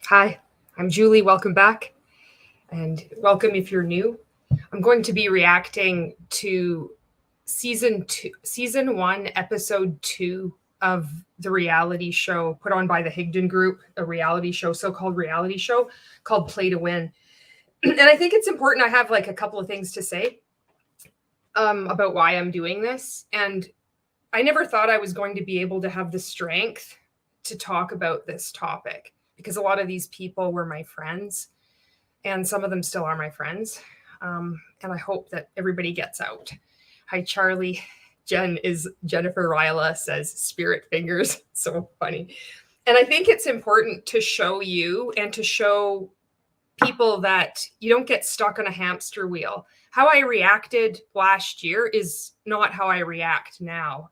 Hi, I'm Julie. Welcome back, and welcome if you're new. I'm going to be reacting to season 1, episode 2 of the reality show put on by the Higdon Group, a reality show, so-called reality show called Play to Win. And I think it's important. I have like a couple of things to say about why I'm doing this. And I never thought I was going to be able to have the strength to talk about this topic because a lot of these people were my friends and some of them still are my friends. And I hope that everybody gets out. Hi, Charlie. Jennifer Ryla says spirit fingers. So funny. And I think it's important to show you and to show people that you don't get stuck on a hamster wheel. How I reacted last year is not how I react now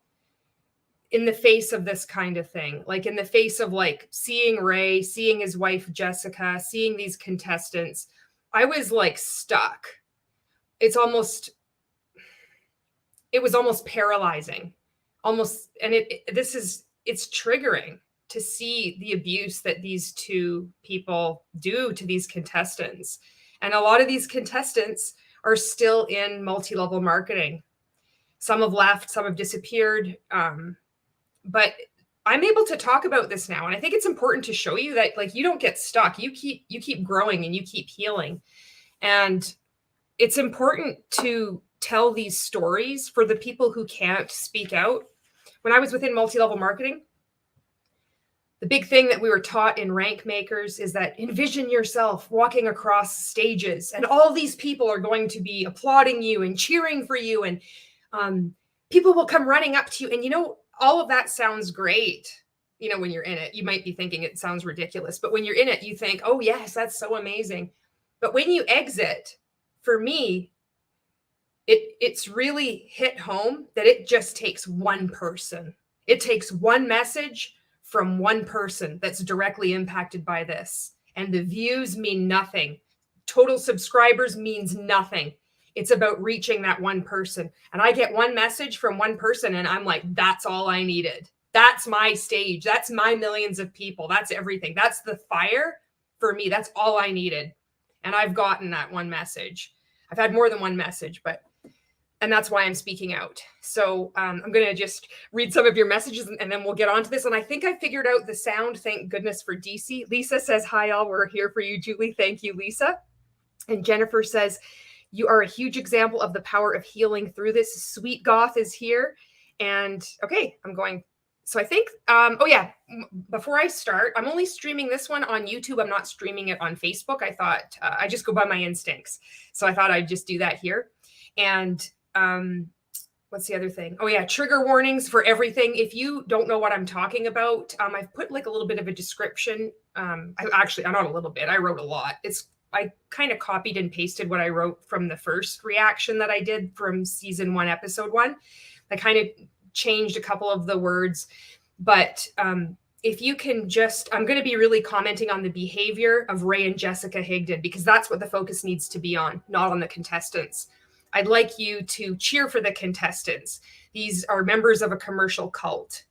in the face of this kind of thing. Like in the face of like seeing Ray, seeing his wife, Jessica, seeing these contestants, I was like stuck. It was almost paralyzing, almost. And it's triggering to see the abuse that these two people do to these contestants. And a lot of these contestants are still in multi-level marketing. Some have left, some have disappeared. But I'm able to talk about this now. And I think it's important to show you that like you don't get stuck. You keep growing and you keep healing. And it's important to tell these stories for the people who can't speak out. When I was within multi-level marketing, the big thing that we were taught in Rank Makers is that envision yourself walking across stages and all these people are going to be applauding you and cheering for you. And people will come running up to you. And, all of that sounds great. When you're in it, you might be thinking it sounds ridiculous, but when you're in it, you think, oh yes, that's so amazing. But when you exit, for me, it's really hit home that it just takes one person. It takes one message from one person that's directly impacted by this. And the views mean nothing. Total subscribers means nothing. It's about reaching that one person. And I get one message from one person and I'm like, that's all I needed. That's my stage. That's my millions of people. That's everything. That's the fire for me. That's all I needed. And I've gotten that one message. I've had more than one message, and that's why I'm speaking out. So I'm going to just read some of your messages and then we'll get on to this. And I think I figured out the sound. Thank goodness for DC. Lisa says, hi, all. We're here for you, Julie. Thank you, Lisa. And Jennifer says, you are a huge example of the power of healing through this. Sweet Goth is here. And okay, I'm going. So I think, before I start, I'm only streaming this one on YouTube. I'm not streaming it on Facebook. I thought I just go by my instincts. So I thought I'd just do that here. And what's the other thing? Oh yeah, trigger warnings for everything. If you don't know what I'm talking about, I've put like a little bit of a description. I'm not a little bit. I wrote a lot. I kind of copied and pasted what I wrote from the first reaction that I did from season 1, episode 1. I kind of changed a couple of the words, but if you can I'm going to be really commenting on the behavior of Ray and Jessica Higdon, because that's what the focus needs to be on, not on the contestants. I'd like you to cheer for the contestants. These are members of a commercial cult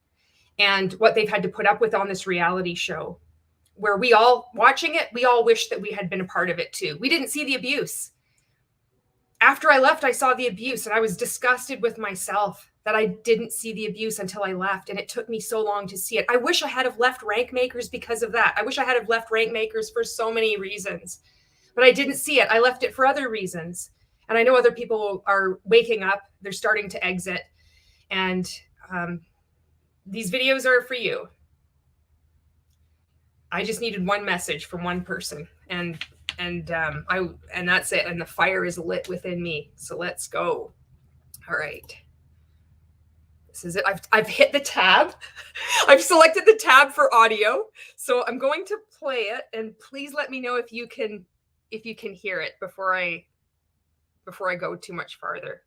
and what they've had to put up with on this reality show, where we all watching it, we all wish that we had been a part of it too. We didn't see the abuse. After I left, I saw the abuse and I was disgusted with myself that I didn't see the abuse until I left. And it took me so long to see it. I wish I had have left Rank Makers because of that. I wish I had have left Rank Makers for so many reasons, but I didn't see it. I left it for other reasons. And I know other people are waking up. They're starting to exit. And these videos are for you. I just needed one message from one person, and that's it. And the fire is lit within me. So let's go. All right. This is it. I've hit the tab. I've selected the tab for audio. So I'm going to play it, and please let me know if you can hear it before I go too much farther.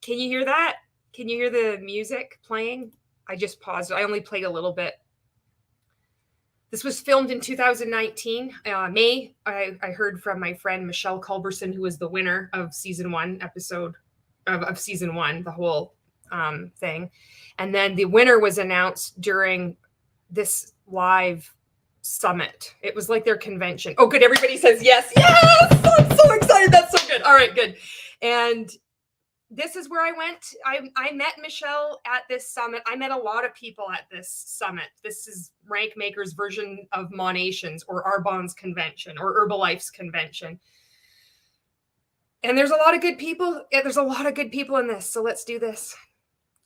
Can you hear that? Can you hear the music playing? I just paused it. I only played a little bit. This was filmed in 2019, May. I heard from my friend Michelle Culberson, who was the winner of season 1 episode of season 1, the whole thing. And then the winner was announced during this live summit. It was like their convention. Oh, good. Everybody says yes. Yes. I'm so excited. That's so good. All right, good. And this is where I went. I met Michelle at this summit. I met a lot of people at this summit. This is Rank Maker's version of Monations or Arbonne's convention or Herbalife's convention. And there's a lot of good people. There's a lot of good people in this. So let's do this.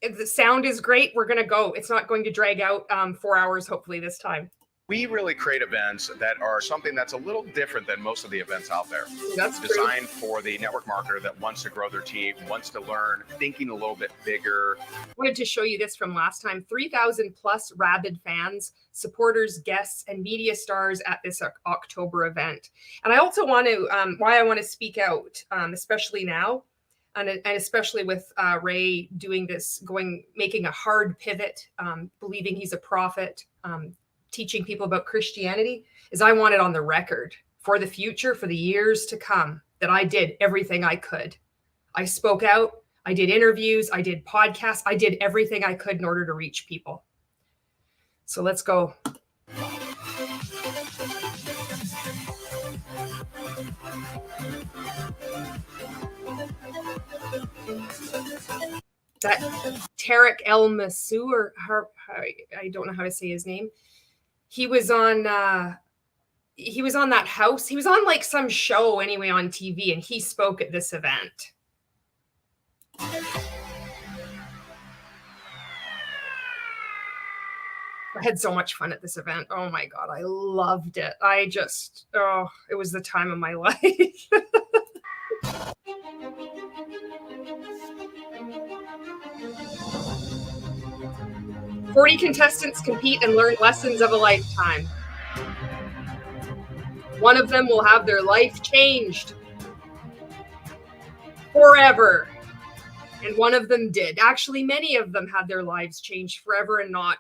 If the sound is great, we're going to go. It's not going to drag out 4 hours, hopefully this time. We really create events that are something that's a little different than most of the events out there. That's designed for the network marketer that wants to grow their team, wants to learn, thinking a little bit bigger. I wanted to show you this from last time. 3,000 plus rabid fans, supporters, guests, and media stars at this October event. And I also want to, why I want to speak out, especially now, and especially with Ray doing this, making a hard pivot, believing he's a prophet, teaching people about Christianity, is I want it on the record for the future, for the years to come, that I did everything I could. I spoke out, I did interviews, I did podcasts, I did everything I could in order to reach people. So let's go. That Tarek El Massour, I don't know how to say his name. He was on that house. He was on like some show anyway on TV, and he spoke at this event. I had so much fun at this event. Oh my God, I loved it. It was the time of my life. "40 contestants compete and learn lessons of a lifetime. One of them will have their life changed forever." And one of them did. Actually, many of them had their lives changed forever and not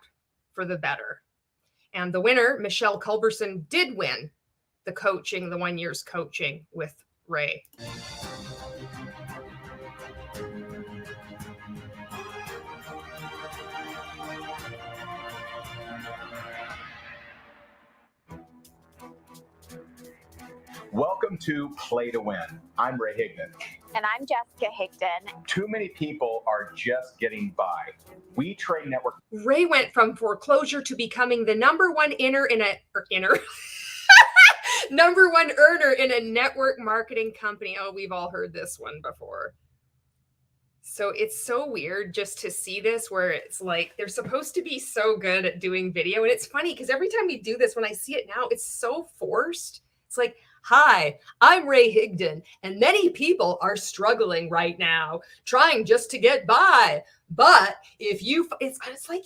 for the better. And the winner, Michelle Culberson, did win the 1 year's coaching with Ray. Welcome to Play to Win. I'm Ray Higdon. And I'm Jessica Higdon. Too many people are just getting by. We train network. Ray went from foreclosure to becoming the number one earner in a network marketing company. Oh, we've all heard this one before. So it's so weird just to see this, where it's like they're supposed to be so good at doing video. And it's funny because every time we do this, when I see it now, it's so forced. It's like, "Hi, I'm Ray Higdon, and many people are struggling right now, trying just to get by. But if you," it's like,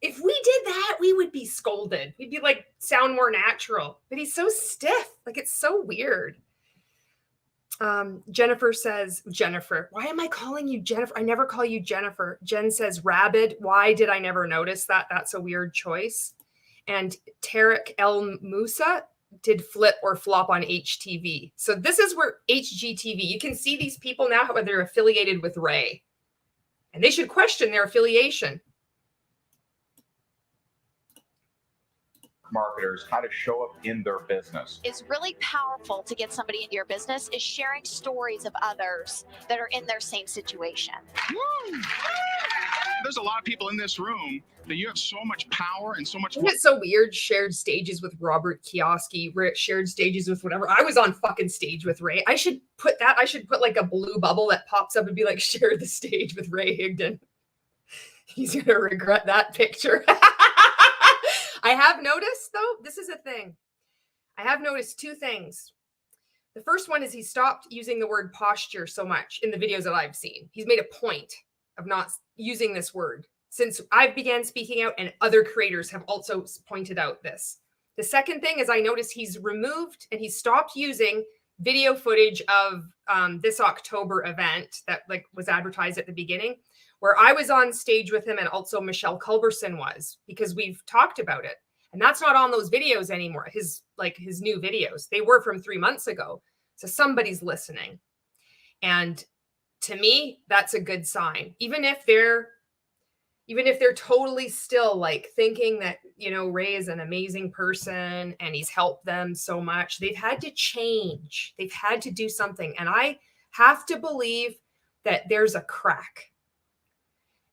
if we did that, we would be scolded. We'd be like, sound more natural. But he's so stiff. Like, it's so weird. Jennifer says, why am I calling you Jennifer? I never call you Jennifer. Jen says, rabid. Why did I never notice that? That's a weird choice. And Tarek El Musa did flip or flop on HTV. So this is where HGTV, you can see these people now, how they're affiliated with Ray. And they should question their affiliation. Marketers how to show up in their business. It's really powerful to get somebody into your business is sharing stories of others that are in their same situation. Woo! There's a lot of people in this room that you have so much power and so much. Isn't it so weird? Shared stages with Robert Kioski, shared stages with whatever. I was on fucking stage with Ray. I should put like a blue bubble that pops up and be like, share the stage with Ray Higdon. He's going to regret that picture. I have noticed, though, this is a thing. I have noticed two things. The first one is he stopped using the word posture so much in the videos that I've seen. He's made a point of not using this word since I began speaking out, and other creators have also pointed out this. The second thing is I noticed he's removed and he stopped using video footage of this October event that was advertised at the beginning, where I was on stage with him and also Michelle Culberson was, because we've talked about it. And that's not on those videos anymore. His new videos, they were from 3 months ago. So somebody's listening. And to me, that's a good sign. Even if they're totally still like thinking that, Ray is an amazing person and he's helped them so much, they've had to change. They've had to do something. And I have to believe that there's a crack.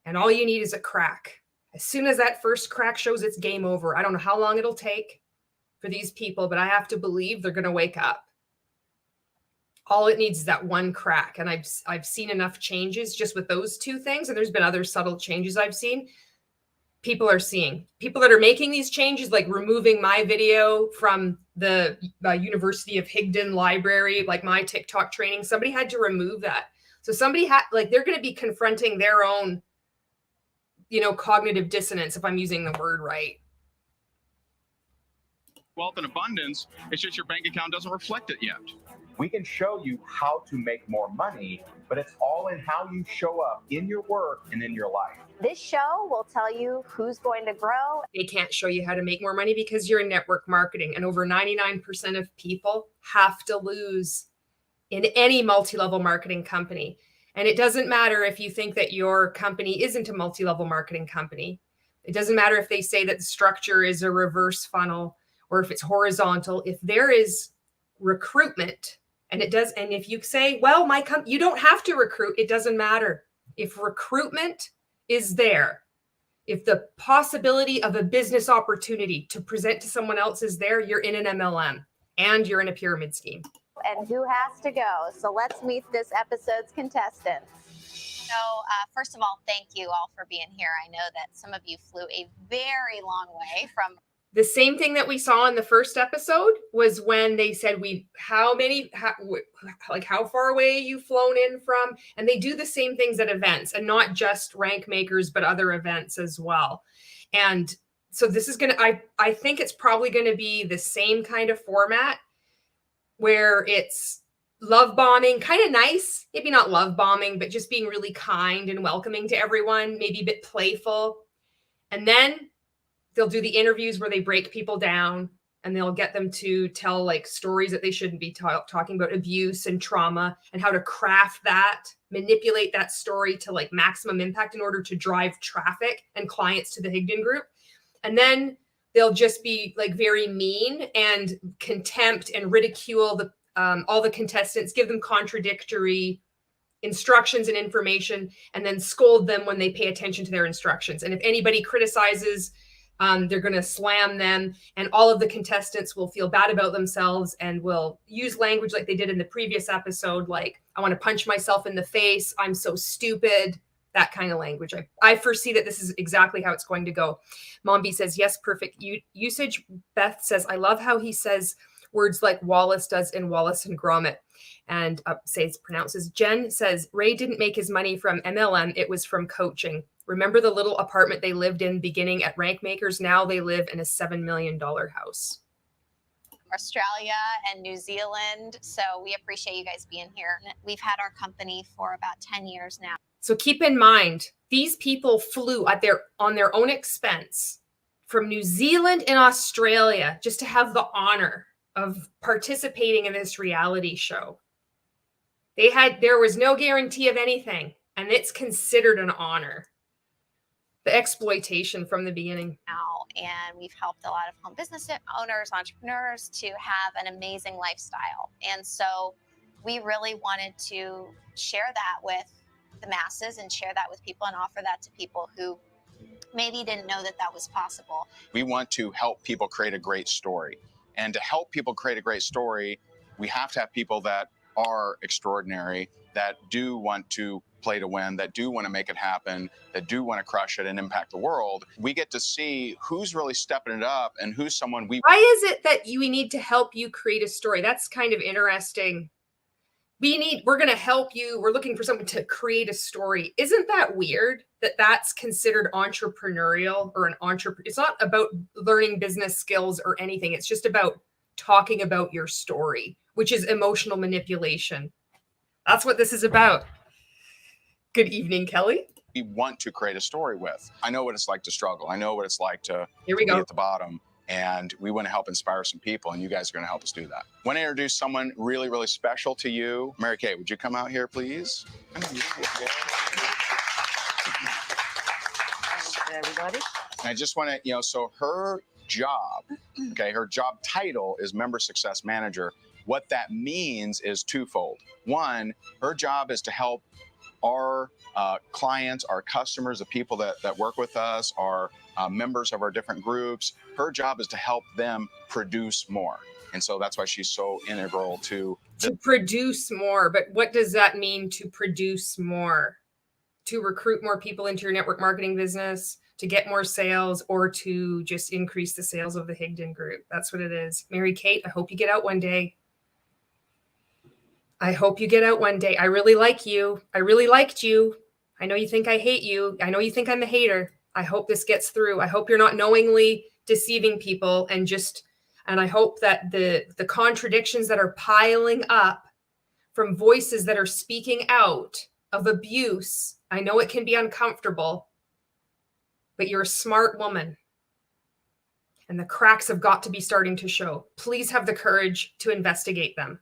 And all you need is a crack. As soon as that first crack shows, it's game over. I don't know how long it'll take for these people, but I have to believe they're going to wake up. All it needs is that one crack. And I've seen enough changes just with those two things. And there's been other subtle changes I've seen. People that are making these changes, like removing my video from the University of Higdon library, like my TikTok training, somebody had to remove that. So somebody had, like, they're going to be confronting their own, cognitive dissonance, if I'm using the word right. Wealth and abundance, it's just your bank account doesn't reflect it yet. We can show you how to make more money, but it's all in how you show up in your work and in your life. This show will tell you who's going to grow. They can't show you how to make more money because you're in network marketing, and over 99% of people have to lose in any multi-level marketing company. And it doesn't matter if you think that your company isn't a multi-level marketing company. It doesn't matter if they say that the structure is a reverse funnel or if it's horizontal. If there is recruitment, and if you say, well, you don't have to recruit, it doesn't matter. If recruitment is there, if the possibility of a business opportunity to present to someone else is there, you're in an MLM and you're in a pyramid scheme. And who has to go? So let's meet this episode's contestants. So first of all, thank you all for being here. I know that some of you flew a very long way from. The same thing that we saw in the first episode was when they said, how far away you flown in from? And they do the same things at events, and not just rank makers, but other events as well. And so this is I think it's probably going to be the same kind of format where it's love bombing, kind of nice, maybe not love bombing, but just being really kind and welcoming to everyone, maybe a bit playful. And then they'll do the interviews where they break people down and they'll get them to tell like stories that they shouldn't be talking about, abuse and trauma, and how to craft that, manipulate that story to like maximum impact in order to drive traffic and clients to the Higdon Group. And then they'll just be like very mean and contempt and ridicule all the contestants, give them contradictory instructions and information, and then scold them when they pay attention to their instructions. And if anybody criticizes, they're going to slam them, and all of the contestants will feel bad about themselves and will use language like they did in the previous episode, like, I want to punch myself in the face, I'm so stupid, that kind of language. I foresee that this is exactly how it's going to go. Mom B says, yes, perfect usage. Beth says, I love how he says words like Wallace does in Wallace and Gromit. And pronounces. Jen says, Ray didn't make his money from MLM. It was from coaching. Remember the little apartment they lived in beginning at Rank Makers? Now they live in a $7 million house. Australia and New Zealand. So we appreciate you guys being here. We've had our company for about 10 years now. So keep in mind, these people flew on their own expense from New Zealand and Australia just to have the honor of participating in this reality show. There was no guarantee of anything, and it's considered an honor. The exploitation from the beginning. Now, and we've helped a lot of home business owners, entrepreneurs to have an amazing lifestyle. And so we really wanted to share that with the masses and share that with people and offer that to people who maybe didn't know that that was possible. We want to help people create a great story. And to help people create a great story, we have to have people that are extraordinary, that do want to play to win, that do want to make it happen, that do want to crush it and impact the world. We get to see who's really stepping it up and who's someone we... Why is it that we need to help you create a story? That's kind of interesting. We're going to help you. We're looking for someone to create a story. Isn't that weird that that's considered entrepreneurial or an entrepreneur? It's not about learning business skills or anything. It's just about talking about your story, which is emotional manipulation. That's what this is about. Good evening, Kelly. We want to create a story with. I know what it's like to struggle. I know what it's like to Here we be go. at the bottom. And we want to help inspire some people, and you guys are going to help us do that. I want to introduce someone really, really special to you. Mary Kay, would you come out here, please? Everybody. And I just want to, so her job, her job title is Member Success Manager. What that means is twofold. One, her job is to help our clients, our customers, the people that work with us, our members of our different groups. Her job is to help them produce more. And so that's why she's so integral to produce more. But what does that mean, to produce more? To recruit more people into your network marketing business, to get more sales, or to just increase the sales of the Higdon Group? That's what it is. Mary Kate, I hope you get out one day. I hope you get out one day. I really like you. I really liked you. I know you think I hate you. I know you think I'm a hater. I hope this gets through. I hope you're not knowingly deceiving people, and I hope that the contradictions that are piling up from voices that are speaking out of abuse, I know it can be uncomfortable, but you're a smart woman, and the cracks have got to be starting to show. Please have the courage to investigate them.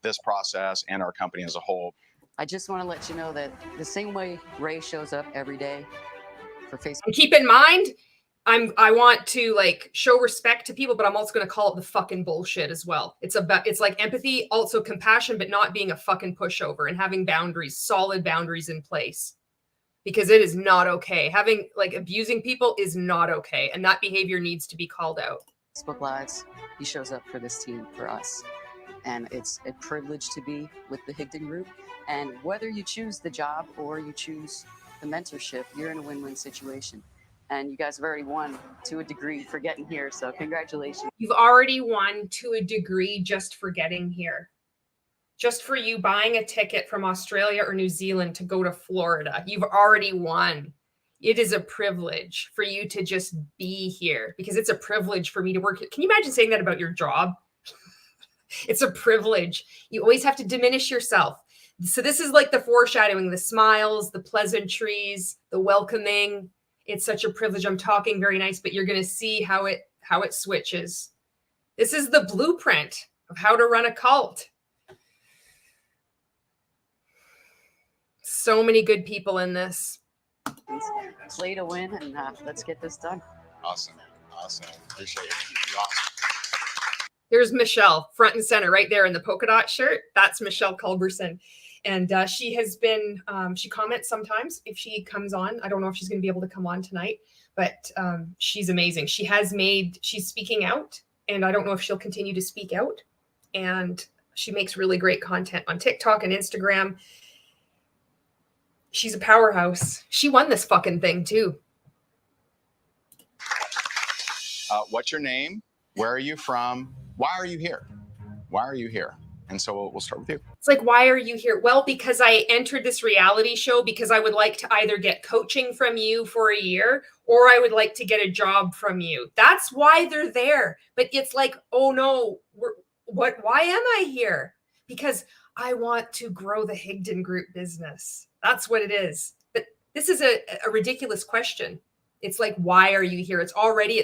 This process and our company as a whole. I just want to let you know that the same way Ray shows up every day for Facebook. And keep in mind, I want to show respect to people, but I'm also going to call it the fucking bullshit as well. It's like empathy, also compassion, but not being a fucking pushover and having boundaries, solid boundaries in place, because it is not okay. Having abusing people is not okay. And that behavior needs to be called out. Facebook Lives, he shows up for this team, for us. And it's a privilege to be with the Higdon Group. And whether you choose the job or you choose the mentorship, you're in a win-win situation. And you guys have already won to a degree for getting here. So congratulations. You've already won to a degree just for getting here. Just for you buying a ticket from Australia or New Zealand to go to Florida. You've already won. It is a privilege for you to just be here, because it's a privilege for me to work here. Can you imagine saying that about your job? It's a privilege. You always have to diminish yourself. So this is like the foreshadowing, the smiles, the pleasantries, the welcoming. It's such a privilege. I'm talking very nice, but you're going to see how it switches. This is the blueprint of how to run a cult. So many good people in this. Play to win, and let's get this done. Awesome. Appreciate it. Awesome. There's Michelle, front and center, right there in the polka dot shirt. That's Michelle Culberson. And she has been, she comments sometimes if she comes on. I don't know if she's going to be able to come on tonight, but she's amazing. She's speaking out, and I don't know if she'll continue to speak out. And she makes really great content on TikTok and Instagram. She's a powerhouse. She won this fucking thing too. What's your name? Where are you from? Why are you here? And so we'll start with you. It's like, why are you here? Well, because I entered this reality show because I would like to either get coaching from you for a year, or I would like to get a job from you. That's why they're there. But it's like, oh no, why am I here? Because I want to grow the Higdon Group business. That's what it is. But this is a ridiculous question. It's like, why are you here? It's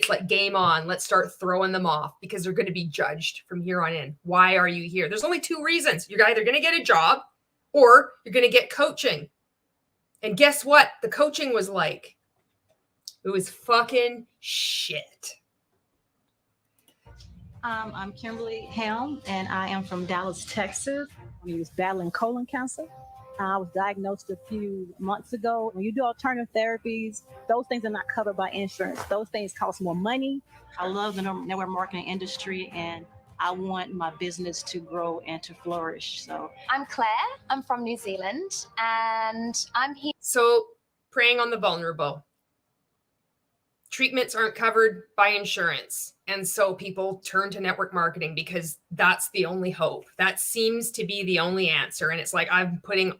like game on. Let's start throwing them off, because they're going to be judged from here on in. Why are you here? There's only two reasons. You're either going to get a job, or you're going to get coaching. And guess what? The coaching was like, it was fucking shit. I'm Kimberly Helm, and I am from Dallas, Texas. I was battling colon cancer. I was diagnosed a few months ago. When you do alternative therapies, those things are not covered by insurance. Those things cost more money. I love the network marketing industry, and I want my business to grow and to flourish. So I'm Claire. I'm from New Zealand, and I'm here. So preying on the vulnerable. Treatments aren't covered by insurance. And so people turn to network marketing because that's the only hope. That seems to be the only answer. And it's like, I'm putting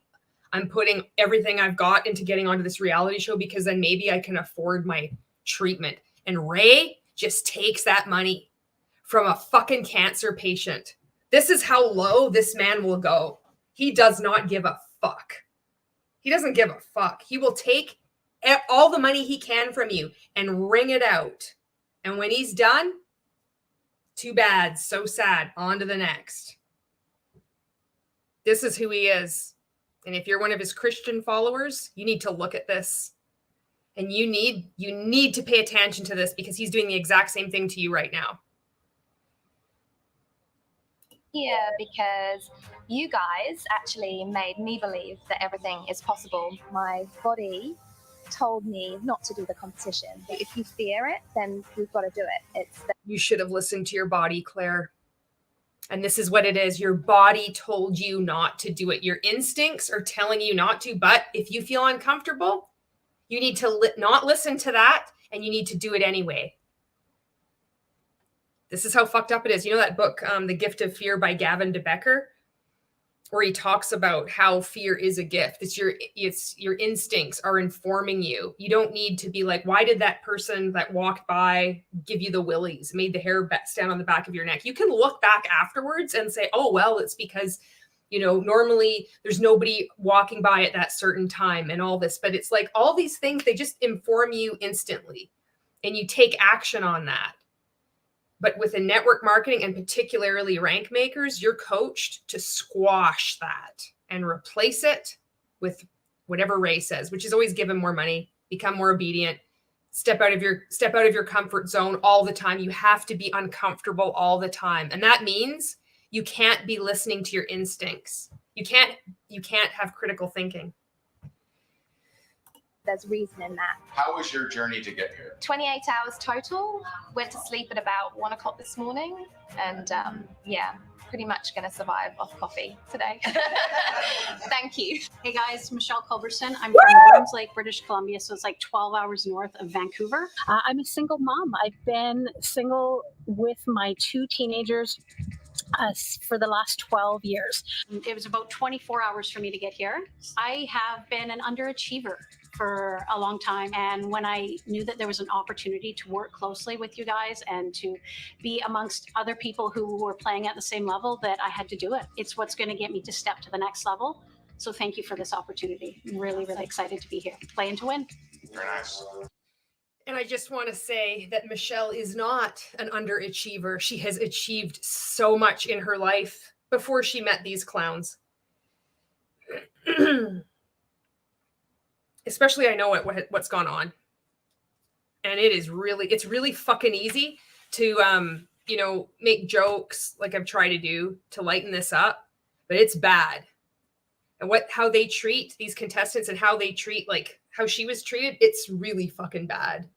everything I've got into getting onto this reality show, because then maybe I can afford my treatment. And Ray just takes that money from a fucking cancer patient. This is how low this man will go. He does not give a fuck. He doesn't give a fuck. He will take all the money he can from you and wring it out And when he's done, too bad, so sad, on to the next. This is who he is. And if you're one of his Christian followers, you need to look at this. And you need to pay attention to this, because he's doing the exact same thing to you right now. Yeah, because you guys actually made me believe that everything is possible. My body told me not to do the competition. If you fear it, then we've got to do it. You should have listened to your body, Claire. And this is what it is. Your body told you not to do it. Your instincts are telling you not to. But if you feel uncomfortable, you need to not listen to that, and you need to do it anyway. This is how fucked up it is. You know that book, The Gift of Fear by Gavin de Becker, where he talks about how fear is a gift. It's your instincts are informing you. You don't need to be like, why did that person that walked by give you the willies, made the hair stand on the back of your neck? You can look back afterwards and say, oh, well, it's because, normally there's nobody walking by at that certain time and all this. But it's like all these things, they just inform you instantly, and you take action on that. But with a network marketing, and particularly rank makers, you're coached to squash that and replace it with whatever Ray says, which is always give him more money, become more obedient, step out of your comfort zone all the time. You have to be uncomfortable all the time. And that means you can't be listening to your instincts. You can't have critical thinking. There's reason in that. How was your journey to get here? 28 hours total. Went to sleep at about 1 o'clock this morning. And pretty much going to survive off coffee today. Thank you. Hey guys, Michelle Culberson. I'm from Burns Lake, British Columbia, so it's like 12 hours north of Vancouver. I'm a single mom. I've been single with my 2 teenagers for the last 12 years. It was about 24 hours for me to get here. I have been an underachiever for a long time, and when I knew that there was an opportunity to work closely with you guys and to be amongst other people who were playing at the same level, that I had to do it. It's what's going to get me to step to the next level. So thank you for this opportunity. I'm really, really excited to be here. Playing to win. Very nice. And I just want to say that Michelle is not an underachiever. She has achieved so much in her life before she met these clowns. Especially, I know what's gone on. And it's really fucking easy to, make jokes like I've tried to do to lighten this up, but it's bad. And how they treat these contestants and how they treat, like how she was treated, it's really fucking bad.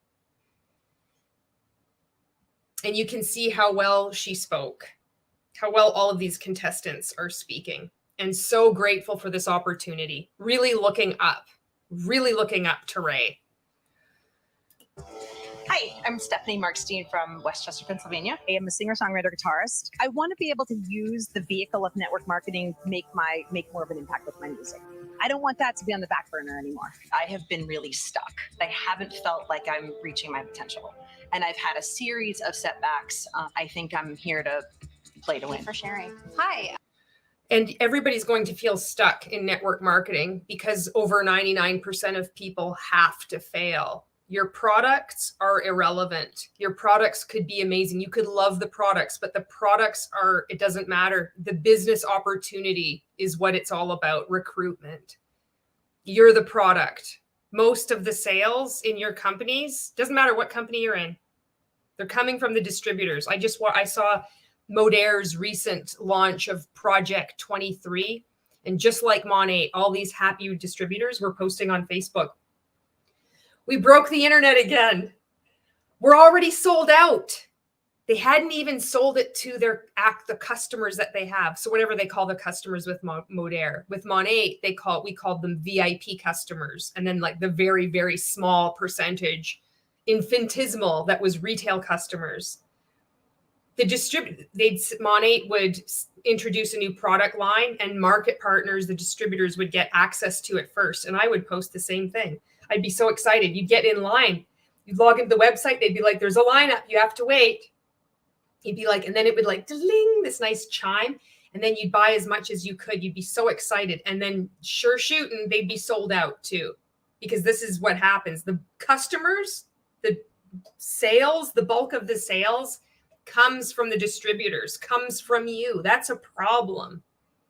And you can see how well she spoke, how well all of these contestants are speaking, and so grateful for this opportunity. Really looking up to Ray. Hi, I'm Stephanie Markstein from Westchester, Pennsylvania. I am a singer-songwriter guitarist. I want to be able to use the vehicle of network marketing to make more of an impact with my music. I don't want that to be on the back burner anymore. I have been really stuck. I haven't felt like I'm reaching my potential. And I've had a series of setbacks. I think I'm here to play to win. Thank you for sharing. Hi. And everybody's going to feel stuck in network marketing because over 99% of people have to fail. Your products are irrelevant. Your products could be amazing. You could love the products, but the products it doesn't matter. The business opportunity is what it's all about, recruitment. You're the product. Most of the sales in your companies, doesn't matter what company you're in, they're coming from the distributors. I saw Modaire's recent launch of Project 23. And just like Mon8, all these happy distributors were posting on Facebook, we broke the internet again. We're already sold out. They hadn't even sold it to the customers that they have. So whatever they call the customers with Modaire. With Mon8, we called them VIP customers. And then like the very, very small percentage, infinitesimal, that was retail customers. Mon8 would introduce a new product line, and market partners, the distributors, would get access to it first. And I would post the same thing. I'd be so excited. You'd get in line. You'd log into the website. They'd be like, there's a lineup. You have to wait. You'd be like, and then it would like, ding, this nice chime. And then you'd buy as much as you could. You'd be so excited. And then sure shooting, they'd be sold out too. Because this is what happens. The customers, the sales, the bulk of the sales comes from the distributors, comes from you. That's a problem.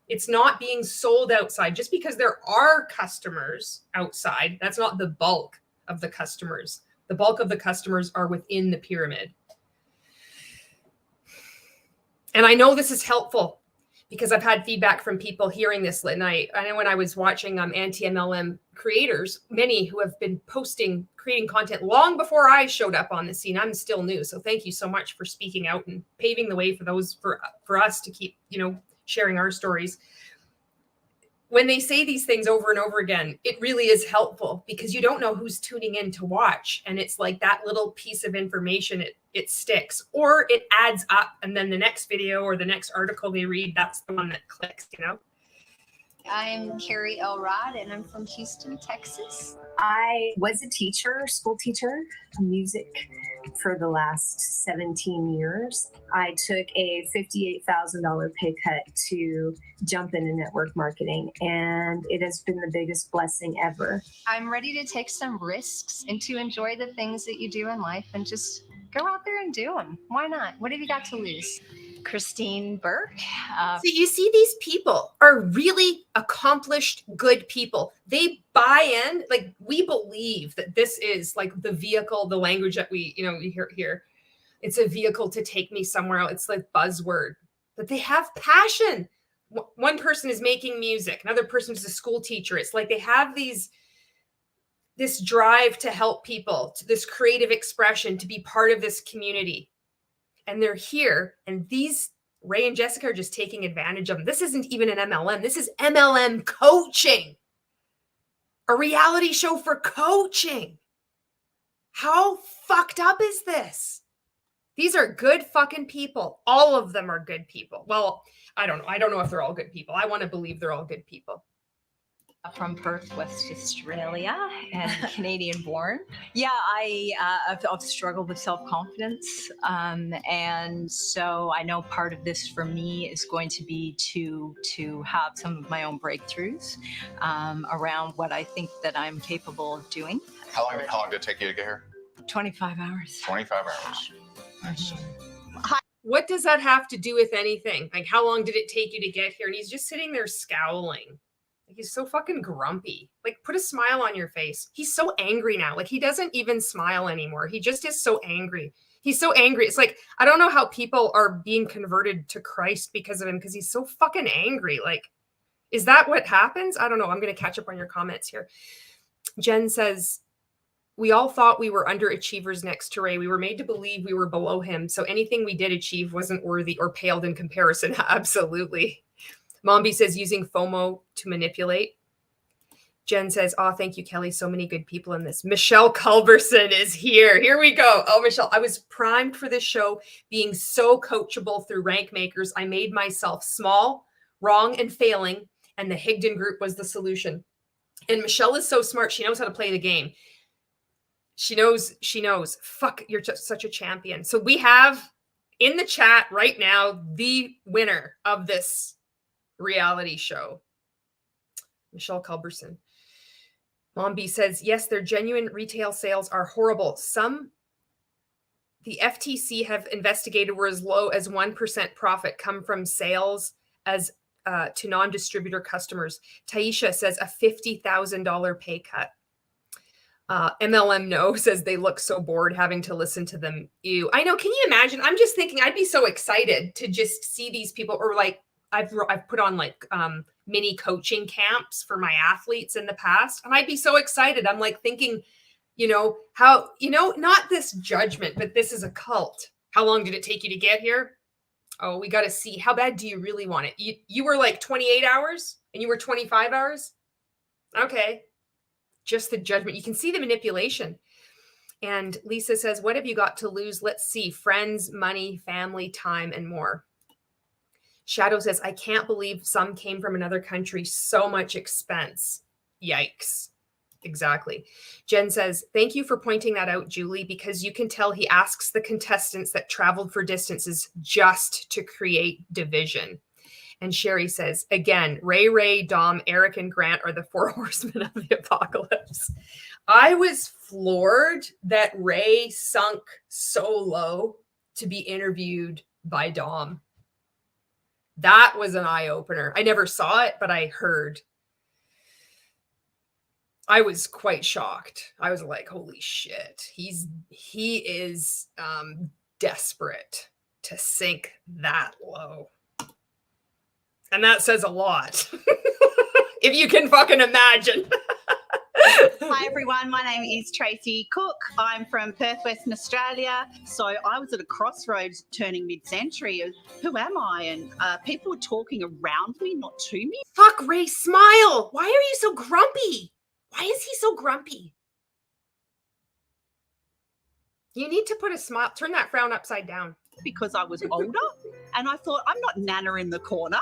It's not being sold outside. Just because there are customers outside, that's not the bulk of the customers. The bulk of the customers are within the pyramid. And I know this is helpful because I've had feedback from people hearing this. And I know when I was watching anti-MLM creators, many who have been creating content long before I showed up on the scene. I'm still new. So thank you so much for speaking out and paving the way for us to keep, sharing our stories. When they say these things over and over again, it really is helpful because you don't know who's tuning in to watch. And it's like that little piece of information, it sticks or it adds up. And then the next video or the next article they read, that's the one that clicks, I'm Carrie Elrod, and I'm from Houston, Texas. I was a teacher, school teacher, music for the last 17 years. I took a $58,000 pay cut to jump into network marketing, and it has been the biggest blessing ever. I'm ready to take some risks and to enjoy the things that you do in life and just go out there and do them. Why not? What have you got to lose? Christine Burke. So you see, these people are really accomplished, good people. They buy in, like we believe that this is like the vehicle, the language that we hear here. It's a vehicle to take me somewhere else. It's like buzzword, but they have passion. One person is making music. Another person is a school teacher. It's like they have this drive to help people, to this creative expression, to be part of this community. And they're here, and these Ray and Jessica are just taking advantage of them. This isn't even an MLM. This is MLM coaching, a reality show for coaching. How fucked up is this? These are good fucking people. All of them are good people. Well, I don't know. I don't know if they're all good people. I want to believe they're all good people. From Perth, West Australia, and Canadian born. Yeah, I've struggled with self-confidence. And so I know part of this for me is going to be to have some of my own breakthroughs around what I think that I'm capable of doing. How long did it take you to get here? 25 hours. 25 hours. Nice. What does that have to do with anything? Like, how long did it take you to get here? And he's just sitting there scowling. Like, he's so fucking grumpy. Like, put a smile on your face. He's so angry now. Like, he doesn't even smile anymore. He just is so angry. He's so angry. It's like, I don't know how people are being converted to Christ because of him, because he's so fucking angry. Like, is that what happens? I don't know. I'm going to catch up on your comments here. Jen says, we all thought we were underachievers next to Ray. We were made to believe we were below him. So anything we did achieve wasn't worthy or paled in comparison. Absolutely. Mombi says, using FOMO to manipulate. Jen says, oh, thank you, Kelly. So many good people in this. Michelle Culberson is here. Here we go. Oh, Michelle, I was primed for this show, being so coachable through rank makers. I made myself small, wrong, and failing, and the Higdon Group was the solution. And Michelle is so smart. She knows how to play the game. She knows. Fuck, you're just such a champion. So we have in the chat right now the winner of this reality show, Michelle Culberson. Mombi says, yes, their genuine retail sales are horrible. The FTC have investigated where as low as 1% profit come from sales as to non-distributor customers. Taisha says a $50,000 pay cut. MLM No says they look so bored having to listen to them. Ew. I know. Can you imagine? I'm just thinking I'd be so excited to just see these people, or like I've put on like mini coaching camps for my athletes in the past. And I'd be so excited. I'm like thinking, how, not this judgment, but this is a cult. How long did it take you to get here? Oh, we got to see. How bad do you really want it? You were like 28 hours and you were 25 hours. Okay. Just the judgment. You can see the manipulation. And Lisa says, what have you got to lose? Let's see. Friends, money, family, time, and more. Shadow says, I can't believe some came from another country. So much expense. Yikes. Exactly. Jen says, thank you for pointing that out, Julie, because you can tell he asks the contestants that traveled for distances just to create division. And Sherry says, again, Ray, Dom, Eric, and Grant are the 4 horsemen of the apocalypse. I was floored that Ray sunk so low to be interviewed by Dom. That was an eye-opener. I never saw it, but I heard. I was quite shocked. I was like, holy shit. He is desperate to sink that low. And that says a lot. If you can fucking imagine. Hi everyone, my name is Tracy Cook. I'm from Perth, Western Australia. So I was at a crossroads turning mid-century of who am I? And people were talking around me, not to me. Fuck, Ray, smile. Why are you so grumpy? Why is he so grumpy? You need to put a smile, turn that frown upside down. Because I was older and I thought, I'm not Nana in the corner.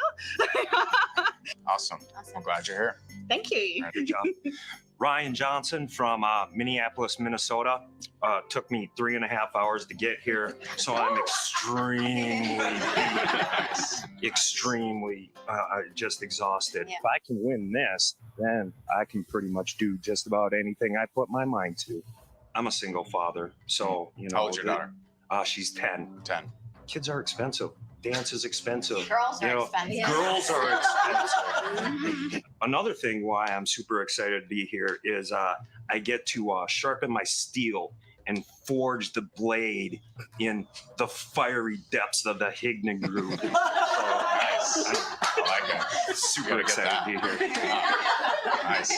Awesome. Glad you're here. Thank you. All right, good job. Ryan Johnson from Minneapolis, Minnesota. Took me 3.5 hours to get here, so I'm extremely just exhausted. Yeah. If I can win this, then I can pretty much do just about anything I put my mind to. I'm a single father, so, you know. How old's your daughter? She's 10. 10. Kids are expensive. Dance is expensive. Girls are expensive. Girls are expensive. Another thing why I'm super excited to be here is I get to sharpen my steel and forge the blade in the fiery depths of the Higdon Group. So, Nice. I like it. super excited to be here. Nice.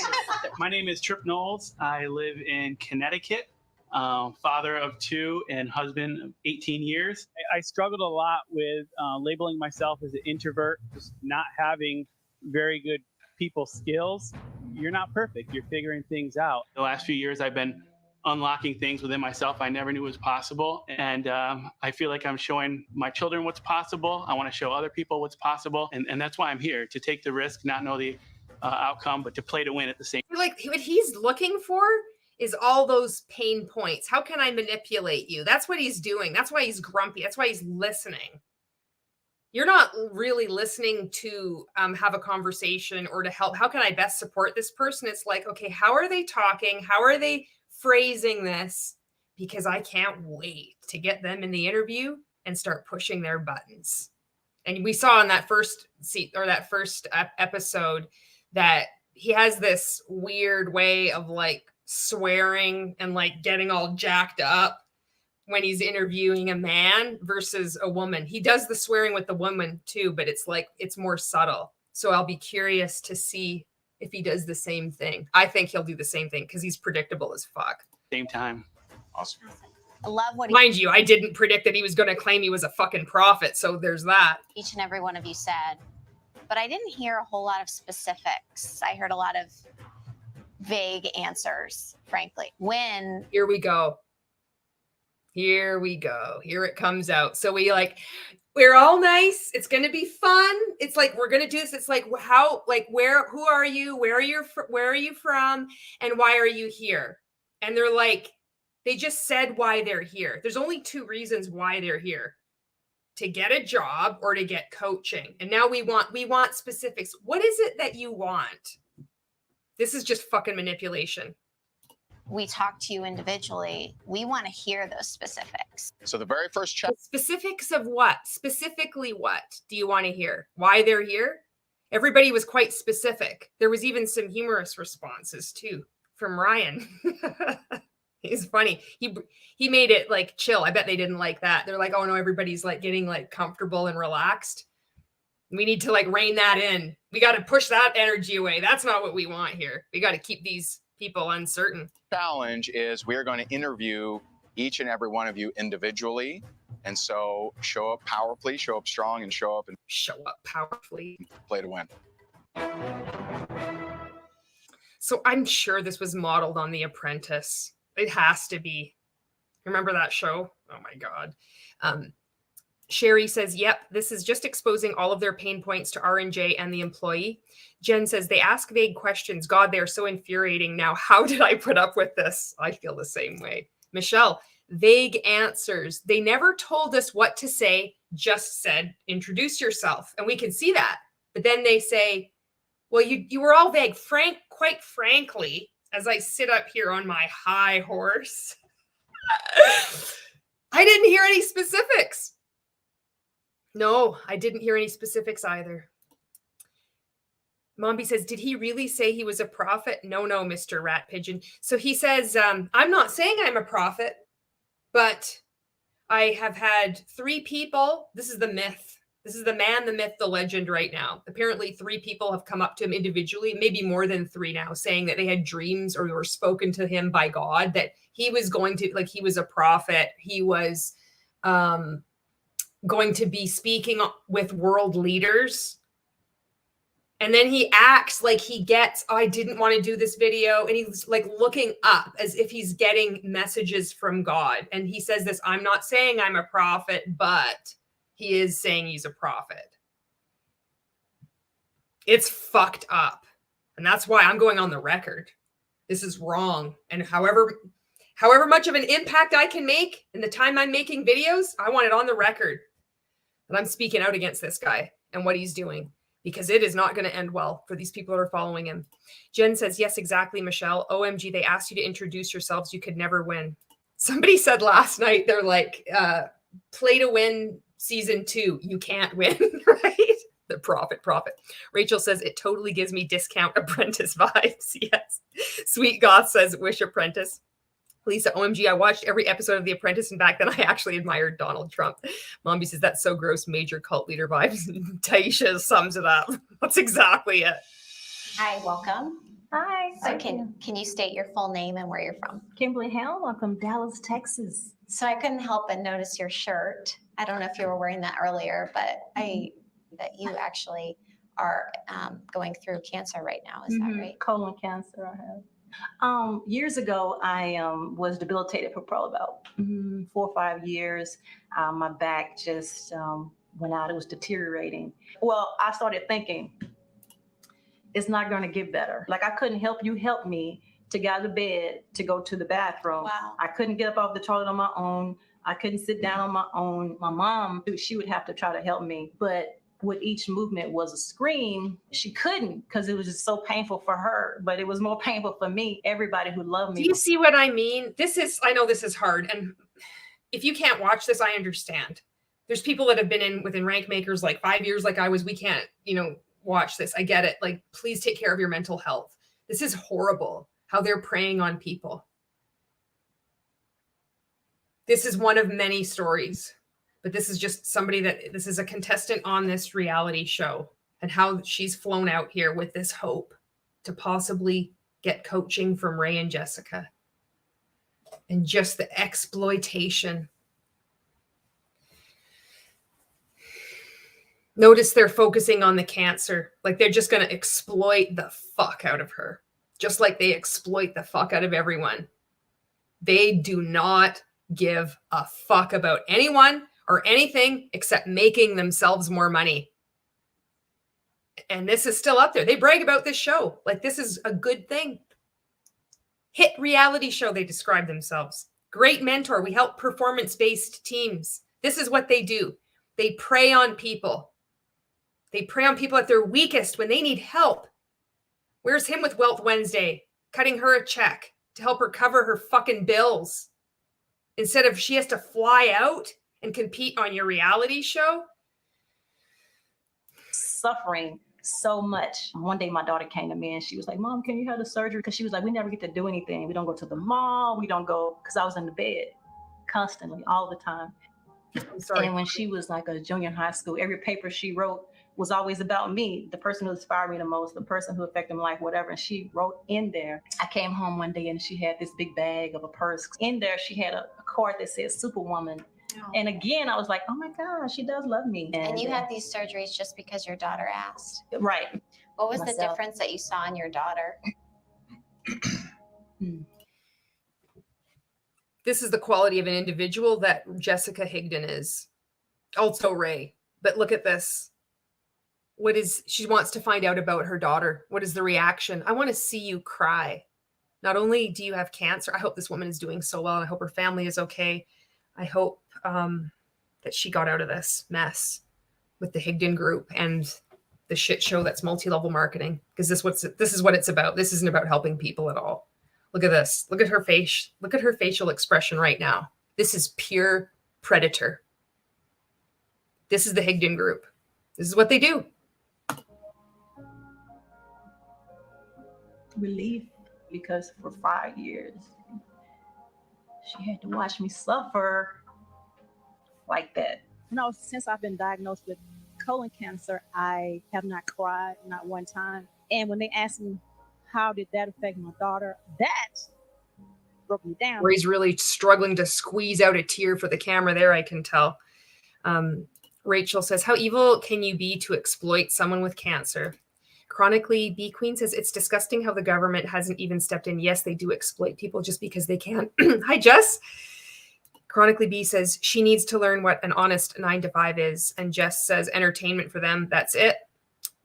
My name is Tripp Knowles. I live in Connecticut. Father of 2 and husband of 18 years. I struggled a lot with labeling myself as an introvert, just not having very good people skills. You're not perfect. You're figuring things out. The last few years, I've been unlocking things within myself I never knew was possible. And I feel like I'm showing my children what's possible. I want to show other people what's possible. And that's why I'm here, to take the risk, not know the outcome, but to play to win at the same time. Like, what he's looking for is all those pain points. How can I manipulate you? That's what he's doing. That's why he's grumpy. That's why he's listening. You're not really listening to have a conversation or to help. How can I best support this person? It's like, okay, how are they talking? How are they phrasing this? Because I can't wait to get them in the interview and start pushing their buttons. And we saw in that first episode that he has this weird way of like swearing and like getting all jacked up when he's interviewing a man versus a woman. He does the swearing with the woman too, but it's like, it's more subtle. So I'll be curious to see if he does the same thing. I think he'll do the same thing because he's predictable as fuck. Same time. Awesome. I love what Mind you, I didn't predict that he was going to claim he was a fucking prophet. So there's that. each and every one of you said, but I didn't hear a whole lot of specifics. I heard a lot of vague answers, frankly. Here we go. Here it comes out. So we're all nice. It's going to be fun. It's like, we're going to do this. It's like, who are you? Where are you from? And why are you here? And they're like, they just said why they're here. There's only 2 reasons why they're here: to get a job or to get coaching. And now we want specifics. What is it that you want? This is just fucking manipulation. We talk to you individually. We want to hear those specifics. So the very first check. Specifics of what? Specifically what do you want to hear? Why they're here? Everybody was quite specific. There was even some humorous responses too from Ryan. He's funny. He made it like chill. I bet they didn't like that. They're like, oh no, everybody's like getting like comfortable and relaxed. We need to like rein that in. We got to push that energy away. That's not what we want here. We got to keep these people uncertain. Challenge is we're going to interview each and every one of you individually. And so show up powerfully, show up strong, and show up powerfully. Play to win. So I'm sure this was modeled on The Apprentice. It has to be. Remember that show? Oh my God. Sherry says, yep, this is just exposing all of their pain points to R&J and the employee. Jen says, they ask vague questions. God, they're so infuriating now. How did I put up with this? I feel the same way. Michelle, vague answers. They never told us what to say, just said, introduce yourself. And we can see that. But then they say, well, you were all vague. Quite frankly, as I sit up here on my high horse, I didn't hear any specifics. No, I didn't hear any specifics either. Mombi says, did he really say he was a prophet? No, Mr. Rat Pigeon. So he says, I'm not saying I'm a prophet, but I have had 3 people. This is the myth. This is the man, the myth, the legend right now. Apparently 3 people have come up to him individually, maybe more than 3 now, saying that they had dreams or were spoken to him by God, that he was going to, like, he was a prophet. He was going to be speaking with world leaders. And then he acts like he gets, I didn't want to do this video. And he's like looking up as if he's getting messages from God. And he says this, I'm not saying I'm a prophet, but he is saying he's a prophet. It's fucked up. And that's why I'm going on the record. This is wrong. And however much of an impact I can make in the time I'm making videos, I want it on the record that I'm speaking out against this guy and what he's doing, because it is not going to end well for these people that are following him. Jen says, yes, exactly, Michelle. OMG, they asked you to introduce yourselves. You could never win. Somebody said last night, they're like, play to win season 2. You can't win, right? The prophet. Rachel says, it totally gives me discount apprentice vibes. Yes. Sweet Goth says, wish apprentice. Lisa, OMG, I watched every episode of The Apprentice, and back then I actually admired Donald Trump. Mombi says, that's so gross, major cult leader vibes. Taisha sums it up. That's exactly it. Hi, welcome. Hi. So can you state your full name and where you're from? Kimberly Helm. I'm from Dallas, Texas. So I couldn't help but notice your shirt. I don't know if you were wearing that earlier, but that you actually are going through cancer right now. Is that right? Colon cancer I have. Years ago, I was debilitated for probably about 4 or 5 years. My back just went out. It was deteriorating. Well, I started thinking, it's not going to get better. Like, I couldn't help you help me to get out of bed to go to the bathroom. Wow. I couldn't get up off the toilet on my own. I couldn't sit down on my own. My mom, she would have to try to help me. But with each movement was a scream. She couldn't, because it was just so painful for her, but it was more painful for me. Everybody who loved me. Do you see what I mean? I know this is hard. And if you can't watch this, I understand. There's people that have been within rank makers like 5 years, like I was. We can't, watch this. I get it. Like, please take care of your mental health. This is horrible how they're preying on people. This is one of many stories. But this is just this is a contestant on this reality show, and how she's flown out here with this hope to possibly get coaching from Ray and Jessica, and just the exploitation. Notice they're focusing on the cancer. Like, they're just going to exploit the fuck out of her, just like they exploit the fuck out of everyone. They do not give a fuck about anyone or anything except making themselves more money. And this is still up there. They brag about this show like this is a good thing. Hit reality show, they describe themselves. Great mentor. We help performance-based teams. This is what they do. They prey on people. They prey on people at their weakest when they need help. Where's him with Wealth Wednesday, cutting her a check to help her cover her fucking bills, instead of she has to fly out and compete on your reality show? Suffering so much. One day my daughter came to me and she was like, Mom, can you have the surgery? Because she was like, we never get to do anything. We don't go to the mall. We don't go, because I was in the bed constantly, all the time. I'm sorry. And when she was like a junior in high school, every paper she wrote was always about me, the person who inspired me the most, the person who affected my life, whatever. And she wrote in there. I came home one day and she had this big bag of a purse. In there, she had a card that said Superwoman. Oh. And again, I was like, oh my God, she does love me. And you had these surgeries just because your daughter asked. Right. What was the difference that you saw in your daughter? This is the quality of an individual that Jessica Higdon is. Also Ray. But look at this. She wants to find out about her daughter. What is the reaction? I want to see you cry. Not only do you have cancer, I hope this woman is doing so well, and I hope her family is okay. I hope that she got out of this mess with the Higdon Group and the shit show that's multi-level marketing, because this is what it's about. This isn't about helping people at all. Look at this. Look at her face. Look at her facial expression right now. This is pure predator. This is the Higdon Group. This is what they do. Relief, because for 5 years, she had to watch me suffer like that. Since I've been diagnosed with colon cancer, I have not cried, not one time. And when they asked me, how did that affect my daughter? That broke me down. Ray's really struggling to squeeze out a tear for the camera there, I can tell. Rachel says, how evil can you be to exploit someone with cancer? Chronically, B Queen says, it's disgusting how the government hasn't even stepped in. Yes, they do exploit people just because they can. Hi, Jess. Chronically B says, she needs to learn what an honest 9 to 5 is. And Jess says, entertainment for them. That's it.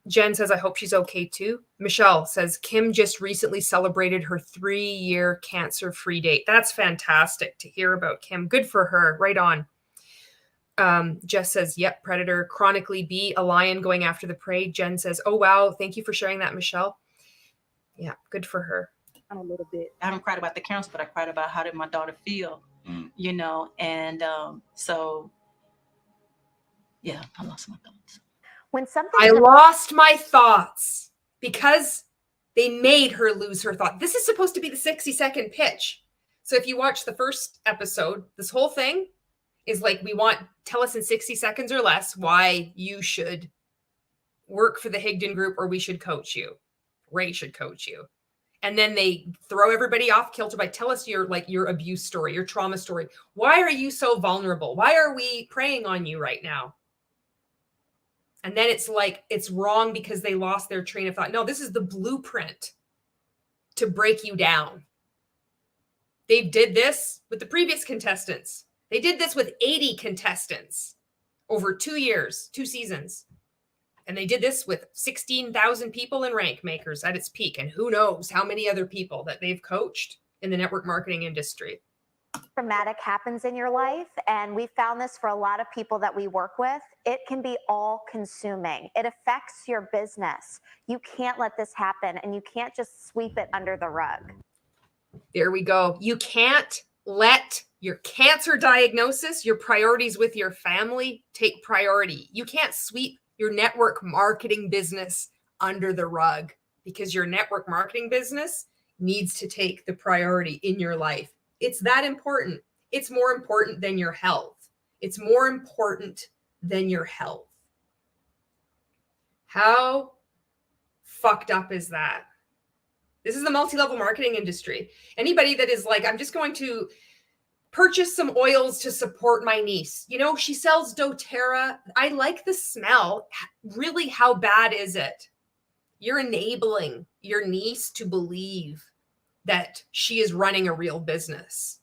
Jen says, I hope she's okay too. Michelle says, Kim just recently celebrated her 3-year cancer-free date. That's fantastic to hear about, Kim. Good for her. Right on. Jess says, yep, predator. Chronically B, a lion going after the prey. Jen says, oh, wow. Thank you for sharing that, Michelle. Yeah, good for her. A little bit. I haven't cried about the cancer, but I cried about how did my daughter feel, you know? And so, yeah, I lost my thoughts. When something I lost my thoughts because they made her lose her thought. This is supposed to be the 60-second pitch. So if you watch the first episode, this whole thing is like, tell us in 60 seconds or less why you should work for the Higdon Group or we should coach you. Ray should coach you. And then they throw everybody off kilter by tell us your abuse story, your trauma story. Why are you so vulnerable? Why are we preying on you right now? And then it's like, it's wrong because they lost their train of thought. No, this is the blueprint to break you down. They did this with the previous contestants. They did this with 80 contestants over 2 years, 2 seasons. And they did this with 16,000 people in rank makers at its peak. And who knows how many other people that they've coached in the network marketing industry. Traumatic happens in your life, and we found this for a lot of people that we work with, it can be all consuming. It affects your business. You can't let this happen, and you can't just sweep it under the rug. There we go. You can't let your cancer diagnosis, your priorities with your family take priority. You can't sweep your network marketing business under the rug because your network marketing business needs to take the priority in your life. It's that important. It's more important than your health. It's more important than your health. How fucked up is that? This is the multi-level marketing industry. Anybody that is like, I'm just going to purchase some oils to support my niece. You know, she sells doTERRA. I like the smell. Really, how bad is it? You're enabling your niece to believe that she is running a real business.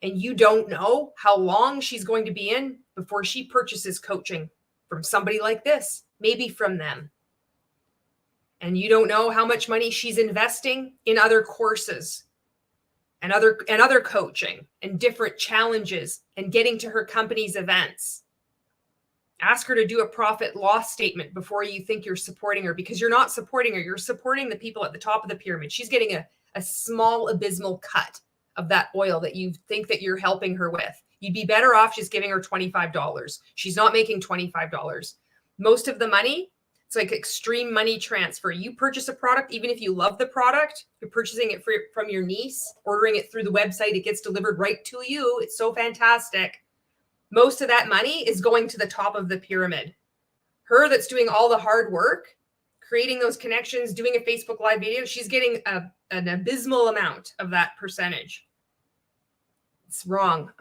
And you don't know how long she's going to be in before she purchases coaching from somebody like this, maybe from them. And you don't know how much money she's investing in other courses and other coaching and different challenges and getting to her company's events. Ask her to do a profit loss statement before you think you're supporting her, because you're not supporting her. You're supporting the people at the top of the pyramid. She's getting a small abysmal cut of that oil that you think that you're helping her with. You'd be better off just giving her $25. She's not making $25. Most of the money, it's like extreme money transfer. You purchase a product, even if you love the product, you're purchasing it from your niece, ordering it through the website. It gets delivered right to you. It's so fantastic. Most of that money is going to the top of the pyramid. Her that's doing all the hard work, creating those connections, doing a Facebook Live video, she's getting an abysmal amount of that percentage. It's wrong.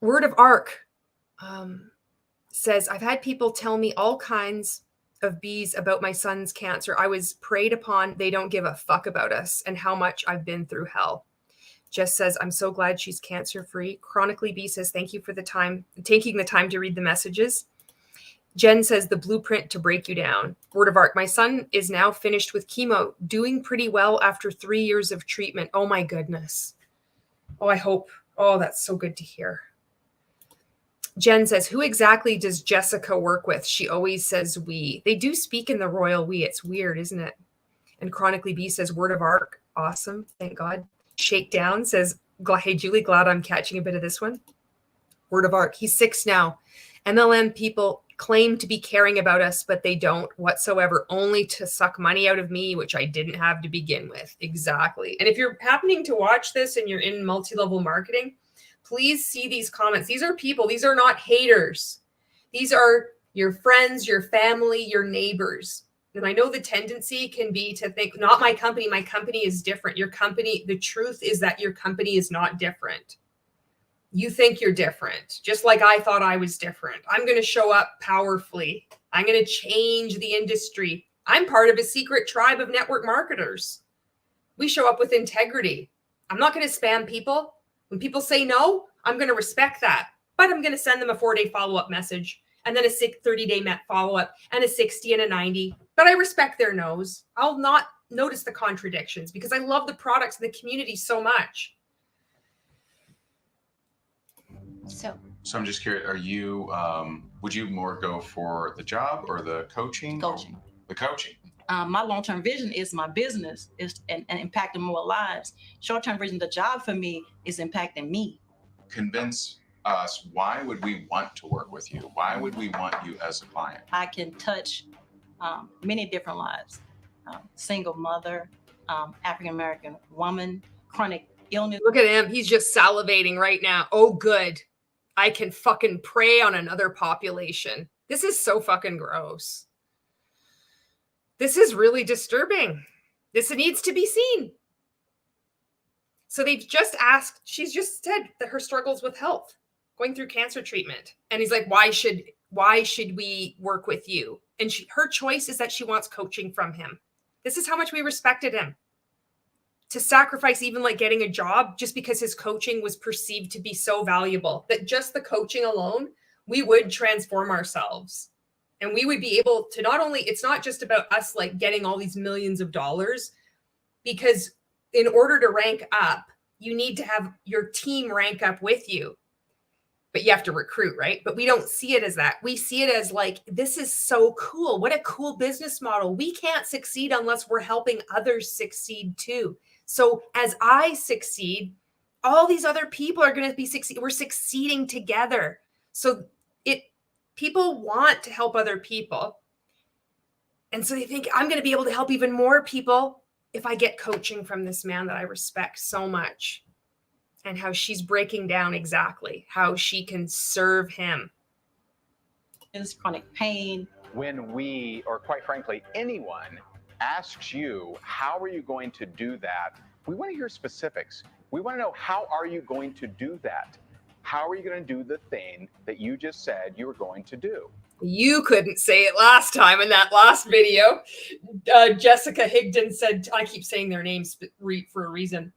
Word of Arc says, I've had people tell me all kinds of B's about my son's cancer. I was preyed upon. They don't give a fuck about us and how much I've been through hell. Jess says, I'm so glad she's cancer-free. Chronically B says, thank you for taking the time to read the messages. Jen says, the blueprint to break you down. Word of Arc, my son is now finished with chemo, doing pretty well after 3 years of treatment. Oh my goodness. Oh, I hope. Oh, that's so good to hear. Jen says, who exactly does Jessica work with? She always says we. They do speak in the royal we. It's weird, isn't it? And Chronically B says, Word of Arc, Awesome. Thank God. Shakedown says, hey, Julie, glad I'm catching a bit of this one. Word of Arc. He's 6 now. MLM people claim to be caring about us, but they don't whatsoever, only to suck money out of me, which I didn't have to begin with. Exactly. And if you're happening to watch this and you're in multi-level marketing, please see these comments. These are people. These are not haters. These are your friends, your family, your neighbors. And I know the tendency can be to think, not my company is different. Your company, the truth is that your company is not different. You think you're different, just like I thought I was different. I'm going to show up powerfully. I'm going to change the industry. I'm part of a secret tribe of network marketers. We show up with integrity. I'm not going to spam people. When people say no, I'm going to respect that. But I'm going to send them a 4-day follow-up message and then a 30-day follow-up and a 60 and a 90. But I respect their no's. I'll not notice the contradictions because I love the products and the community so much. So I'm just curious, are you, would you more go for the job or the coaching? Coaching. The coaching. My long-term vision is my business and impacting more lives. Short-term vision, the job for me is impacting me. Convince us, why would we want to work with you? Why would we want you as a client? I can touch many different lives. Single mother, African-American woman, chronic illness. Look at him. He's just salivating right now. Oh, good. I can fucking prey on another population. This is so fucking gross. This is really disturbing. This needs to be seen. So they've just asked, she's just said that her struggles with health, going through cancer treatment. And he's like, why should we work with you? And her choice is that she wants coaching from him. This is how much we respected him. To sacrifice even like getting a job just because his coaching was perceived to be so valuable that just the coaching alone, we would transform ourselves. And we would be able to not only, it's not just about us like getting all these millions of dollars, because in order to rank up, you need to have your team rank up with you. But you have to recruit, right? But we don't see it as that. We see it as like, this is so cool. What a cool business model. We can't succeed unless we're helping others succeed too. So as I succeed, all these other people are going to be succeeding. We're succeeding together. So people want to help other people. And so they think I'm going to be able to help even more people if I get coaching from this man that I respect so much, and how she's breaking down exactly how she can serve him. It's chronic pain. When we, or quite frankly, anyone asks you, how are you going to do that? We want to hear specifics. We want to know, how are you going to do that? How are you going to do the thing that you just said you were going to do? You couldn't say it last time in that last video. Jessica Higdon said, I keep saying their names for a reason.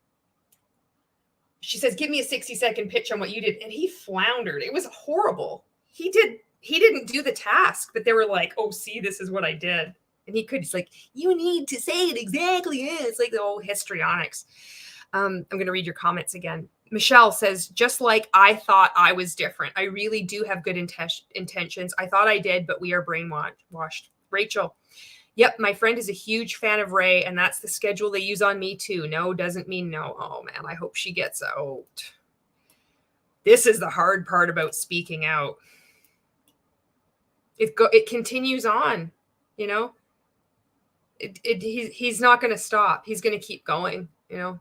She says, give me a 60-second pitch on what you did. And he floundered. It was horrible. He didn't do the task, but they were like, oh, see, this is what I did. And he could, it's like, you need to say it exactly. It's like the old histrionics. I'm going to read your comments again. Michelle says, just like I thought I was different. I really do have good intentions. I thought I did, but we are brainwashed. Rachel, yep, my friend is a huge fan of Ray, and that's the schedule they use on me too. No doesn't mean no. Oh man, I hope she gets out. This is the hard part about speaking out. It continues on, you know. He's not going to stop. He's going to keep going, you know.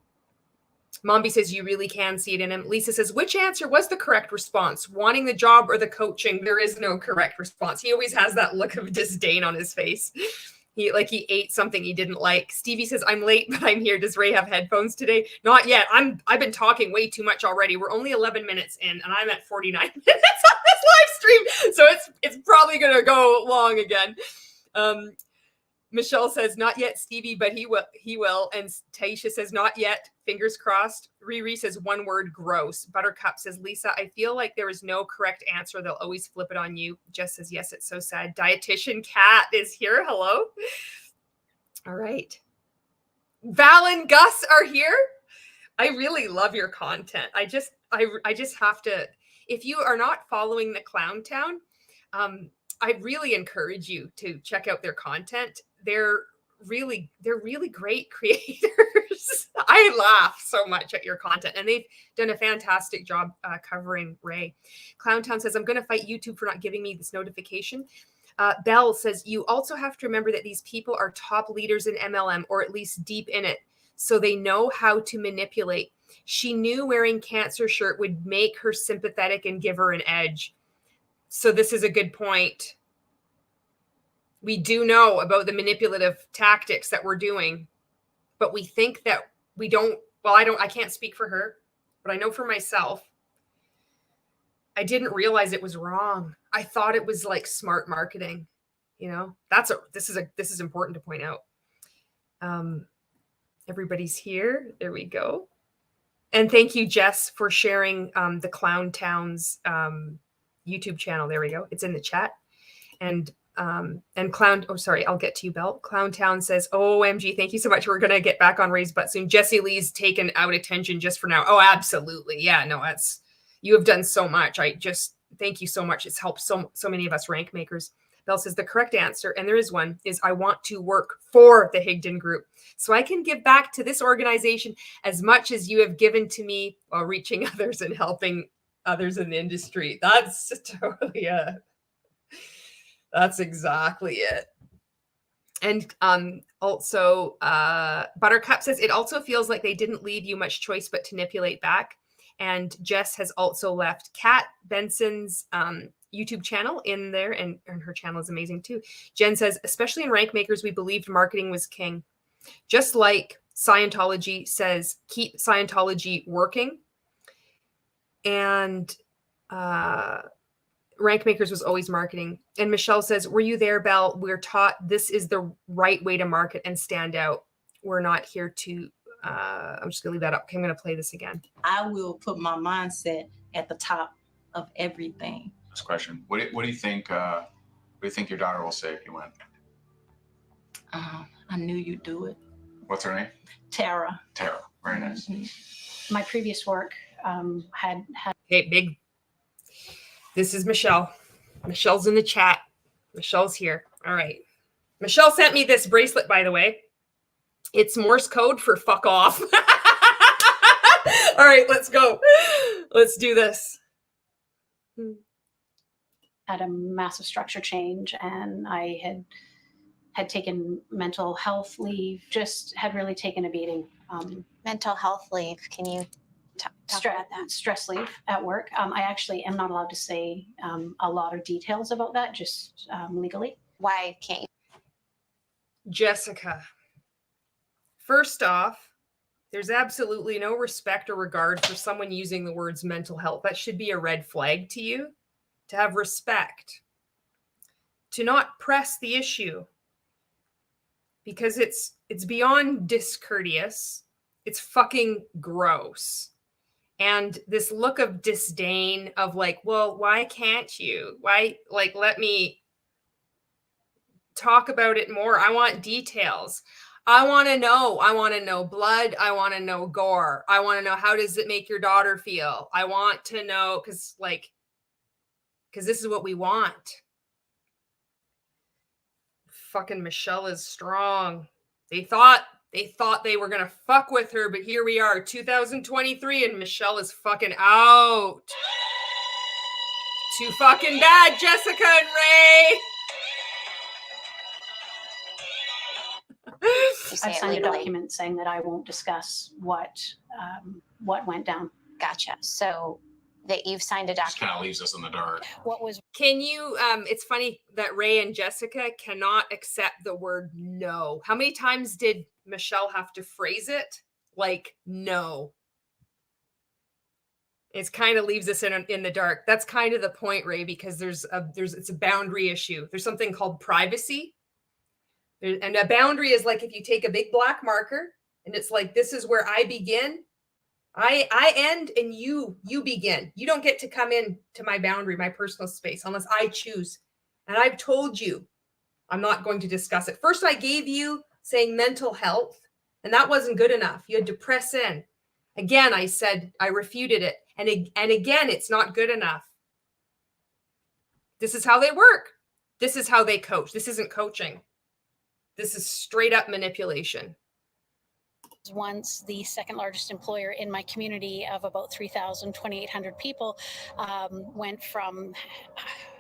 Mombi says, you really can see it in him. Lisa says, which answer was the correct response? Wanting the job or the coaching? There is no correct response. He always has that look of disdain on his face. He ate something he didn't like. Stevie says, I'm late, but I'm here. Does Ray have headphones today? Not yet. I've been talking way too much already. We're only 11 minutes in, and I'm at 49 minutes on this live stream. So it's probably going to go long again. Michelle says, not yet, Stevie, but he will. And Taisha says, not yet. Fingers crossed. Riri says, one word, gross. Buttercup says, Lisa, I feel like there is no correct answer. They'll always flip it on you. Jess says, yes, it's so sad. Dietitian Kat is here. Hello. All right. Val and Gus are here. I really love your content. I just have to, if you are not following the Clown Town, I really encourage you to check out their content. They're really great creators. I laugh so much at your content, and they've done a fantastic job covering Ray. Clowntown says, I'm going to fight YouTube for not giving me this notification. Bell says, you also have to remember that these people are top leaders in MLM, or at least deep in it, so they know how to manipulate. She knew wearing cancer shirt would make her sympathetic and give her an edge. So this is a good point. We do know about the manipulative tactics that we're doing, but we think that we don't. Well, I can't speak for her, but I know for myself, I didn't realize it was wrong. I thought it was like smart marketing. You know, this is important to point out. Everybody's here. There we go. And thank you, Jess, for sharing the Clown Town's YouTube channel. There we go. It's in the chat. And Clown, oh, sorry, I'll get to you, Belt. Clown Town says, OMG, thank you so much. We're going to get back on Ray's butt soon. Jesse Lee's taken out attention just for now. Oh, absolutely. Yeah, no, you have done so much. Thank you so much. It's helped so many of us rank makers. Bell says the correct answer, and there is one, is I want to work for the Higdon Group so I can give back to this organization as much as you have given to me while reaching others and helping others in the industry. That's totally it. That's exactly it. And also, Buttercup says, it also feels like they didn't leave you much choice but to manipulate back. And Jess has also left Kat Benson's YouTube channel in there, and her channel is amazing too. Jen says, especially in rank makers, we believed marketing was king. Just like Scientology says, keep Scientology working. And rank makers was always marketing. And Michelle says, were you there, Belle? We're taught this is the right way to market and stand out. We're not here to, I'm just gonna leave that up. Okay, I'm gonna play this again. I will put my mindset at the top of everything. This question. What do you think? What do you think your daughter will say if you win? I knew you'd do it. What's her name? Tara. Tara. Very nice. Mm-hmm. My previous work had. Okay, big. This is Michelle. Michelle's in the chat. Michelle's here. All right. Michelle sent me this bracelet, by the way. It's Morse code for fuck off. All right, let's go. Let's do this. Had a massive structure change, and I had taken mental health leave, just had really taken a beating. Mental health leave, can you talk about that? Stress leave at work. I actually am not allowed to say a lot of details about that, just legally. Why can't you? Jessica, first off, there's absolutely no respect or regard for someone using the words mental health. That should be a red flag to you. To have respect, to not press the issue, because it's beyond discourteous. It's fucking gross. And this look of disdain of like, well, why can't you? Why, like, let me talk about it more. I want details. I want to know. I want to know blood. I want to know gore. I want to know, how does it make your daughter feel? I want to know, because this is what we want. Fucking Michelle is strong. They thought they were going to fuck with her, but here we are, 2023, and Michelle is fucking out. Too fucking bad, Jessica and Ray. I've signed a document saying that I won't discuss what went down. Gotcha. So that you've signed a document. Just kind of leaves us in the dark. What was? Can you? It's funny that Ray and Jessica cannot accept the word no. How many times did Michelle have to phrase it like no? It kind of leaves us in the dark. That's kind of the point, Ray, because it's a boundary issue. There's something called privacy. And a boundary is like if you take a big black marker and it's like, this is where I begin. I end and you begin. You don't get to come in to my boundary, my personal space, unless I choose. And I've told you I'm not going to discuss it. First, I gave you saying mental health, and that wasn't good enough. You had to press in. Again, I said I refuted it. And again, it's not good enough. This is how they work. This is how they coach. This isn't coaching. This is straight up manipulation. Once the second largest employer in my community of about 2,800 people, went from,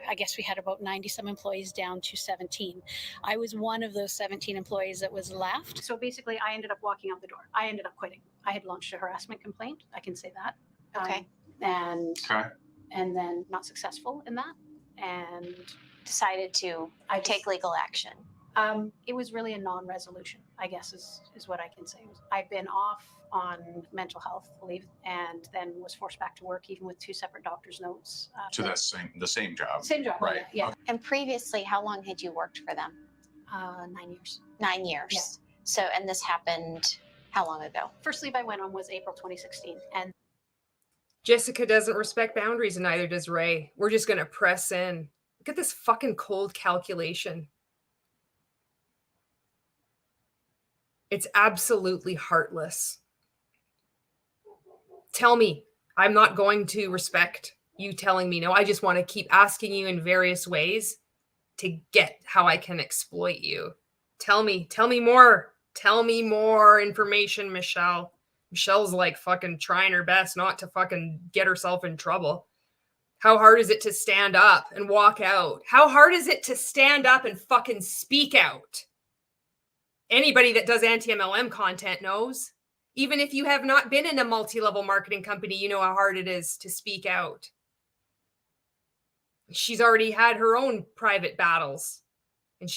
I guess we had about 90 some employees down to 17. I was one of those 17 employees that was left. So basically, I ended up walking out the door. I ended up quitting. I had launched a harassment complaint. I can say that. Okay. And then not successful in that, and decided to take legal action. It was really a non-resolution, I guess is what I can say. I've been off on mental health leave and then was forced back to work, even with 2 separate doctor's notes. So that's the same job. Same job, right? Yeah. Okay. And previously, how long had you worked for them? 9 years. 9 years. Yeah. So, and this happened how long ago? First leave I went on was April 2016, and Jessica doesn't respect boundaries, and neither does Ray. We're just going to press in. Look at this fucking cold calculation. It's absolutely heartless. Tell me, I'm not going to respect you telling me no. I just want to keep asking you in various ways to get how I can exploit you. Tell me more. Tell me more information, Michelle. Michelle's like fucking trying her best not to fucking get herself in trouble. How hard is it to stand up and walk out? How hard is it to stand up and fucking speak out? Anybody that does anti-MLM content knows. Even if you have not been in a multi-level marketing company, you know how hard it is to speak out. She's already had her own private battles. And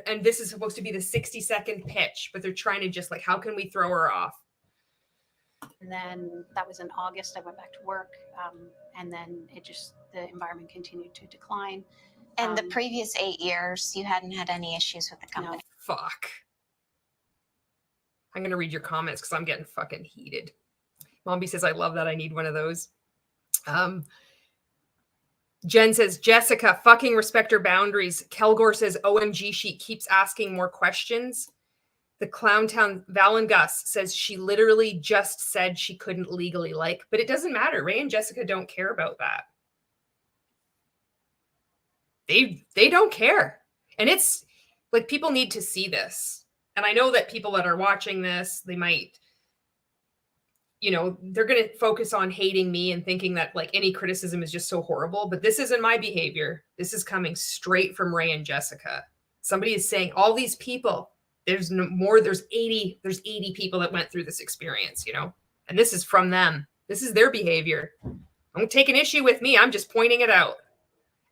and this is supposed to be the 60-second pitch, but they're trying to just like, how can we throw her off? And then that was in August. I went back to work. And then the environment continued to decline. And the previous 8 years, you hadn't had any issues with the company? No, fuck. I'm going to read your comments because I'm getting fucking heated. Mombi says, I love that. I need one of those. Jen says, Jessica, fucking respect her boundaries. Kelgore says, OMG, she keeps asking more questions. The Clowntown Valengus says she literally just said she couldn't legally like, but it doesn't matter. Ray and Jessica don't care about that. They don't care. And it's like, people need to see this. And I know that people that are watching this, they might, they're going to focus on hating me and thinking that like any criticism is just so horrible. But this isn't my behavior. This is coming straight from Ray and Jessica. Somebody is saying all these people, there's 80 people that went through this experience, and this is from them. This is their behavior. Don't take an issue with me. I'm just pointing it out.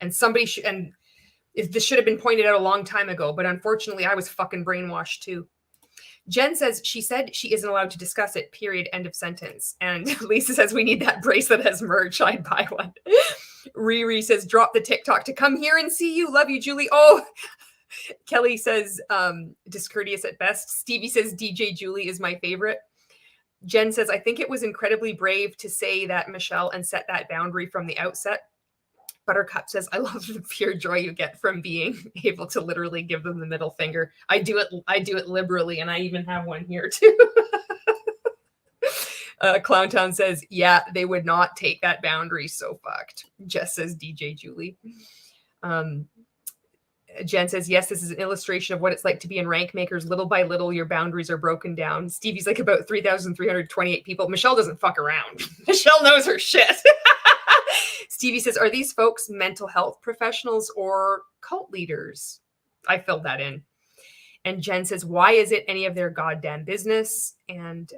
And this should have been pointed out a long time ago, but unfortunately I was fucking brainwashed too. Jen says she said she isn't allowed to discuss it, period, end of sentence. And Lisa says we need that bracelet as merch. I'd buy one. Riri says drop the TikTok to come here and see you. Love you, Julie. Oh, Kelly says discourteous at best. Stevie says DJ Julie is my favorite. Jen says I think it was incredibly brave to say that, Michelle, and set that boundary from the outset. Buttercup says, I love the pure joy you get from being able to literally give them the middle finger. I do it liberally, and I even have one here too. Clowntown says, yeah, they would not take that boundary. So fucked. Jess says DJ Julie. Jen says, yes, this is an illustration of what it's like to be in rank makers. Little by little, your boundaries are broken down. Stevie's like about 3,328 people. Michelle doesn't fuck around. Michelle knows her shit. Stevie says, are these folks mental health professionals or cult leaders? I filled that in. And Jen says, why is it any of their goddamn business? And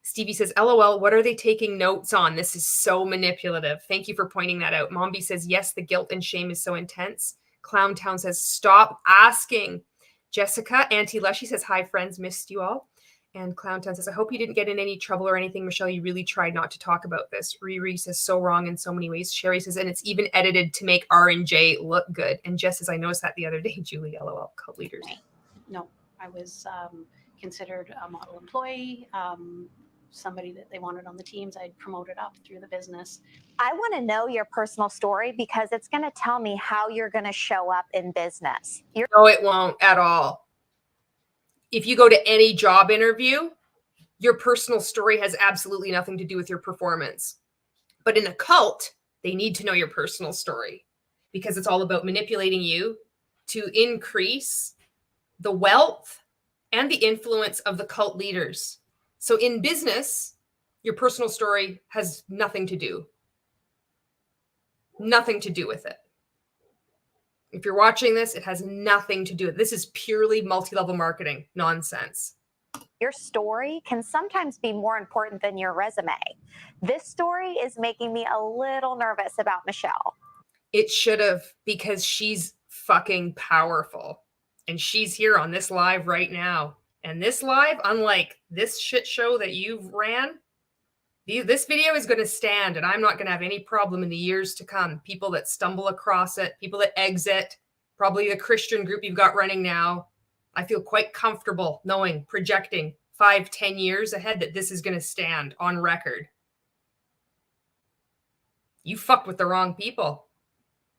Stevie says, LOL, what are they taking notes on? This is so manipulative. Thank you for pointing that out. Mombi says, yes, the guilt and shame is so intense. Clowntown says, stop asking. Jessica, Auntie Leshy says, hi, friends, missed you all. And Clowntown says, I hope you didn't get in any trouble or anything, Michelle. You really tried not to talk about this. Riri says, so wrong in so many ways. Sherry says, and it's even edited to make R&J look good. And Jess says, I noticed that the other day. Julie, LOL, cult leaders. No, I was considered a model employee, somebody that they wanted on the teams. I'd promoted up through the business. I want to know your personal story because it's going to tell me how you're going to show up in business. No, it won't at all. If you go to any job interview, your personal story has absolutely nothing to do with your performance. But in a cult, they need to know your personal story because it's all about manipulating you to increase the wealth and the influence of the cult leaders. So in business, your personal story has nothing to do with it. If you're watching this, it has nothing to do with it. This is purely multi-level marketing nonsense. Your story can sometimes be more important than your resume. This story is making me a little nervous about Michelle. It should have, because she's fucking powerful. And she's here on this live right now. And this live, unlike this shit show that you've ran, this video is going to stand, and I'm not going to have any problem in the years to come. People that stumble across it, people that exit, probably the Christian group you've got running now. I feel quite comfortable knowing, projecting 5-10 years ahead that this is going to stand on record. You fucked with the wrong people.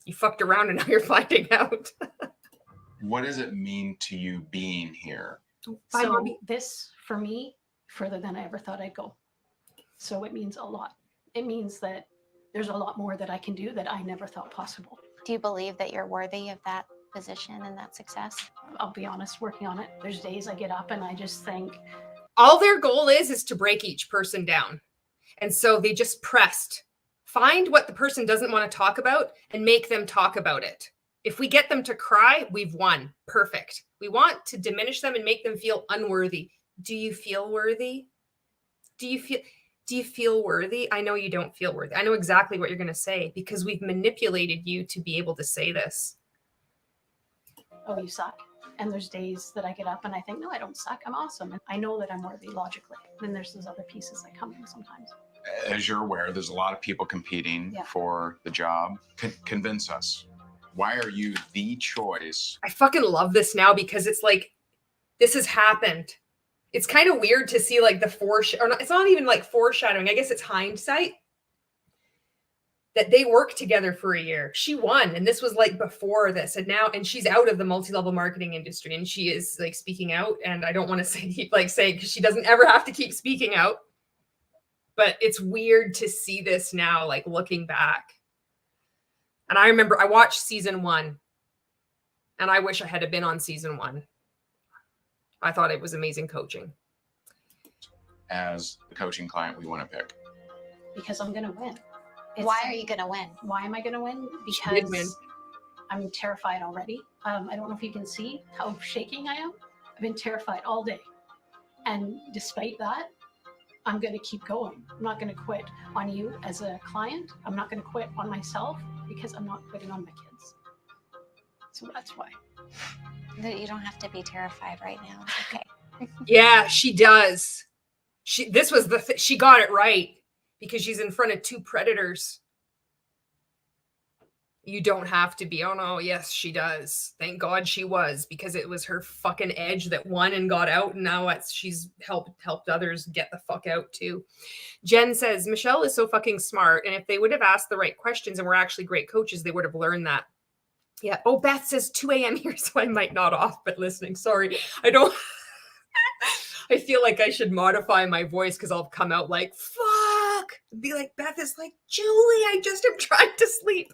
You fucked around and now you're finding out. What does it mean to you being here? So this, for me, further than I ever thought I'd go. So it means a lot. It means that there's a lot more that I can do that I never thought possible. Do you believe that you're worthy of that position and that success? I'll be honest, working on it. There's days I get up and I just think. All their goal is to break each person down. And so they just pressed. Find what the person doesn't want to talk about and make them talk about it. If we get them to cry, we've won. Perfect. We want to diminish them and make them feel unworthy. Do you feel worthy? Do you feel worthy? I know you don't feel worthy. I know exactly what you're going to say because we've manipulated you to be able to say this. Oh, you suck. And there's days that I get up and I think, no, I don't suck. I'm awesome. And I know that I'm worthy logically. Then there's those other pieces that come in sometimes. As you're aware, there's a lot of people competing for the job. Convince us. Why are you the choice? I fucking love this now because it's like, this has happened. It's kind of weird to see like the it's not even like foreshadowing. I guess it's hindsight that they worked together for a year. She won. And this was like before this. And she's out of the multi-level marketing industry and she is like speaking out. And I don't want to say because she doesn't ever have to keep speaking out. But it's weird to see this now, like looking back. And I remember I watched season 1 and I wish I had been on season 1. I thought it was amazing coaching. As the coaching client we want to pick. Because I'm going to win. Why are you going to win? Why am I going to win? Because I'm terrified already. I don't know if you can see how shaking I am. I've been terrified all day. And despite that, I'm going to keep going. I'm not going to quit on you as a client. I'm not going to quit on myself because I'm not quitting on my kids. So that's why. You don't have to be terrified right now. It's okay. Yeah, she does. She got it right because she's in front of 2 predators. You don't have to be. Oh no, yes, she does. Thank God she was, because it was her fucking edge that won and got out. And now she's helped others get the fuck out too. Jen says, Michelle is so fucking smart. And if they would have asked the right questions and were actually great coaches, they would have learned that. Yeah. Oh, Beth says 2 a.m. here, so I might not off, but listening. Sorry. I don't. I feel like I should modify my voice because I'll come out like, fuck. Be like, Beth is like, Julie, I just am trying to sleep.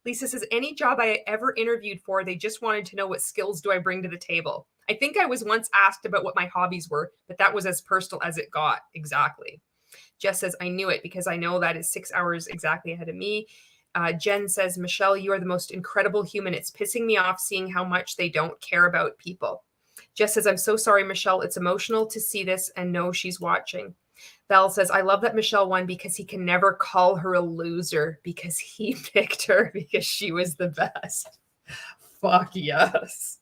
Lisa says, any job I ever interviewed for, they just wanted to know what skills do I bring to the table. I think I was once asked about what my hobbies were, but that was as personal as it got. Exactly. Jess says, I knew it because I know that is 6 hours exactly ahead of me. Jen says, Michelle, you are the most incredible human. It's pissing me off seeing how much they don't care about people. Jess says, I'm so sorry, Michelle. It's emotional to see this and know she's watching. Val says, I love that Michelle won because he can never call her a loser because he picked her because she was the best. Fuck yes.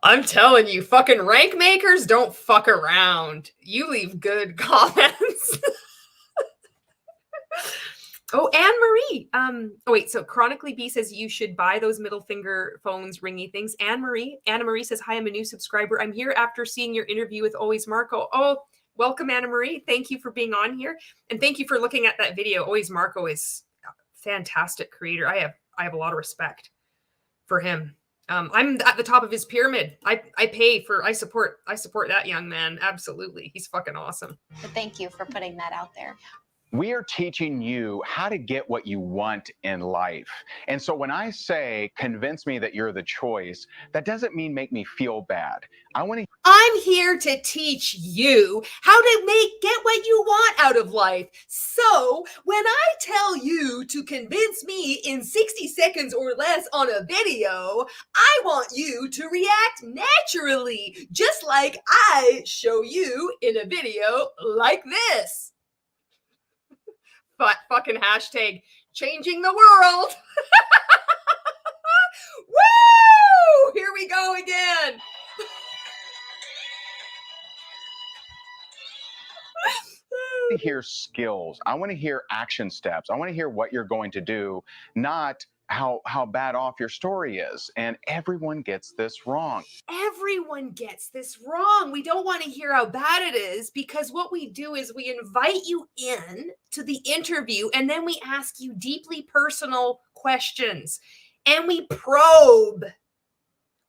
I'm telling you, fucking rank makers don't fuck around. You leave good comments. Oh, Anne Marie. So Chronically B says you should buy those middle finger phones, ringy things. Anna Marie says, hi, I'm a new subscriber. I'm here after seeing your interview with Always Marco. Oh, welcome, Anna Marie. Thank you for being on here. And thank you for looking at that video. Always Marco is a fantastic creator. I have a lot of respect for him. I'm at the top of his pyramid. I support that young man. Absolutely. He's fucking awesome. But thank you for putting that out there. We are teaching you how to get what you want in life. And so when I say, convince me that you're the choice, that doesn't mean make me feel bad. I'm here to teach you how to get what you want out of life. So when I tell you to convince me in 60 seconds or less on a video, I want you to react naturally, just like I show you in a video like this. But fucking hashtag changing the world. Woo! Here we go again. I want to hear skills. I want to hear action steps. I want to hear what you're going to do, not how bad off your story is. And everyone gets this wrong. Everyone gets this wrong. We don't want to hear how bad it is, because what we do is we invite you in to the interview and then we ask you deeply personal questions and we probe.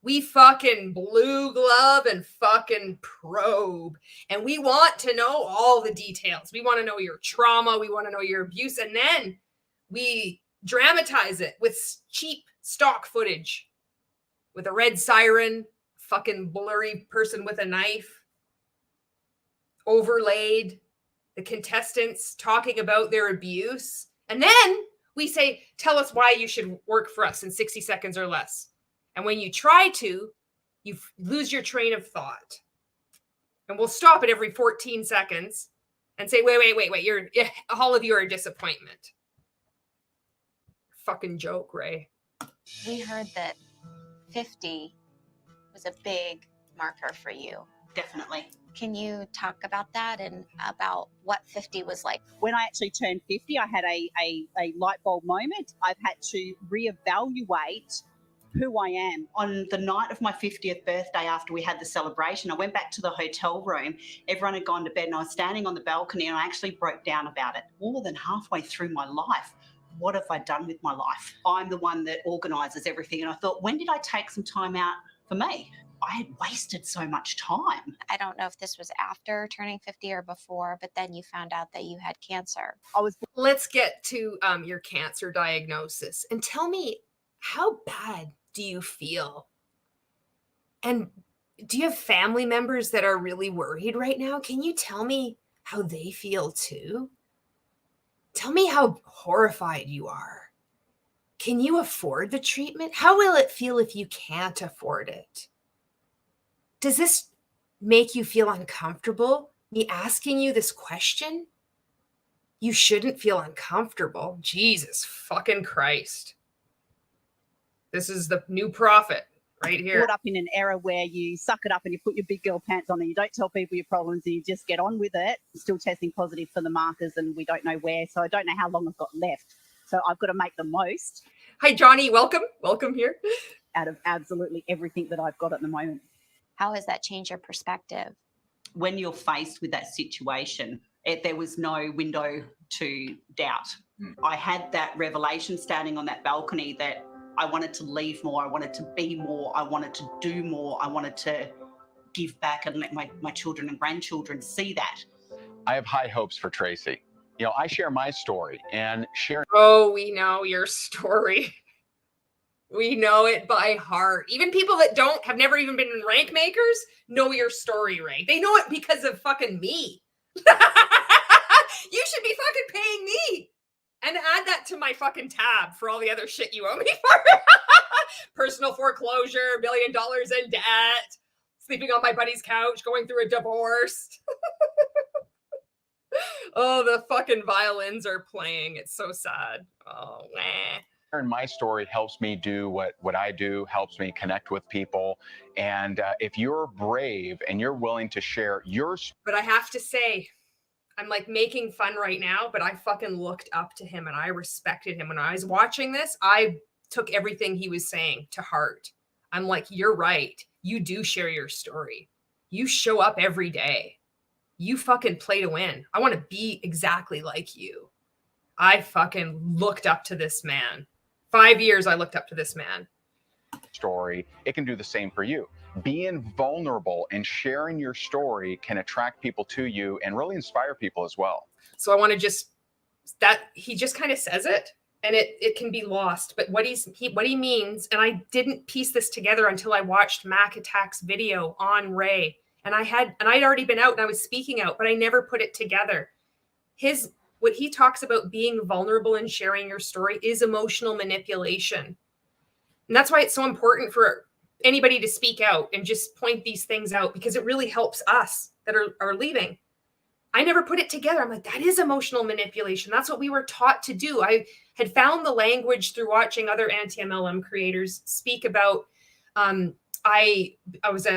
We fucking blue glove and fucking probe. And we want to know all the details. We want to know your trauma. We want to know your abuse. And then we dramatize it with cheap stock footage, with a red siren, fucking blurry person with a knife, overlaid, the contestants talking about their abuse. And then we say, tell us why you should work for us in 60 seconds or less. And when you try to, you lose your train of thought. And we'll stop it every 14 seconds and say, wait, all of you are a disappointment. Fucking joke, Ray. We heard that 50 was a big marker for you. Definitely. Can you talk about that and about what 50 was like? When I actually turned 50, I had a light bulb moment. I've had to reevaluate who I am. On the night of my 50th birthday, after we had the celebration, I went back to the hotel room. Everyone had gone to bed and I was standing on the balcony and I actually broke down about it. More than halfway through my life, what have I done with my life? I'm the one that organises everything. And I thought, when did I take some time out for me? I had wasted so much time. I don't know if this was after turning 50 or before, but then you found out that you had cancer. Let's get to your cancer diagnosis and tell me, how bad do you feel? And do you have family members that are really worried right now? Can you tell me how they feel too? Tell me how horrified you are. Can you afford the treatment? How will it feel if you can't afford it? Does this make you feel uncomfortable? Me asking you this question? You shouldn't feel uncomfortable. Jesus fucking Christ. This is the new prophet right here. Caught up in an era where you suck it up and you put your big girl pants on and you don't tell people your problems and you just get on with it. Still testing positive for the markers and we don't know where. So I don't know how long I've got left. So I've got to make the most. Hi, Johnny. Welcome. Welcome here. Out of absolutely everything that I've got at the moment. How has that changed your perspective? When you're faced with that situation, there was no window to doubt. I had that revelation standing on that balcony that I wanted to leave more, I wanted to be more, I wanted to do more, I wanted to give back and let my children and grandchildren see that. I have high hopes for Tracy. You know, I share my story and share. Oh, we know your story. We know it by heart. Even people that have never even been rank makers know your story, Ray. They know it because of fucking me. You should be fucking paying me. And add that to my fucking tab for all the other shit you owe me for. Personal foreclosure, $1 million in debt, sleeping on my buddy's couch, going through a divorce. Oh, the fucking violins are playing. It's so sad. Oh, meh. And my story helps me do what I do, helps me connect with people. And if you're brave and you're willing to share your story. But I have to say, I'm like making fun right now, but I fucking looked up to him and I respected him. When I was watching this, I took everything he was saying to heart. I'm like, you're right. You do share your story. You show up every day. You fucking play to win. I want to be exactly like you. I fucking looked up to this man. 5 years I looked up to this man. Story, it can do the same for you. Being vulnerable and sharing your story can attract people to you and really inspire people as well. So I want to just that he just kind of says it, and it can be lost. But what he means, and I didn't piece this together until I watched Mac Attack's video on Ray. And I'd already been out and I was speaking out, but I never put it together. What he talks about being vulnerable and sharing your story is emotional manipulation. And that's why it's so important for anybody to speak out and just point these things out, because it really helps us that are leaving. I never put it together. I'm like, that is emotional manipulation. That's what we were taught to do. I had found the language through watching other anti-MLM creators speak about, I was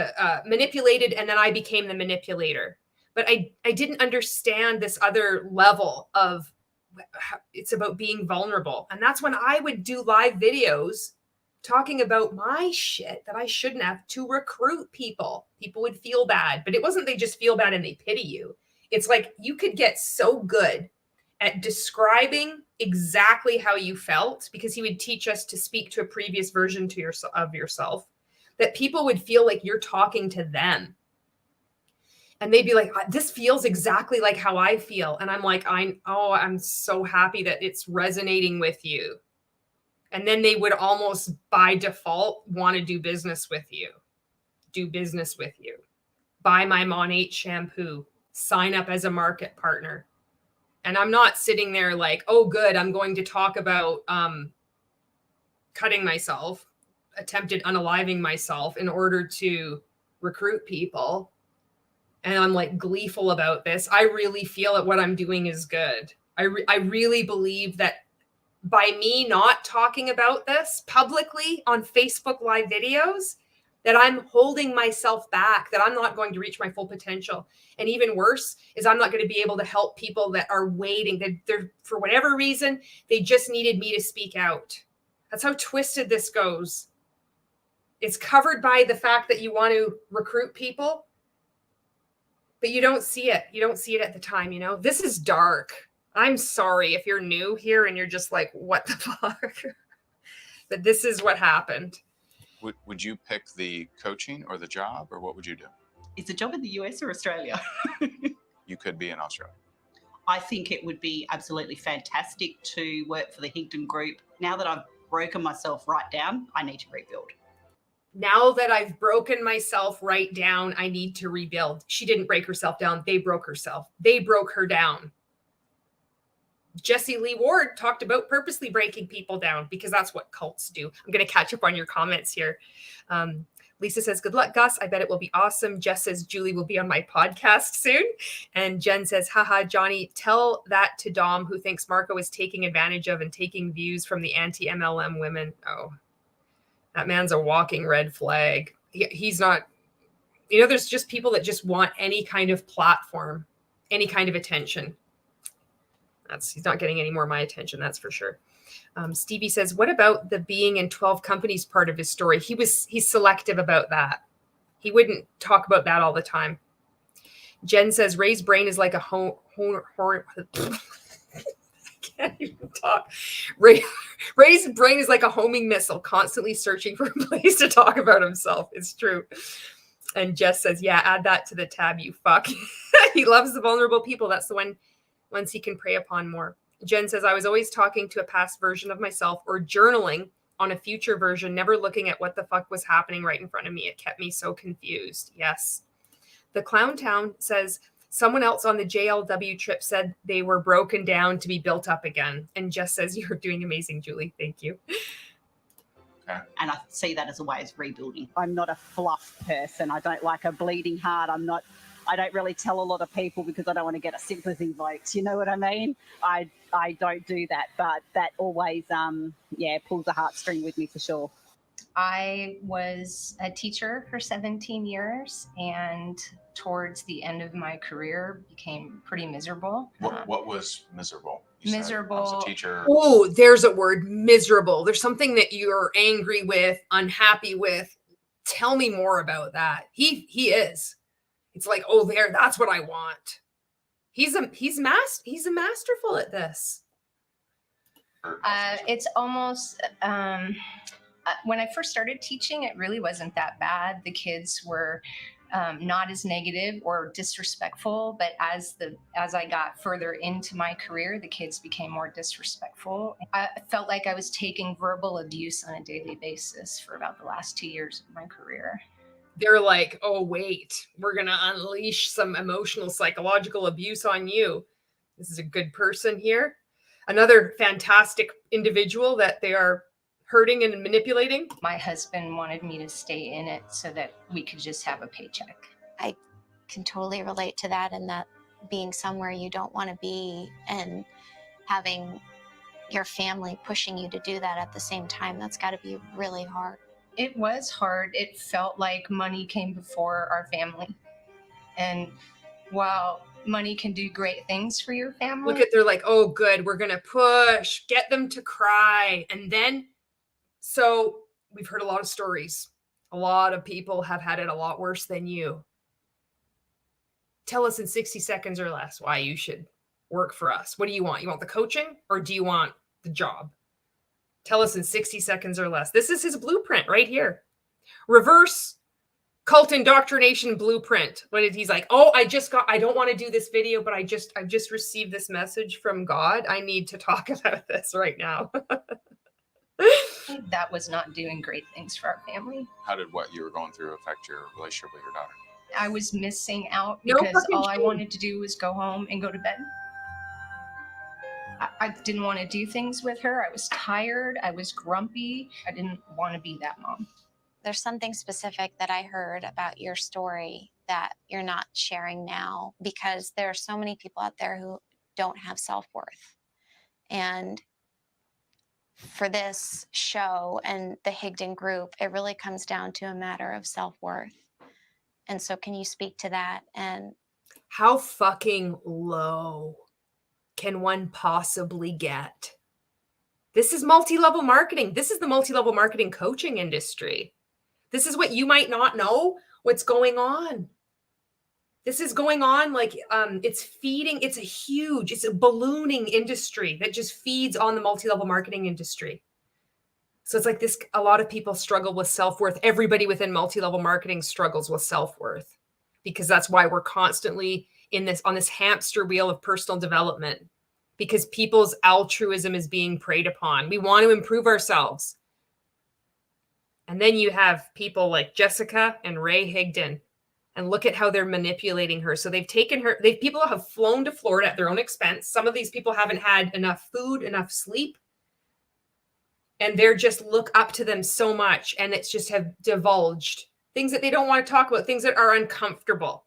manipulated and then I became the manipulator. But I didn't understand this other level of it's about being vulnerable. And that's when I would do live videos talking about my shit that I shouldn't have to recruit people. People would feel bad, but it wasn't they just feel bad and they pity you. It's like you could get so good at describing exactly how you felt, because he would teach us to speak to a previous version of yourself, that people would feel like you're talking to them. And they'd be like, this feels exactly like how I feel. And I'm like, I'm so happy that it's resonating with you. And then they would almost by default want to do business with you, buy my Monate shampoo, sign up as a market partner. And I'm not sitting there like, oh, good, I'm going to talk about cutting myself, attempted unaliving myself in order to recruit people. And I'm like gleeful about this. I really feel that what I'm doing is good. I really believe that by me not talking about this publicly on Facebook Live videos, that I'm holding myself back, that I'm not going to reach my full potential. And even worse is I'm not going to be able to help people that are waiting, that they're, for whatever reason, they just needed me to speak out. That's how twisted this goes. It's covered by the fact that you want to recruit people, but you don't see it. You don't see it at the time, you know? This is dark. I'm sorry if you're new here and you're just like, what the fuck? But this is what happened. Would you pick the coaching or the job, or what would you do? Is the job in the US or Australia? You could be in Australia. I think it would be absolutely fantastic to work for the Higdon Group. Now that I've broken myself right down, I need to rebuild. Now that I've broken myself right down, I need to rebuild. She didn't break herself down. They broke herself. They broke her down. Jesse Lee Ward talked about purposely breaking people down because that's what cults do. I'm going to catch up on your comments here. Lisa says, good luck, Gus. I bet it will be awesome. Jess says, Julie will be on my podcast soon. And Jen says, haha, Johnny, tell that to Dom, who thinks Marco is taking advantage of and taking views from the anti-MLM women. Oh, that man's a walking red flag. He's not, you know, there's just people that just want any kind of platform, any kind of attention. He's not getting any more of my attention, that's for sure. Stevie says, what about the being in 12 companies part of his story? He's selective about that. He wouldn't talk about that all the time. Jen says, Ray's brain is like a I can't even talk. Ray's brain is like a homing missile, constantly searching for a place to talk about himself. It's true. And Jess says, yeah, add that to the tab, you fuck. He loves the vulnerable people. That's the one ones he can prey upon more. Jen says, I was always talking to a past version of myself or journaling on a future version, never looking at what the fuck was happening right in front of me. It kept me so confused. Yes. The Clown Town says, someone else on the JLW trip said they were broken down to be built up again. And Jess says, you're doing amazing, Julie. Thank you. And I see that as a way of rebuilding. I'm not a fluff person. I don't like a bleeding heart. I don't really tell a lot of people because I don't want to get a sympathy vote. You know what I mean? I don't do that, but that always, pulls a heartstring with me for sure. I was a teacher for 17 years and towards the end of my career became pretty miserable. What was miserable? Miserable. I was a teacher. Oh, there's a word, miserable. There's something that you're angry with, unhappy with. Tell me more about that. He is. It's like, oh, that's what I want. He's masterful at this. It's almost when I first started teaching, it really wasn't that bad. The kids were not as negative or disrespectful, but as I got further into my career, the kids became more disrespectful. I felt like I was taking verbal abuse on a daily basis for about the last 2 years of my career. They're like, oh, wait, we're going to unleash some emotional, psychological abuse on you. This is a good person here. Another fantastic individual that they are hurting and manipulating. My husband wanted me to stay in it so that we could just have a paycheck. I can totally relate to that, and that being somewhere you don't want to be and having your family pushing you to do that at the same time, that's got to be really hard. It was hard. It felt like money came before our family. And while money can do great things for your family. Look at, they're like, oh, good, we're going to push, get them to cry. And then, so we've heard a lot of stories. A lot of people have had it a lot worse than you. Tell us in 60 seconds or less why you should work for us. What do you want? You want the coaching or do you want the job? Tell us in 60 seconds or less. This is his blueprint right here. Reverse cult indoctrination blueprint. What did he's like? Oh, I don't want to do this video, but I've just received this message from God. I need to talk about this right now. That was not doing great things for our family. How did what you were going through affect your relationship with your daughter? I was missing out because all I wanted to do was go home and go to bed. I didn't want to do things with her. I was tired. I was grumpy. I didn't want to be that mom. There's something specific that I heard about your story that you're not sharing now, because there are so many people out there who don't have self-worth. And for this show and the Higdon Group, it really comes down to a matter of self-worth. And so can you speak to that? And how fucking low can one possibly get? This is multi-level marketing. This is the multi-level marketing coaching industry. This is what you might not know what's going on. This is going on like it's a ballooning industry that just feeds on the multi-level marketing industry. So it's like this, a lot of people struggle with self-worth. Everybody within multi-level marketing struggles with self-worth, because that's why we're constantly on this hamster wheel of personal development, because people's altruism is being preyed upon. We want to improve ourselves. And then you have people like Jessica and Ray Higdon, and look at how they're manipulating her. So they've taken her, people have flown to Florida at their own expense. Some of these people haven't had enough food, enough sleep. And they're just look up to them so much. And it's just have divulged things that they don't want to talk about, things that are uncomfortable,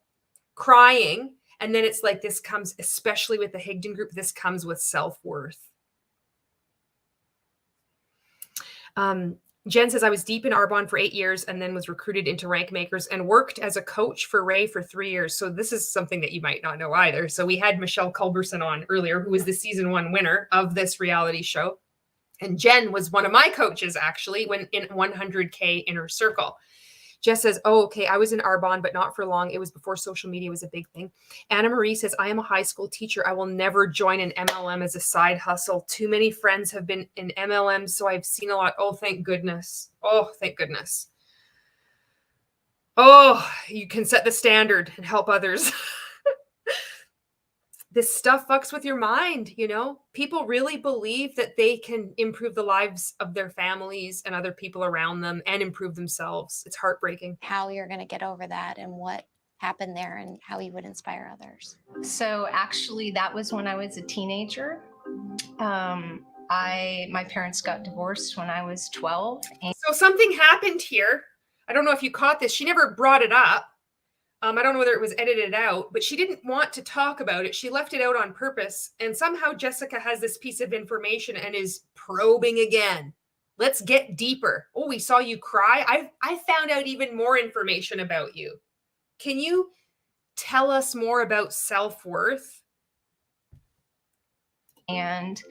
crying. And then it's like, this comes, especially with the Higdon Group, this comes with self-worth. Jen says, I was deep in Arbonne for 8 years and then was recruited into Rank Makers and worked as a coach for Ray for 3 years. So this is something that you might not know either. So we had Michelle Culberson on earlier, who was the season 1 winner of this reality show. And Jen was one of my coaches, actually, when in 100K Inner Circle. Jess says, oh, okay, I was in Arbonne, but not for long. It was before social media was a big thing. Anna Marie says, I am a high school teacher. I will never join an MLM as a side hustle. Too many friends have been in MLM, so I've seen a lot. Oh, thank goodness. Oh, thank goodness. Oh, you can set the standard and help others. This stuff fucks with your mind, you know? People really believe that they can improve the lives of their families and other people around them and improve themselves. It's heartbreaking. How you're going to get over that and what happened there and how you would inspire others. So actually, that was when I was a teenager. My parents got divorced when I was 12. So something happened here. I don't know if you caught this. She never brought it up. I don't know whether it was edited out, but she didn't want to talk about it. She left it out on purpose. And somehow Jessica has this piece of information and is probing again. Let's get deeper. Oh, we saw you cry. I found out even more information about you. Can you tell us more about self-worth? And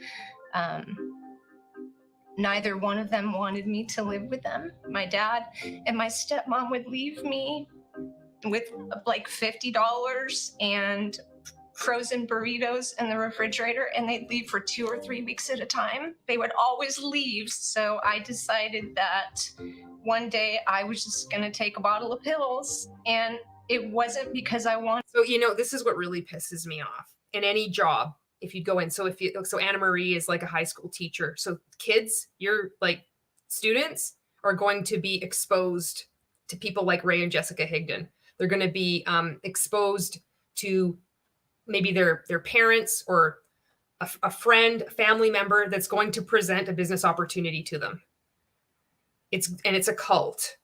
neither one of them wanted me to live with them. My dad and my stepmom would leave me with like $50 and frozen burritos in the refrigerator, and they'd leave for 2 or 3 weeks at a time. They would always leave. So I decided that one day I was just going to take a bottle of pills and It wasn't because I wanted. So, you know, this is what really pisses me off in any job. If you go in, so Anna Marie is like a high school teacher. So kids, you're like students are going to be exposed to people like Ray and Jessica Higdon. They're going to be exposed to maybe their parents or a friend, family member that's going to present a business opportunity to them. It's a cult.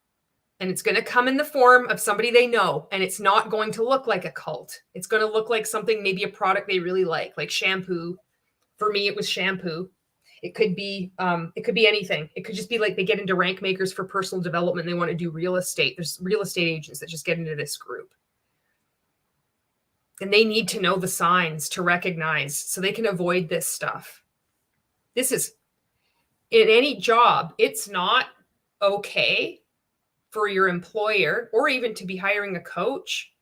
And it's going to come in the form of somebody they know. And it's not going to look like a cult. It's going to look like something, maybe a product they really like shampoo. For me, it was shampoo. It could be anything. It could just be like they get into rank makers for personal development. And they want to do real estate. There's real estate agents that just get into this group. And they need to know the signs to recognize so they can avoid this stuff. This is, in any job, it's not okay for your employer or even to be hiring a coach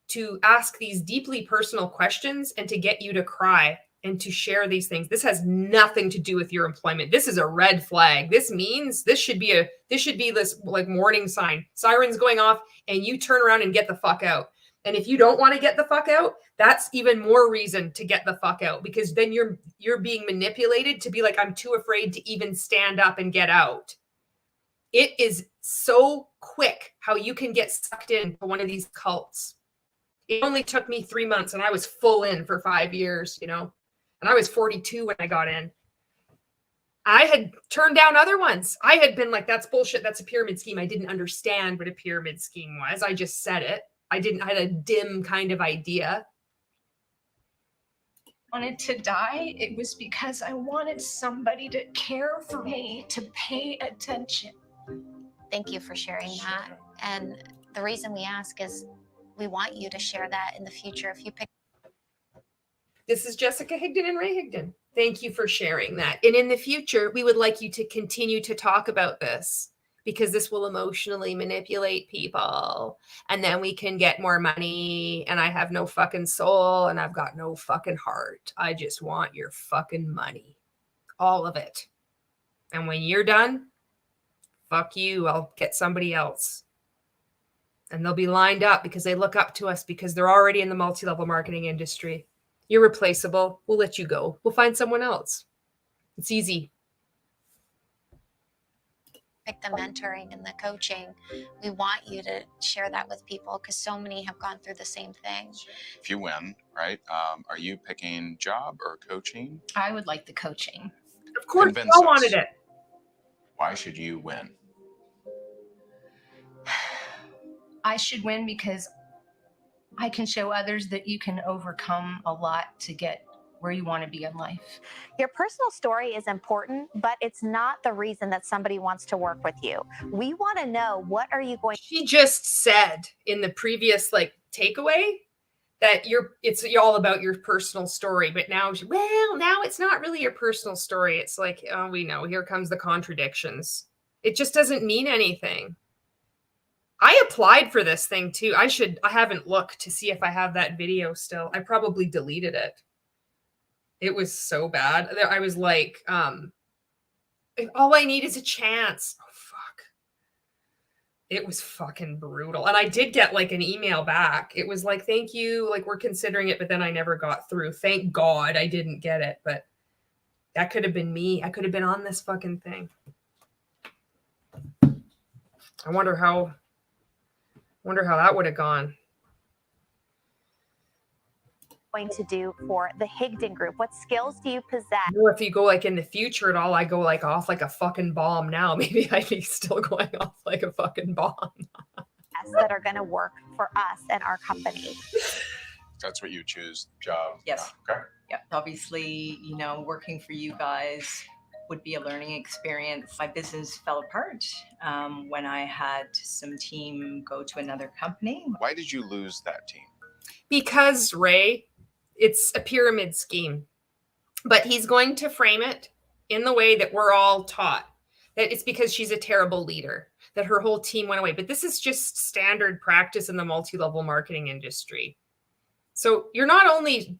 to ask these deeply personal questions and to get you to cry and to share these things. This has nothing to do with your employment. This is a red flag. This means this should be this like warning sign. Sirens going off and you turn around and get the fuck out. And if you don't want to get the fuck out, that's even more reason to get the fuck out, because then you're being manipulated to be like, I'm too afraid to even stand up and get out. It is so quick how you can get sucked into one of these cults. It only took me 3 months and I was full in for 5 years, you know, and I was 42 when I got in. I had turned down other ones. I had been like, that's bullshit. That's a pyramid scheme. I didn't understand what a pyramid scheme was. I just said it. I had a dim kind of idea. Wanted to die, it was because I wanted somebody to care for me, to pay attention. Thank you for sharing that. And the reason we ask is we want you to share that in the future. If you pick. This is Jessica Higdon and Ray Higdon. Thank you for sharing that. And in the future, we would like you to continue to talk about this, because this will emotionally manipulate people. And then we can get more money. And I have no fucking soul and I've got no fucking heart. I just want your fucking money. All of it. And when you're done, fuck you. I'll get somebody else. And they'll be lined up because they look up to us because they're already in the multi-level marketing industry. You're replaceable. We'll let you go. We'll find someone else. It's easy. Pick the mentoring and the coaching. We want you to share that with people because so many have gone through the same thing. If you win, right? Are you picking job or coaching? I would like the coaching. Of course, Convince I us. wanted it. Why should you win? I should win because I can show others that you can overcome a lot to get where you want to be in life. Your personal story is important, but it's not the reason that somebody wants to work with you. We want to know, what are you going? She just said in the previous takeaway that it's all about your personal story, but now it's not really your personal story. It's like, oh, we know, here comes the contradictions. It just doesn't mean anything. I applied for this thing too. I haven't looked to see if I have that video still. I probably deleted it. It was so bad. I was like, all I need is a chance. Oh, fuck. It was fucking brutal. And I did get an email back. It was like, thank you. We're considering it, but then I never got through. Thank God I didn't get it. But that could have been me. I could have been on this fucking thing. I wonder how that would have gone. Going to do for the Higdon Group? What skills do you possess? If you go in the future at all, I go off like a fucking bomb now. Maybe I'd be still going off like a fucking bomb. That are going to work for us and our company. That's what you choose, job. Yes. Okay. Yeah. Obviously, working for you guys would be a learning experience. My business fell apart when I had some team go to another company. Why did you lose that team? Because, Ray, it's a pyramid scheme, but he's going to frame it in the way that we're all taught, that it's because she's a terrible leader, that her whole team went away. But this is just standard practice in the multi-level marketing industry. So you're not only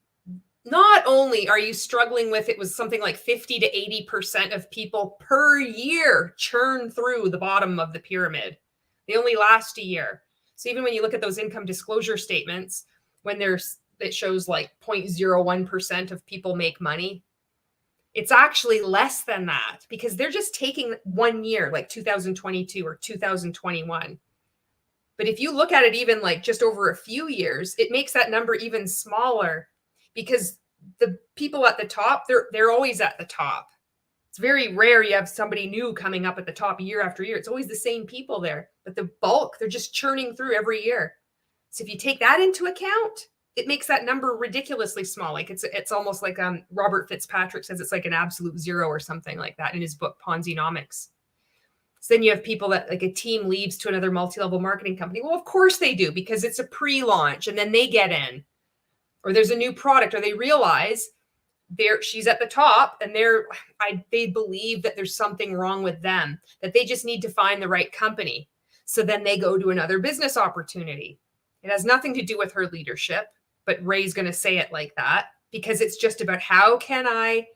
are you struggling with, it was something like 50 to 80% of people per year churn through the bottom of the pyramid. They only last a year. So even when you look at those income disclosure statements, when it shows like 0.01% of people make money, it's actually less than that because they're just taking 1 year, like 2022 or 2021. But if you look at it even like just over a few years, it makes that number even smaller because the people at the top, they're always at the top. It's very rare you have somebody new coming up at the top year after year. It's always the same people there, but the bulk, they're just churning through every year. So if you take that into account, it makes that number ridiculously small. Like it's almost like Robert Fitzpatrick says it's like an absolute zero or something like that in his book Ponzi-nomics. So then you have people that like a team leaves to another multi-level marketing company. Well, of course they do because it's a pre-launch and then they get in. Or there's a new product or they realize she's at the top and they believe that there's something wrong with them, that they just need to find the right company. So then they go to another business opportunity. It has nothing to do with her leadership, but Ray's going to say it like that because it's just about how can I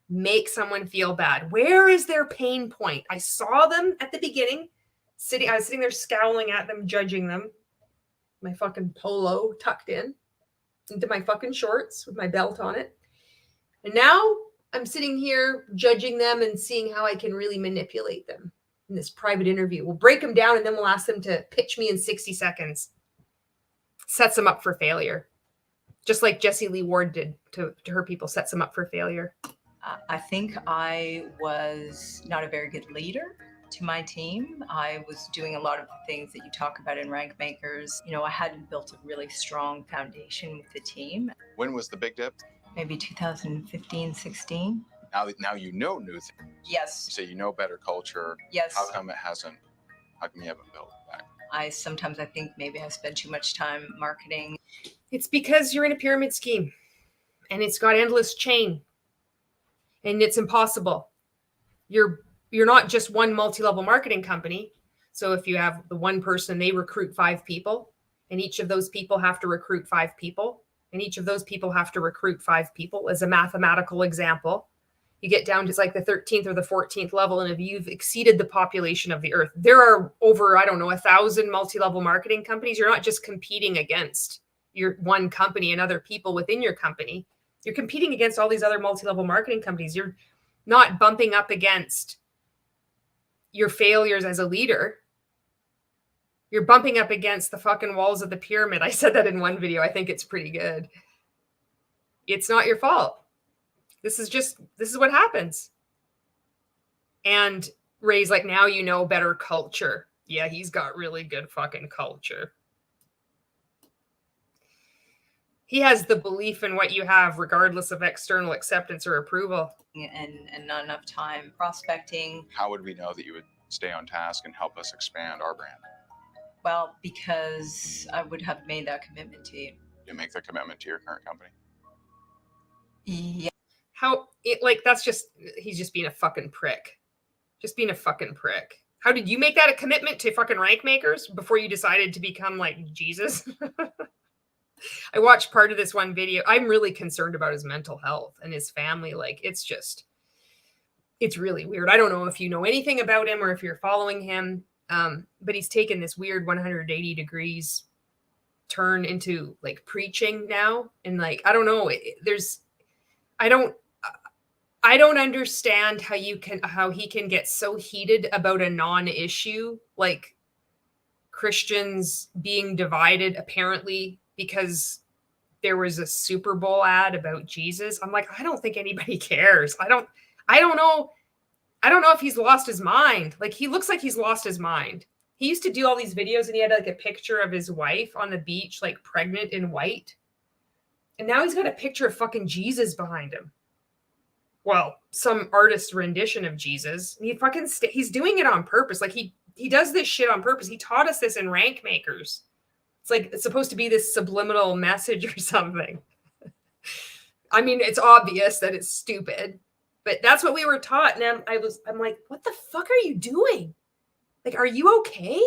make someone feel bad? Where is their pain point? I saw them at the beginning I was sitting there scowling at them, judging them. My fucking polo tucked in into my fucking shorts with my belt on it. And now I'm sitting here judging them and seeing how I can really manipulate them in this private interview. We'll break them down and then we'll ask them to pitch me in 60 seconds. Sets them up for failure. Just like Jessie Lee Ward did to her people, sets them up for failure. I think I was not a very good leader to my team. I was doing a lot of the things that you talk about in Rank Makers. You know, I hadn't built a really strong foundation with the team. When was the big dip? Maybe 2015, 16. Now you know new things. Yes. You say you know better culture. Yes. How come you haven't built it back? I think maybe I spend too much time marketing. It's because you're in a pyramid scheme and it's got endless chain and it's impossible. You're not just one multi-level marketing company. So if you have the one person, they recruit 5 people and each of those people have to recruit 5 people and each of those people have to recruit 5 people as a mathematical example. You get down to like the 13th or the 14th level. And if you've exceeded the population of the earth, there are over, 1,000 multi-level marketing companies. You're not just competing against your one company and other people within your company. You're competing against all these other multi-level marketing companies. You're not bumping up against your failures as a leader. You're bumping up against the fucking walls of the pyramid. I said that in one video. I think it's pretty good. It's not your fault. This is what happens. And Ray's like, now you know better culture. Yeah, he's got really good fucking culture. He has the belief in what you have, regardless of external acceptance or approval. And not enough time prospecting. How would we know that you would stay on task and help us expand our brand? Well, because I would have made that commitment to you. You make the commitment to your current company? Yeah. He's just being a fucking prick. Just being a fucking prick. How did you make that a commitment to fucking Rank Makers before you decided to become like Jesus? I watched part of this one video. I'm really concerned about his mental health and his family. Like, it's really weird. I don't know if you know anything about him or if you're following him. But he's taken this weird 180 degrees turn into like preaching now. And like, I don't know, I don't understand how he can get so heated about a non-issue, like Christians being divided apparently because there was a Super Bowl ad about Jesus. I'm like, I don't think anybody cares. I don't know if he's lost his mind. Like, he looks like he's lost his mind. He used to do all these videos and he had like a picture of his wife on the beach, like pregnant in white. And now he's got a picture of fucking Jesus behind him. Well, some artist rendition of Jesus. And he fucking he's doing it on purpose. Like he does this shit on purpose. He taught us this in Rank Makers. It's like it's supposed to be this subliminal message or something. I mean, it's obvious that it's stupid, but that's what we were taught. And I'm like, what the fuck are you doing? Like, are you okay?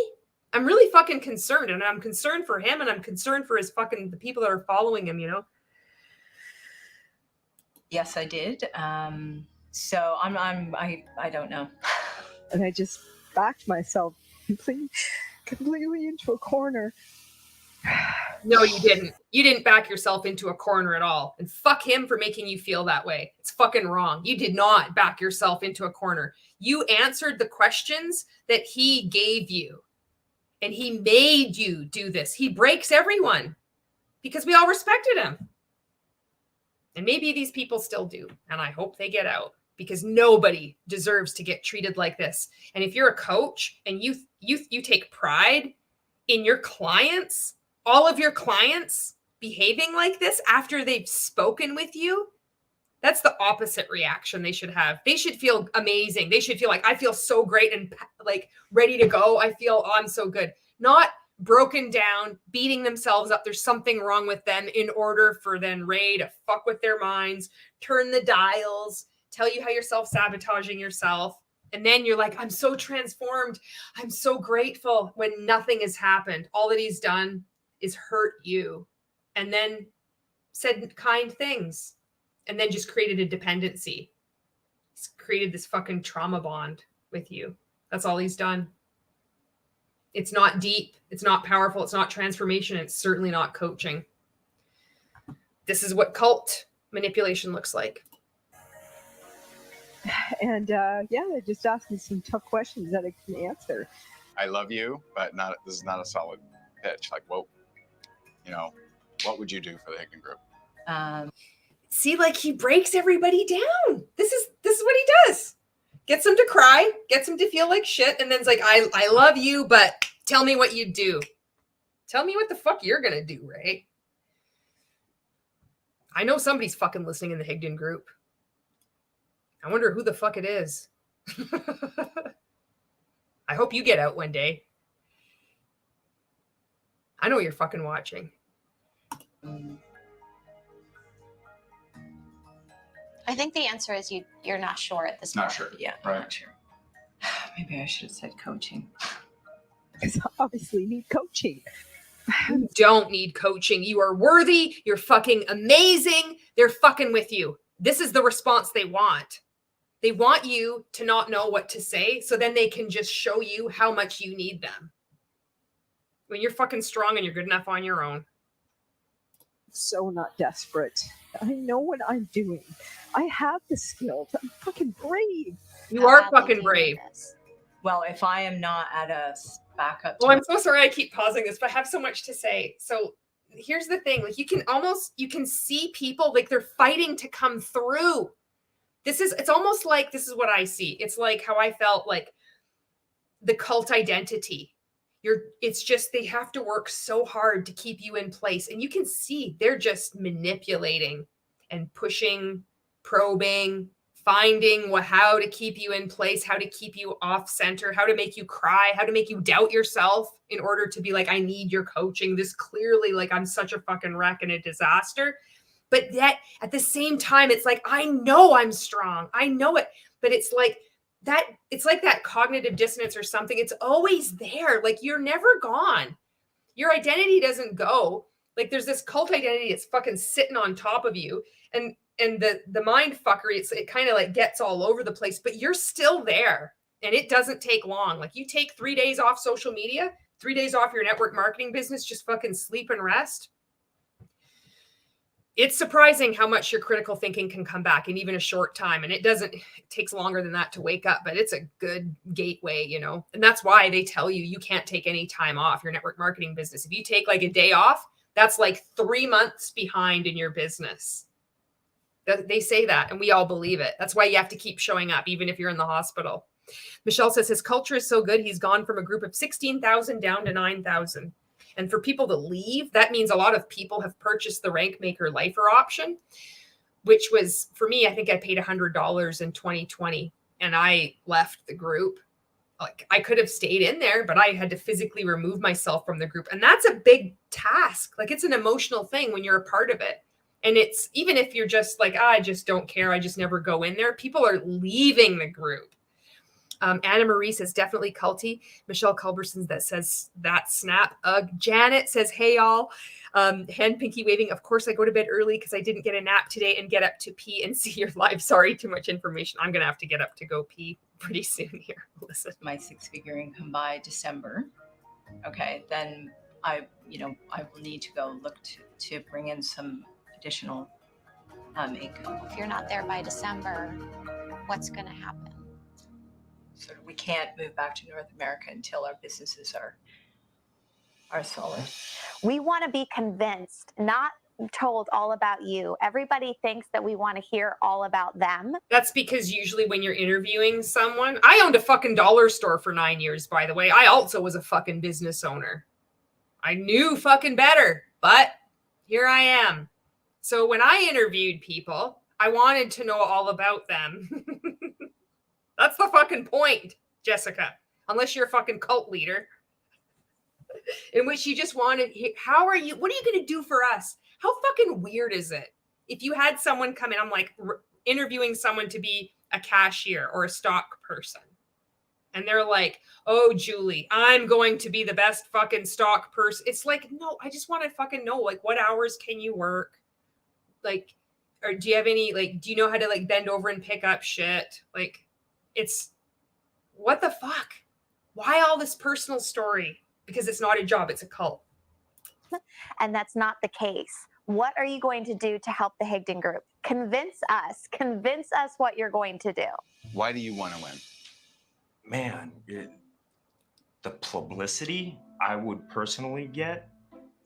I'm really fucking concerned, and I'm concerned for him, and I'm concerned for the people that are following him, you know? Yes, I did. So I don't know. And I just backed myself completely completely into a corner. No, you didn't. You didn't back yourself into a corner at all. And fuck him for making you feel that way. It's fucking wrong. You did not back yourself into a corner. You answered the questions that he gave you. And he made you do this. He breaks everyone because we all respected him. And maybe these people still do. And I hope they get out because nobody deserves to get treated like this. And if you're a coach and you take pride in your clients, all of your clients behaving like this after they've spoken with you, that's the opposite reaction they should have. They should feel amazing. They should feel like, I feel so great and like ready to go. I feel, oh, I'm so good. Not broken down, beating themselves up. There's something wrong with them in order for then Ray to fuck with their minds, turn the dials, tell you how you're self-sabotaging yourself. And then you're like, I'm so transformed. I'm so grateful when nothing has happened. All that he's done is hurt you. And then said kind things. And then just created a dependency. He's created this fucking trauma bond with you. That's all he's done. It's not deep. It's not powerful. It's not transformation. It's certainly not coaching. This is what cult manipulation looks like. And yeah, they just asked me some tough questions that I can answer. I love you, but this is not a solid pitch. Like, what would you do for the Higdon Group? See, like he breaks everybody down. This is what he does. Gets them to cry, gets them to feel like shit, and then it's like, I love you, but tell me what you do. Tell me what the fuck you're gonna do, Ray. I know somebody's fucking listening in the Higdon Group. I wonder who the fuck it is. I hope you get out one day. I know you're fucking watching. I think the answer is you're not sure at this point. Not sure. Yeah, right. not sure. Maybe I should have said coaching. Because obviously need coaching. You don't need coaching. You are worthy. You're fucking amazing. They're fucking with you. This is the response they want. They want you to not know what to say, so then they can just show you how much you need them. When you're fucking strong and you're good enough on your own. So not desperate. I know what I'm doing. I have the skills. I'm fucking brave. You are fucking brave. Well, if I am not at a backup. Well, I'm so sorry I keep pausing this, but I have so much to say. So here's the thing. Like you can see people like they're fighting to come through. It's almost like, this is what I see. It's like how I felt like the cult identity. It's just, they have to work so hard to keep you in place. And you can see they're just manipulating and pushing, probing, finding how to keep you in place, how to keep you off center, how to make you cry, how to make you doubt yourself in order to be like, I need your coaching. This clearly, like, I'm such a fucking wreck and a disaster. But that at the same time, it's like, I know I'm strong. I know it. But it's like that cognitive dissonance or something. It's always there. Like you're never gone. Your identity doesn't go. Like there's this cult identity that's fucking sitting on top of you. And the mind fuckery, it kind of like gets all over the place, but you're still there. And it doesn't take long. Like you take 3 days off social media, 3 days off your network marketing business, just fucking sleep and rest. It's surprising how much your critical thinking can come back in even a short time. And it takes longer than that to wake up, but it's a good gateway, and that's why they tell you can't take any time off your network marketing business. If you take like a day off, that's like 3 months behind in your business. They say that, and we all believe it. That's why you have to keep showing up, even if you're in the hospital. Michelle says his culture is so good. He's gone from a group of 16,000 down to 9,000. And for people to leave, that means a lot of people have purchased the Rank Maker Lifer option, which was, for me, I think I paid $100 in 2020 and I left the group. Like I could have stayed in there, but I had to physically remove myself from the group. And that's a big task. Like it's an emotional thing when you're a part of it. And it's, even if you're just like, I just don't care, I just never go in there, people are leaving the group. Anna Marie says, definitely culty. Michelle Culberson that says, that snap. Janet says, hey, y'all. Hand pinky waving. Of course, I go to bed early because I didn't get a nap today and get up to pee and see your live. Sorry, too much information. I'm going to have to get up to go pee pretty soon here. Listen. My 6-figure income by December. okay, then I will need to go look to bring in some additional income. If you're not there by December, what's going to happen? So we can't move back to North America until our businesses are solid. We want to be convinced, not told all about you. Everybody thinks that we want to hear all about them. That's because usually when you're interviewing someone, I owned a fucking dollar store for 9 years, by the way. I also was a fucking business owner. I knew fucking better, but here I am. So when I interviewed people, I wanted to know all about them. That's the fucking point, Jessica. Unless you're a fucking cult leader. In which you just wanted, what are you going to do for us? How fucking weird is it? If you had someone come in, I'm like interviewing someone to be a cashier or a stock person. And they're like, oh, Julie, I'm going to be the best fucking stock person. It's like, no, I just want to fucking know, like, what hours can you work? Like, or do you have any, like, do you know how to like bend over and pick up shit? Like, it's, what the fuck? Why all this personal story? Because it's not a job, it's a cult. And that's not the case. What are you going to do to help the Higdon Group? Convince us what you're going to do. Why do you want to win? Man, the publicity I would personally get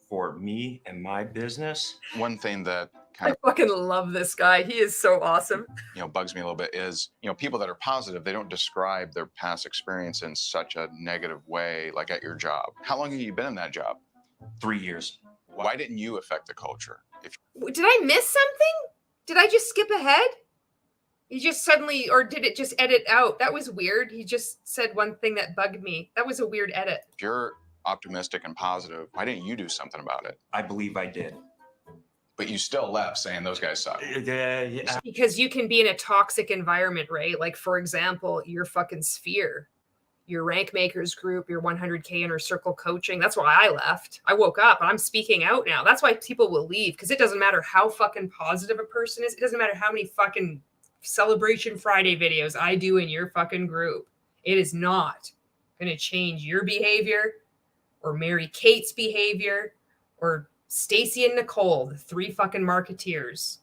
for me and my business. One thing that kind of fucking love this guy. He is so awesome. Bugs me a little bit is, people that are positive, they don't describe their past experience in such a negative way, like at your job. How long have you been in that job? 3 years. Why didn't you affect the culture? Did I miss something? Did I just skip ahead? He just suddenly, or did it just edit out? That was weird. He just said one thing that bugged me. That was a weird edit. If you're optimistic and positive, why didn't you do something about it? I believe I did. But you still left saying those guys suck. Yeah. Because you can be in a toxic environment, right? Like, for example, your fucking sphere, your rank makers group, your 100K inner circle coaching. That's why I left. I woke up and I'm speaking out now. That's why people will leave, because it doesn't matter how fucking positive a person is. It doesn't matter how many fucking Celebration Friday videos I do in your fucking group. It is not going to change your behavior or Mary Kate's behavior or Stacy and Nicole, the 3 fucking marketeers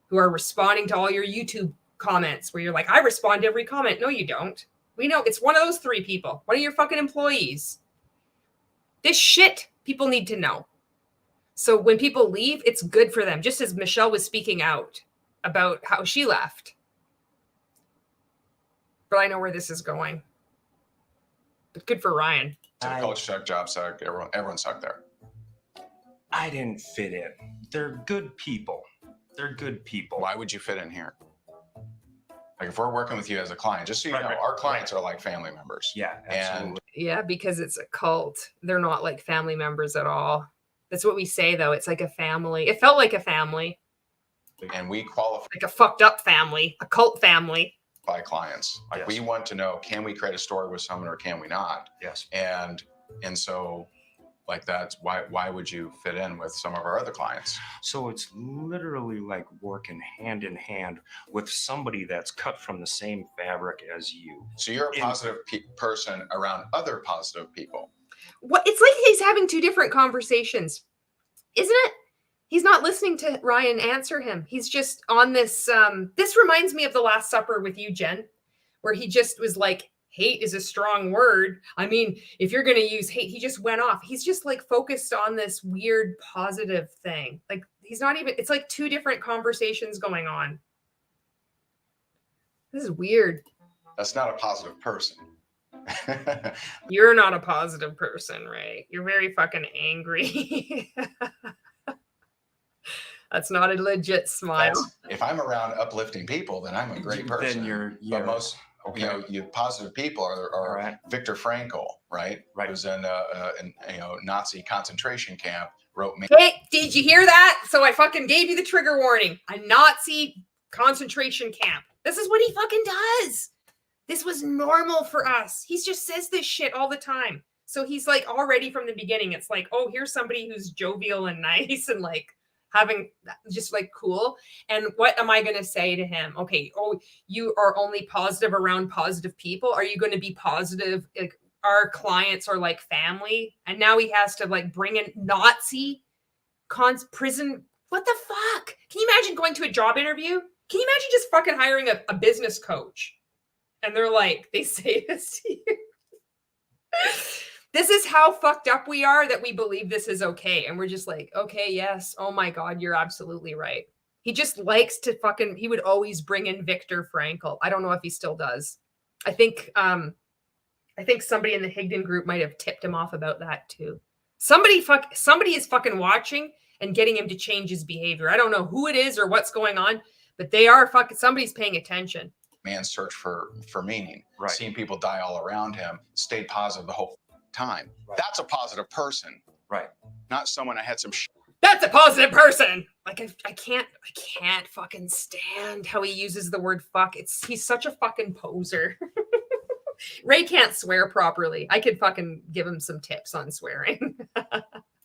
who are responding to all your YouTube comments where you're like, I respond to every comment. No, you don't. We know it's one of those 3 people, one of your fucking employees. This shit people need to know. So when people leave, it's good for them. Just as Michelle was speaking out about how she left. But I know where this is going. But good for Ryan. Coach suck, job suck, everyone sucked there. I didn't fit in. They're good people. They're good people. Why would you fit in here? Like, if we're working with you as a client, just so you know, our clients are like family members. Yeah, absolutely. Yeah, because it's a cult. They're not like family members at all. That's what we say, though. It's like a family. It felt like a family. And we qualify. Like a fucked up family, a cult family. By clients. Like, we want to know, can we create a story with someone or can we not? Yes. And so, like, that's why would you fit in with some of our other clients? So it's literally like working hand in hand with somebody that's cut from the same fabric as you. So you're a positive person around other positive people. What? It's like he's having 2 different conversations, isn't it? He's not listening to Ryan answer him. He's just on this. This reminds me of the Last Supper with you, Jen, where he just was like, hate is a strong word. I mean, if you're going to use hate, he just went off. He's just like focused on this weird positive thing. Like, he's not even, it's like 2 different conversations going on. This is weird. That's not a positive person. You're not a positive person, right? You're very fucking angry. That's not a legit smile. If I'm around uplifting people, then I'm a great person. Then you're but most, you positive people are right. Viktor Frankl, right? Who's in Nazi concentration camp. Wrote me. Hey, did you hear that? So I fucking gave you the trigger warning. A Nazi concentration camp. This is what he fucking does. This was normal for us. He just says this shit all the time. So he's like already from the beginning. It's like, oh, here's somebody who's jovial and nice and like having just like cool. And what am I going to say to him? Okay. Oh, you are only positive around positive people. Are you going to be positive like our clients are like family, and now he has to like bring in Nazi prison. What the fuck? Can you imagine going to a job interview? Can you imagine just fucking hiring a business coach? And they're like, they say this to you. This is how fucked up we are that we believe this is okay. And we're just like, okay, yes. Oh my God, you're absolutely right. He just likes to fucking, he would always bring in Viktor Frankl. I don't know if he still does. I think somebody in the Higdon group might have tipped him off about that too. Somebody is fucking watching and getting him to change his behavior. I don't know who it is or what's going on, but they are somebody's paying attention. Man's search for meaning, Right. Seeing people die all around him, stayed positive the whole time. Right. That's a positive person. Right. Not someone I had some That's a positive person. Like I can't fucking stand how he uses the word fuck. He's such a fucking poser. Ray can't swear properly. I could fucking give him some tips on swearing.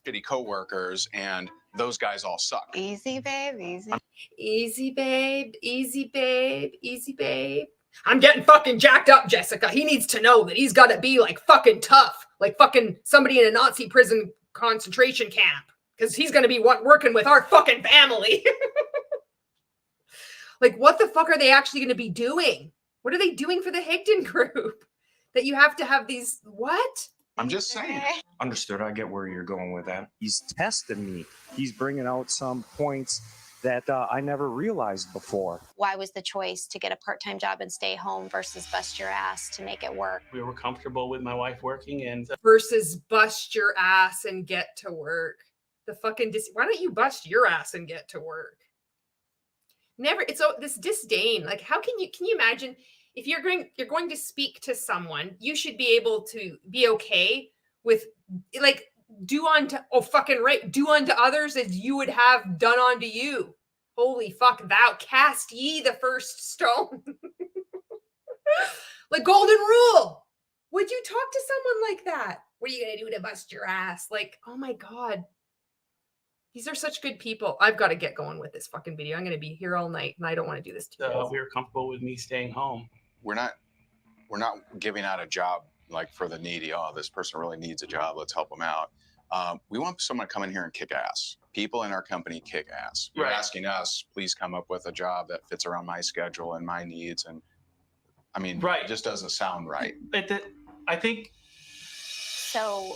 shitty coworkers, and those guys all suck. Easy, babe. Easy. Easy, babe. Easy, babe. Easy, babe. I'm getting fucking jacked up, Jessica. He needs to know that he's got to be like fucking tough, like fucking somebody in a Nazi prison concentration camp, because he's going to be working with our fucking family. Like, what the fuck are they actually going to be doing? What are they doing for the Higdon group? That you have to have these, what? I'm just saying. Understood. I get where you're going with that. He's testing me. He's bringing out some points that I never realized before. Why was the choice to get a part-time job and stay home versus bust your ass to make it work? We were comfortable with my wife working, and versus bust your ass and get to work. The fucking why don't you bust your ass and get to work? Never. It's this disdain. Like, how can you imagine if you're going to speak to someone, you should be able to be okay with, like, do unto others as you would have done unto you. Holy fuck, thou cast ye the first stone. Like, golden rule. Would you talk to someone like that? What are you gonna do to bust your ass? Like, oh my God. These are such good people. I've got to get going with this fucking video. I'm going to be here all night, and I don't want to do this to you. We were comfortable with me staying home. We're not giving out a job like for the needy. Oh, this person really needs a job. Let's help them out. We want someone to come in here and kick ass. People in our company kick ass. You're asking us, please come up with a job that fits around my schedule and my needs. And I mean, it just doesn't sound right. I think. So,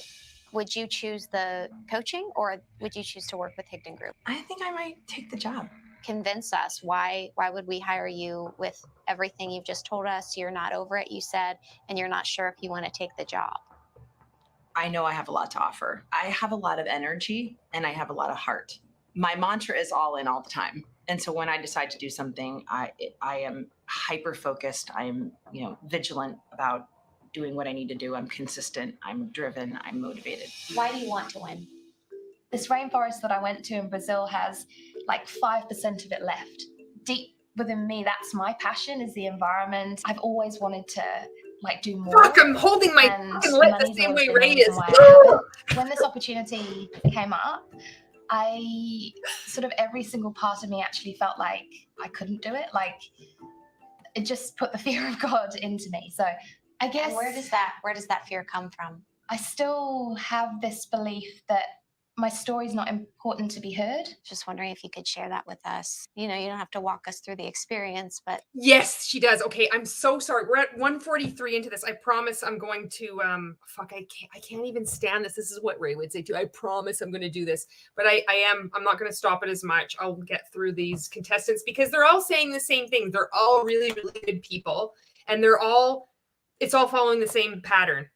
would you choose the coaching, or would you choose to work with Higdon Group? I think I might take the job. Convince us. Why would we hire you with everything you've just told us? You're not over it, you said, and you're not sure if you want to take the job. I know I have a lot to offer. I have a lot of energy and I have a lot of heart. My mantra is all in all the time. And so when I decide to do something, I am hyper focused. I'm, vigilant about doing what I need to do. I'm consistent. I'm driven. I'm motivated. Why do you want to win? This rainforest that I went to in Brazil has like 5% of it left. Deep within me, that's my passion, is the environment. I've always wanted to do more. Fuck, I'm holding my fucking lip the same way Ray is. When this opportunity came up, I sort of, every single part of me actually felt like I couldn't do it. Like, it just put the fear of God into me. So I guess. And where does that fear come from? I still have this belief that my story's not important to be heard. Just wondering if you could share that with us. You don't have to walk us through the experience, but. Yes, she does. Okay, I'm so sorry. We're at 1:43 into this. I promise I'm going to, I can't even stand this. This is what Ray would say too. I promise I'm going to do this, but I'm not going to stop it as much. I'll get through these contestants because they're all saying the same thing. They're all really, really good people, and it's all following the same pattern.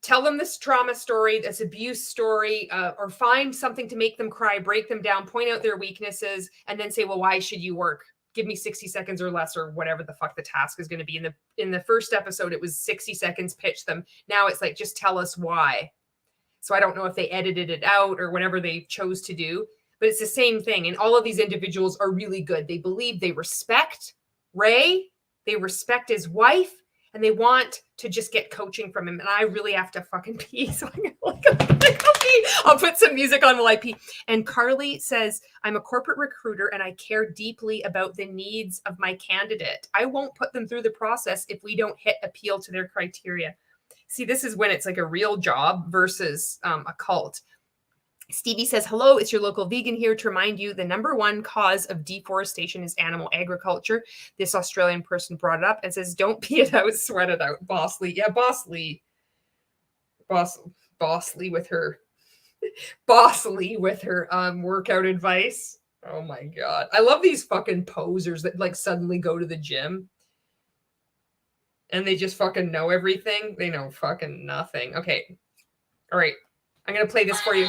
Tell them this trauma story, this abuse story, or find something to make them cry, break them down, point out their weaknesses, and then say, well, why should you work? Give me 60 seconds or less, or whatever the fuck the task is going to be. In the first episode, it was 60 seconds, pitch them. Now it's like, just tell us why. So I don't know if they edited it out or whatever they chose to do, but it's the same thing. And all of these individuals are really good. They believe, they respect Ray, they respect his wife, and they want to just get coaching from him. And I really have to fucking pee. So I'm going to go pee. I'll put some music on while I pee. And Carly says, I'm a corporate recruiter and I care deeply about the needs of my candidate. I won't put them through the process if we don't appeal to their criteria. See, this is when it's like a real job versus a cult. Stevie says, hello, it's your local vegan here to remind you the #1 cause of deforestation is animal agriculture. This Australian person brought it up and says, don't pee it out, sweat it out. Boss Lee. Yeah, Boss Lee. Boss Lee with her workout advice. Oh my God. I love these fucking posers that like suddenly go to the gym and they just fucking know everything. They know fucking nothing. Okay. All right. I'm going to play this for you.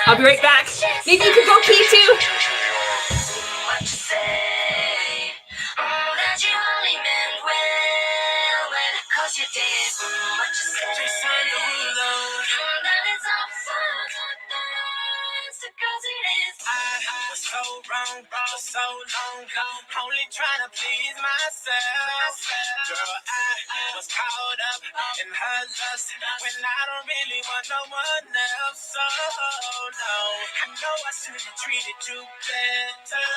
I'll be right back. Maybe you could go pee too. So wrong, for so long, only trying to please myself. Girl, I was caught up in her lust when I don't really want no one else. So no, I know I should have treated you better,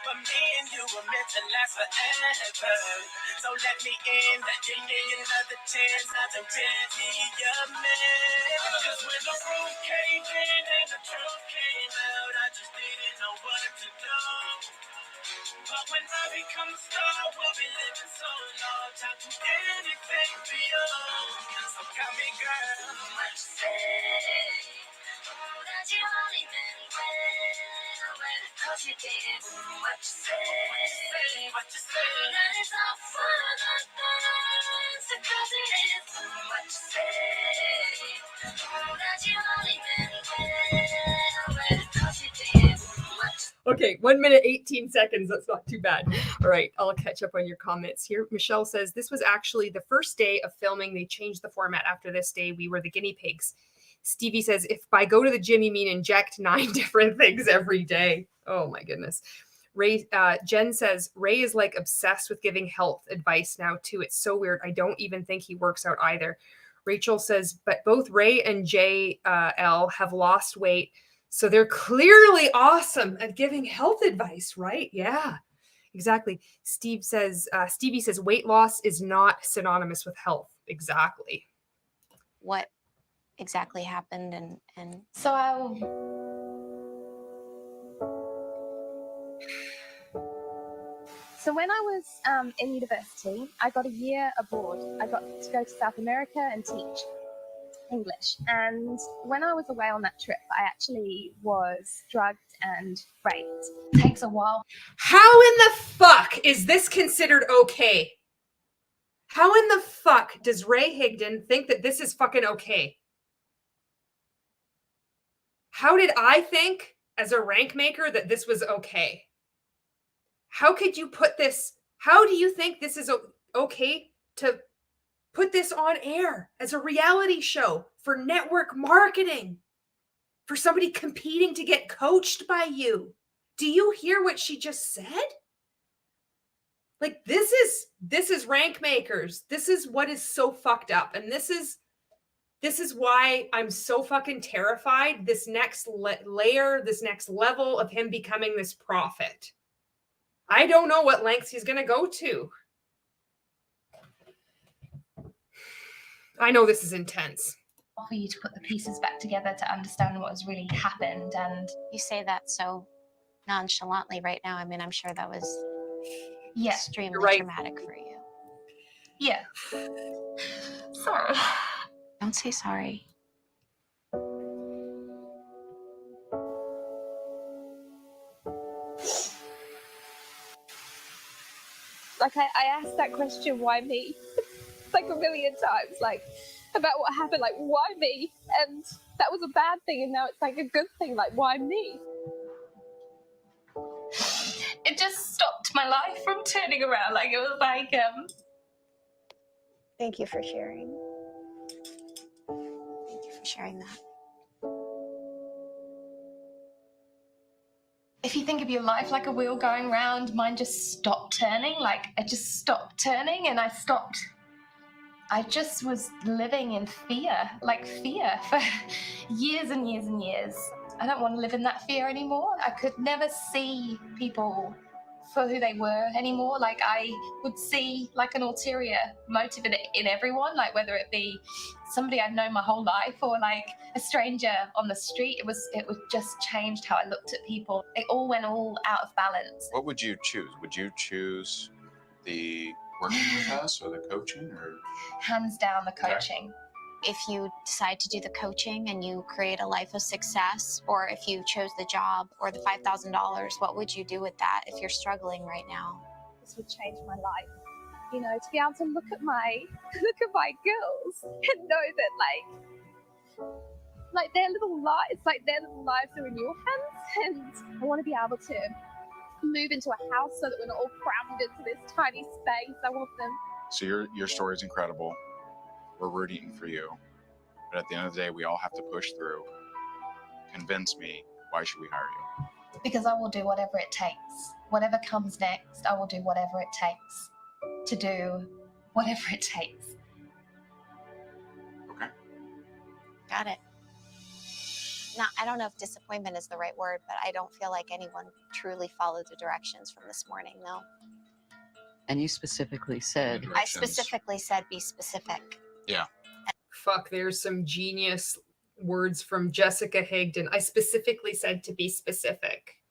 but me and you were meant to last forever. So let me in, give me another chance to really be your man. Cause when the roof caved in and the truth came out, I just didn't know what to do. But when I become a star, we'll be living so large, I'll do anything for you. So tell me, girl, what you say? That you only meant well, cause you did what you say, what you say. That it's all for the best, cause it is what you say. That you only meant well, cause you did what you say. Okay, 1 minute, 18 seconds. That's not too bad. All right, I'll catch up on your comments here. Michelle says, this was actually the first day of filming. They changed the format after this day. We were the guinea pigs. Stevie says, if by go to the gym, you mean inject 9 different things every day. Oh my goodness. Jen says, Ray is like obsessed with giving health advice now too. It's so weird. I don't even think he works out either. Rachel says, but both Ray and JL have lost weight. So they're clearly awesome at giving health advice, right? Yeah, exactly. Stevie says, weight loss is not synonymous with health. Exactly. What exactly happened and So So when I was in university, I got a year abroad. I got to go to South America and teach English. And when I was away on that trip, I actually was drugged and raped. Takes a while. How in the fuck is this considered okay? How in the fuck does Ray Higdon think that this is fucking okay? How did I think as a rank maker that this was okay? How could you put this? How do you think this is okay to put this on air as a reality show for network marketing? For somebody competing to get coached by you? Do you hear what she just said? Like, this is rank makers. This is what is so fucked up. And this is why I'm so fucking terrified. This next layer, this next level of him becoming this prophet. I don't know what lengths he's going to go to. I know this is intense. For you to put the pieces back together to understand what has really happened. And you say that so nonchalantly right now. I mean, I'm sure that was extremely traumatic for you. Yeah. Sorry. Don't say sorry. Like, I asked that question, why me? Like a million times, like, about what happened, like, why me? And that was a bad thing, and now it's like a good thing, like, why me? It just stopped my life from turning around. Like, it was like, Thank you for sharing. Thank you for sharing that. if you think of your life like a wheel going round, mine just stopped turning. Like, I just stopped turning and I just was living in fear, like fear for years and years and years. I don't want to live in that fear anymore. I could never see people for who they were anymore. Like I would see like an ulterior motive in everyone, like whether it be somebody I'd known my whole life or like a stranger on the street. It was just changed how I looked at people. It all went all out of balance. What would you choose? Would you choose the working with us or the coaching, or? Hands down, the coaching. If you decide to do the coaching and you create a life of success, or if you chose the job or the $5,000, what would you do with that if you're struggling right now? This would change my life. You know, to be able to look at my girls and know that like their little lives, are in your hands, and I want to be able to move into a house so that we're not all crammed into this tiny space. I want them. So your story is incredible. We're rooting for you. But at the end of the day, we all have to push through. Convince me, why should we hire you? Because I will do whatever it takes. Whatever comes next, I will do whatever it takes to do whatever it takes. Okay. Got it. Now, I don't know if disappointment is the right word, but I don't feel like anyone truly followed the directions from this morning, no. And you specifically said... I specifically said be specific. Yeah. Fuck, there's some genius words from Jessica Higdon. I specifically said to be specific.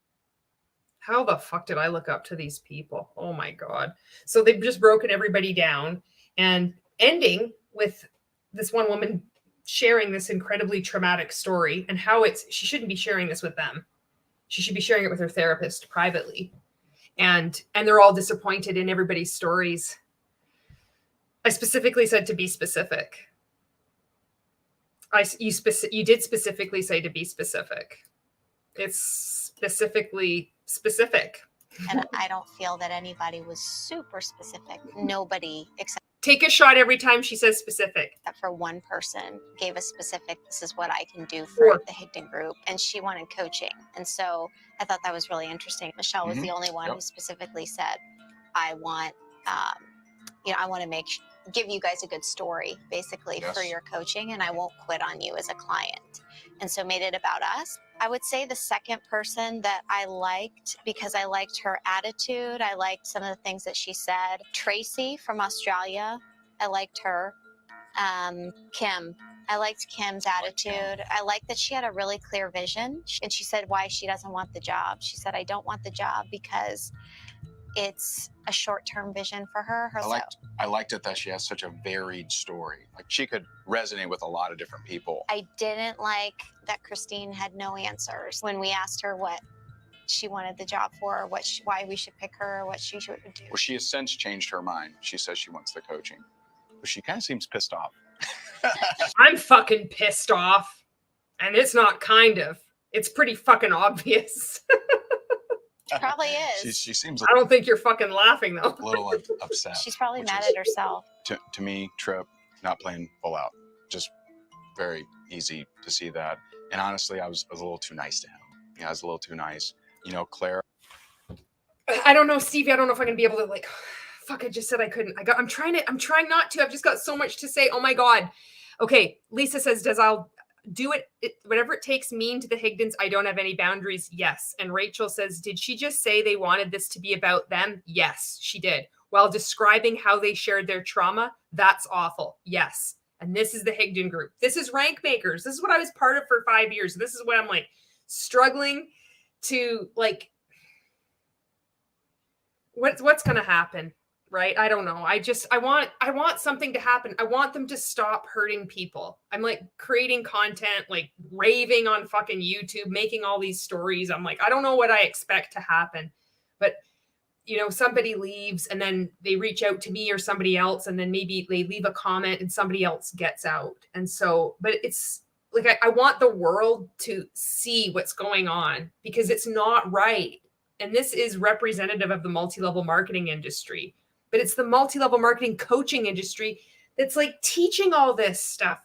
How the fuck did I look up to these people? Oh my God. So they've just broken everybody down and ending with this one woman sharing this incredibly traumatic story and how she shouldn't be sharing this with them. She should be sharing it with her therapist privately. And they're all disappointed in everybody's stories. I specifically said to be specific. You did specifically say to be specific. It's specifically specific. And I don't feel that anybody was super specific. Nobody except... Take a shot every time she says specific. Except for one person gave a specific, this is what I can do for the Higdon Group. And she wanted coaching. And so I thought that was really interesting. Michelle was the only one who specifically said, I want, I want to give you guys a good story, basically, for your coaching, and I won't quit on you as a client. And so made it about us. I would say the second person that I liked, because I liked her attitude, I liked some of the things that she said. Tracy from Australia, I liked her. Kim, I liked Kim's attitude. I liked that she had a really clear vision. And she said why she doesn't want the job. She said, I don't want the job because it's a short-term vision for her. I liked it that she has such a varied story. Like she could resonate with a lot of different people. I didn't like that Christine had no answers when we asked her what she wanted the job for, why we should pick her, or what she should do. Well, she has since changed her mind. She says she wants the coaching, but she kind of seems pissed off. I'm fucking pissed off, and it's not kind of. It's pretty fucking obvious. Probably is. She seems. I don't think you're fucking laughing though. A little upset. She's probably mad at herself. To me, Tripp, not playing full out. Just very easy to see that. And honestly, I was a little too nice to him. Yeah, I was a little too nice. You know, Claire. I don't know, Stevie. I don't know if I'm gonna be able to fuck. I just said I couldn't. I'm trying not to. I've just got so much to say. Oh my God. Okay. Lisa says, I'll do it, whatever it takes, mean to the Higdons. I don't have any boundaries. Yes. And Rachel says, did she just say they wanted this to be about them? Yes, she did. While describing how they shared their trauma. That's awful. Yes. And this is the Higdon Group. This is Rank Makers. This is what I was part of for 5 years. This is what I'm struggling to what's going to happen. Right. I don't know. I want something to happen. I want them to stop hurting people. I'm creating content, raving on fucking YouTube, making all these stories. I'm I don't know what I expect to happen, but somebody leaves and then they reach out to me or somebody else. And then maybe they leave a comment and somebody else gets out. And so, but it's I want the world to see what's going on because it's not right. And this is representative of the multi-level marketing industry. But it's the multi-level marketing coaching industry that's teaching all this stuff,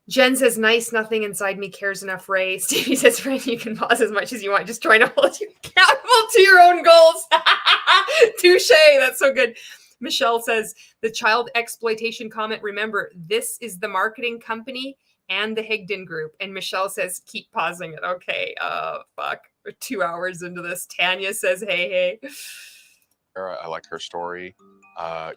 Jen says, nice, nothing inside me cares enough, Ray. Stevie says, Ray, you can pause as much as you want. Just trying to hold you accountable to your own goals. Touche. That's so good. Michelle says, the child exploitation comment, remember, this is the marketing company and the Higdon Group. And Michelle says, keep pausing it. Okay. Fuck. We're 2 hours into this. Tanya says, hey. I like her story.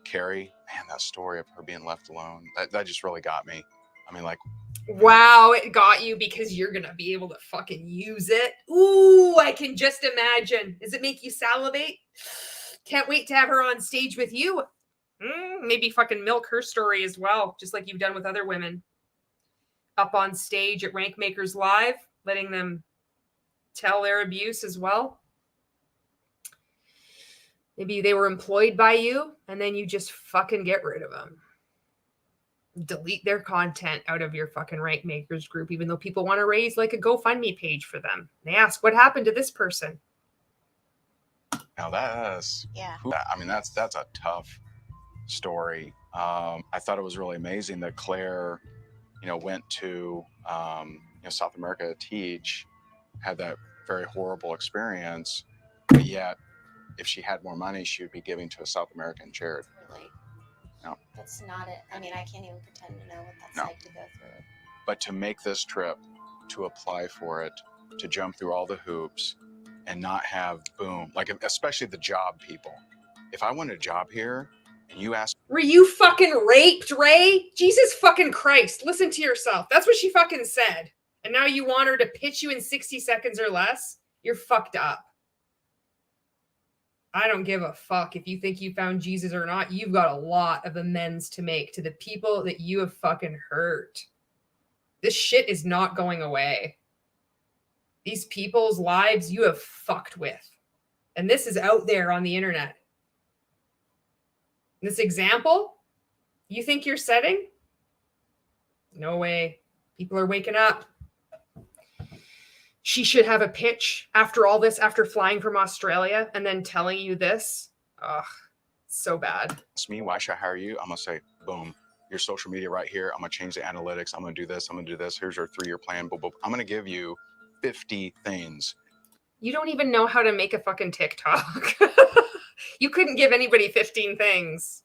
Carrie, man, that story of her being left alone, that just really got me. I mean, like, Wow, it got you because you're going to be able to fucking use it. Ooh, I can just imagine. Does it make you salivate? Can't wait to have her on stage with you. Maybe fucking milk her story as well, just like you've done with other women. Up on stage at Rank Makers Live, letting them tell their abuse as well. Maybe they were employed by you and then you just fucking get rid of them. Delete their content out of your fucking Rank Makers group, even though people want to raise like a GoFundMe page for them. They ask, what happened to this person? now that's, I mean, that's a tough story. I thought it was really amazing that Claire, went to, South America to teach, had that very horrible experience, but yet if she had more money, she would be giving to a South American charity. Really? No. That's not it. I mean, I can't even pretend to know what that's like to go through. But to make this trip, to apply for it, to jump through all the hoops and not have boom, like especially the job people. If I want a job here and you ask, were you fucking raped, Ray? Jesus fucking Christ. Listen to yourself. That's what she fucking said. And now you want her to pitch you in 60 seconds or less? You're fucked up. I don't give a fuck if you think you found Jesus or not. You've got a lot of amends to make to the people that you have fucking hurt. This shit is not going away. These people's lives you have fucked with. And this is out there on the internet. This example, you think you're setting? No way. People are waking up. She should have a pitch after all this, after flying from Australia and then telling you this. Ugh, so bad. It's me, why should I hire you? I'm going to say, boom, your social media right here. I'm going to change the analytics. I'm going to do this. I'm going to do this. Here's your 3-year plan. Boom, boom. I'm going to give you 50 things. You don't even know how to make a fucking TikTok. You couldn't give anybody 15 things.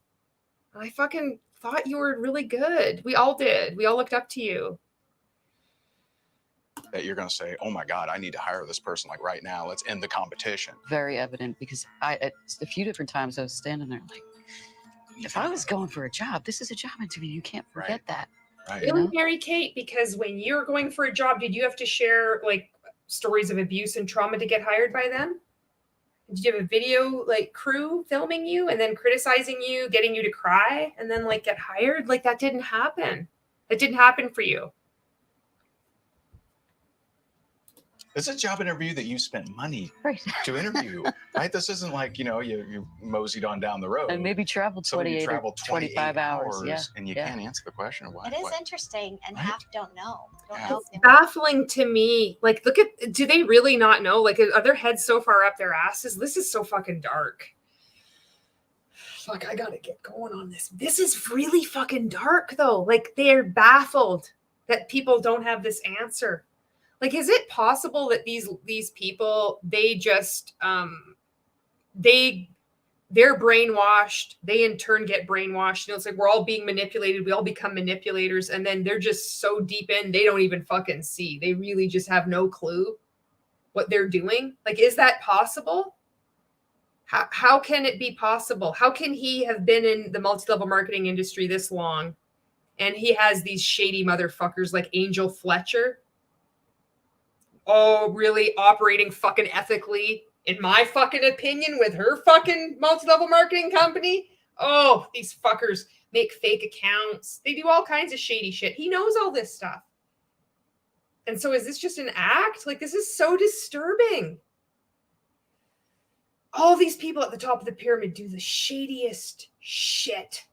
I fucking thought you were really good. We all did. We all looked up to you. That you're going to say, oh my God, I need to hire this person like right now. Let's end the competition. Very evident, because at a few different times I was standing there like, if I was going for a job, this is a job interview. You can't forget that. Right. Really, Mary Kate, because when you're going for a job, did you have to share like stories of abuse and trauma to get hired by them? Did you have a video like crew filming you and then criticizing you, getting you to cry and then like get hired? Like that didn't happen. That didn't happen for you. It's a job interview that you spent money to interview, right? This isn't like, you moseyed on down the road. And maybe traveled 28 or 25 hours. Yeah. And you can't answer the question of why. It is interesting, and half don't know. It's baffling to me. Like, do they really not know? Like, are their heads so far up their asses? This is so fucking dark. Fuck, I gotta get going on this. This is really fucking dark, though. Like, they're baffled that people don't have this answer. Like, is it possible that these people, they just, they're brainwashed. They in turn get brainwashed. It's like we're all being manipulated. We all become manipulators. And then they're just so deep in, they don't even fucking see. They really just have no clue what they're doing. Like, is that possible? How can it be possible? How can he have been in the multi-level marketing industry this long and he has these shady motherfuckers like Angel Fletcher? Oh, really operating fucking ethically, in my fucking opinion, with her fucking multi-level marketing company. Oh, these fuckers make fake accounts. They do all kinds of shady shit. He knows all this stuff. And so is this just an act? Like, this is so disturbing. All these people at the top of the pyramid do the shadiest shit.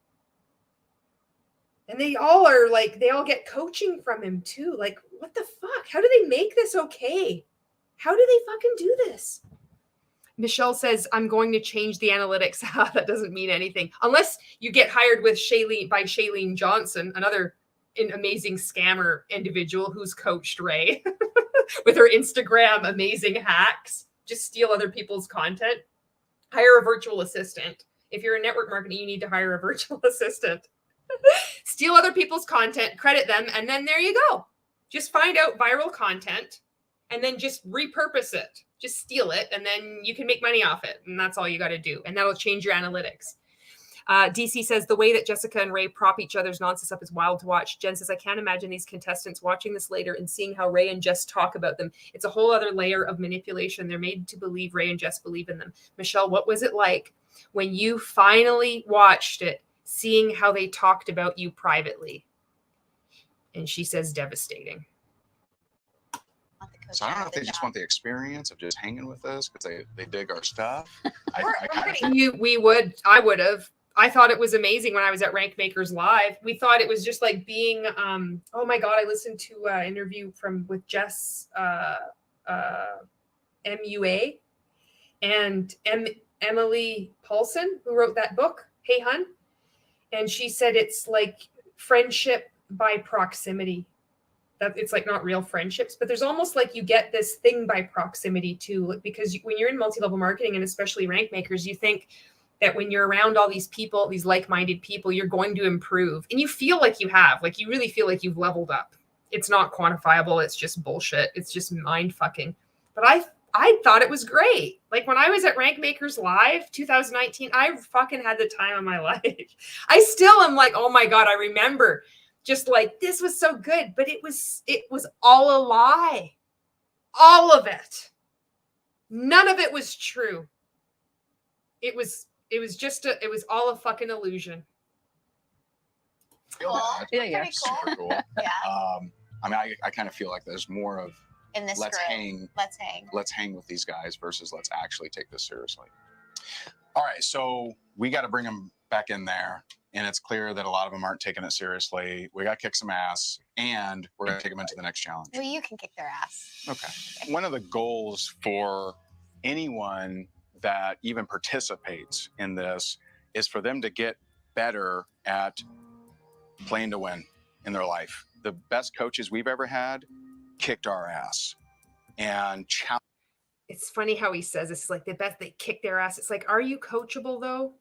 And they all are like, they all get coaching from him too. Like, what the fuck? How do they make this okay? How do they fucking do this? Michelle says, I'm going to change the analytics. That doesn't mean anything. Unless you get hired with Shailene Johnson, another amazing scammer individual who's coached Ray with her Instagram amazing hacks. Just steal other people's content. Hire a virtual assistant. If you're in network marketing, you need to hire a virtual assistant. steal other people's content, credit them, and then there you go. Just find out viral content and then just repurpose it. Just steal it, and then you can make money off it. And that's all you got to do. And that'll change your analytics. DC says, the way that Jessica and Ray prop each other's nonsense up is wild to watch. Jen says, I can't imagine these contestants watching this later and seeing how Ray and Jess talk about them. It's a whole other layer of manipulation. They're made to believe Ray and Jess believe in them. Michelle, what was it like when you finally watched it, seeing how they talked about you privately? And she says, devastating. So I don't know if they just want the experience of just hanging with us because they dig our stuff. I would have. I thought it was amazing when I was at Rank Makers Live. We thought it was just like being, oh my God, I listened to an interview with Jess MUA and Emily Paulson, who wrote that book, Hey Hun. And she said it's like friendship by proximity. That it's like not real friendships, but there's almost like you get this thing by proximity too, because when you're in multi-level marketing and especially Rank Makers, you think that when you're around all these people, these like-minded people, you're going to improve. And you feel like you have, like you really feel like you've leveled up. It's not quantifiable. It's just bullshit. It's just mind fucking. But I thought it was great. Like when I was at Rank Makers Live 2019, I fucking had the time of my life. I still am like, oh my God, I remember just like, this was so good, but it was all a lie. All of it. None of it was true. It was all a fucking illusion. Cool. Yeah. Super cool. Yeah. I mean, I kind of feel like there's more of In this let's group. Let's hang with these guys versus let's actually take this seriously. All right, so we got to bring them back in there. And it's clear that a lot of them aren't taking it seriously. We got to kick some ass, and we're going to take them into the next challenge. Well, you can kick their ass. Okay. One of the goals for anyone that even participates in this is for them to get better at playing to win in their life. The best coaches we've ever had kicked our ass and challenged. It's funny how he says it's like the best they kick their ass. It's like, are you coachable though?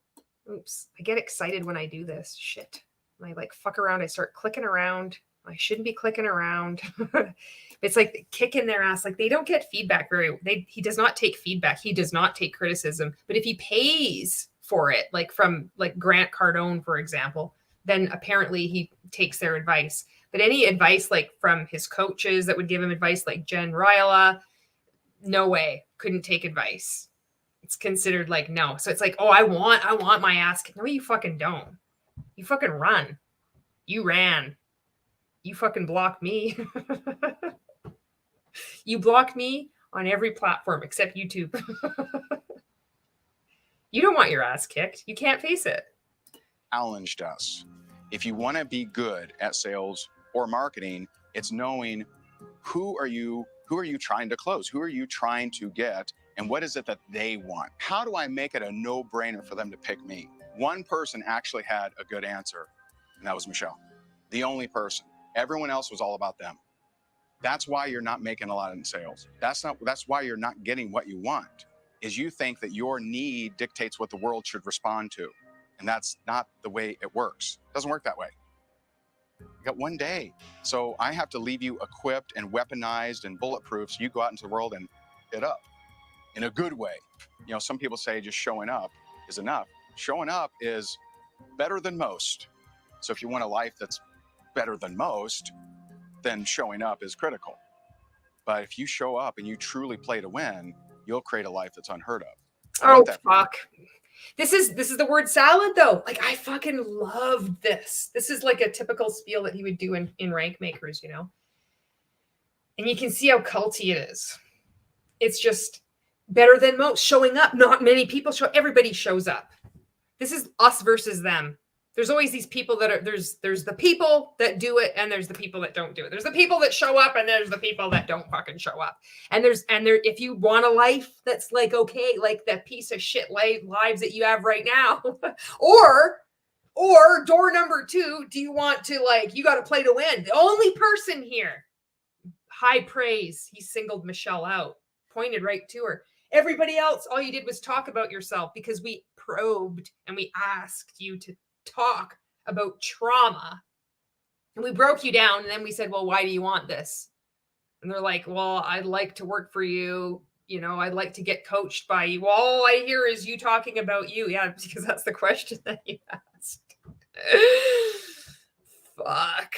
Oops. I get excited when I do this. Shit. I like fuck around. I start clicking around. I shouldn't be clicking around. It's like kicking their ass. Like they don't get feedback he does not take feedback. He does not take criticism. But if he pays for it, like from like Grant Cardone, for example, then apparently he takes their advice. But any advice like from his coaches that would give him advice like Jen Ryla, no way, couldn't take advice. It's considered like no. So it's like, oh, I want my ass kicked. No, you fucking don't. You fucking run. You ran. You fucking blocked me. You blocked me on every platform except YouTube. You don't want your ass kicked. You can't face it. Challenged us. If you want to be good at sales or marketing, it's knowing who are you trying to close? Who are you trying to get? And what is it that they want? How do I make it a no-brainer for them to pick me? One person actually had a good answer, and that was Michelle. The only person. Everyone else was all about them. That's why you're not making a lot in sales. That's why you're not getting what you want, is you think that your need dictates what the world should respond to. And that's not the way it works. It doesn't work that way. You got one day. So I have to leave you equipped and weaponized and bulletproof so you go out into the world and get up in a good way. You know, some people say just showing up is enough. Showing up is better than most. So if you want a life that's better than most, then showing up is critical. But if you show up and you truly play to win, you'll create a life that's unheard of. Oh, fuck. This is the word salad though. Like I fucking loved this. This is like a typical spiel that he would do in Rank Makers, you know? And you can see how culty it is. It's just better than most. Showing up. Not many people show. Everybody shows up. This is us versus them. There's always these people that are, there's the people that do it and there's the people that don't do it. There's the people that show up and there's the people that don't fucking show up. And if you want a life that's like, okay, like that piece of shit lives that you have right now, or door number 2, do you want to like, you got to play to win. The only person here, high praise. He singled Michelle out, pointed right to her. Everybody else, all you did was talk about yourself because we probed and we asked you to talk about trauma And we broke you down. And then we said, well, why do you want this? And they're like, well, I'd like to work for you. You know, I'd like to get coached by you. Well, all I hear is you talking about you. Yeah, because that's the question that you asked. Fuck.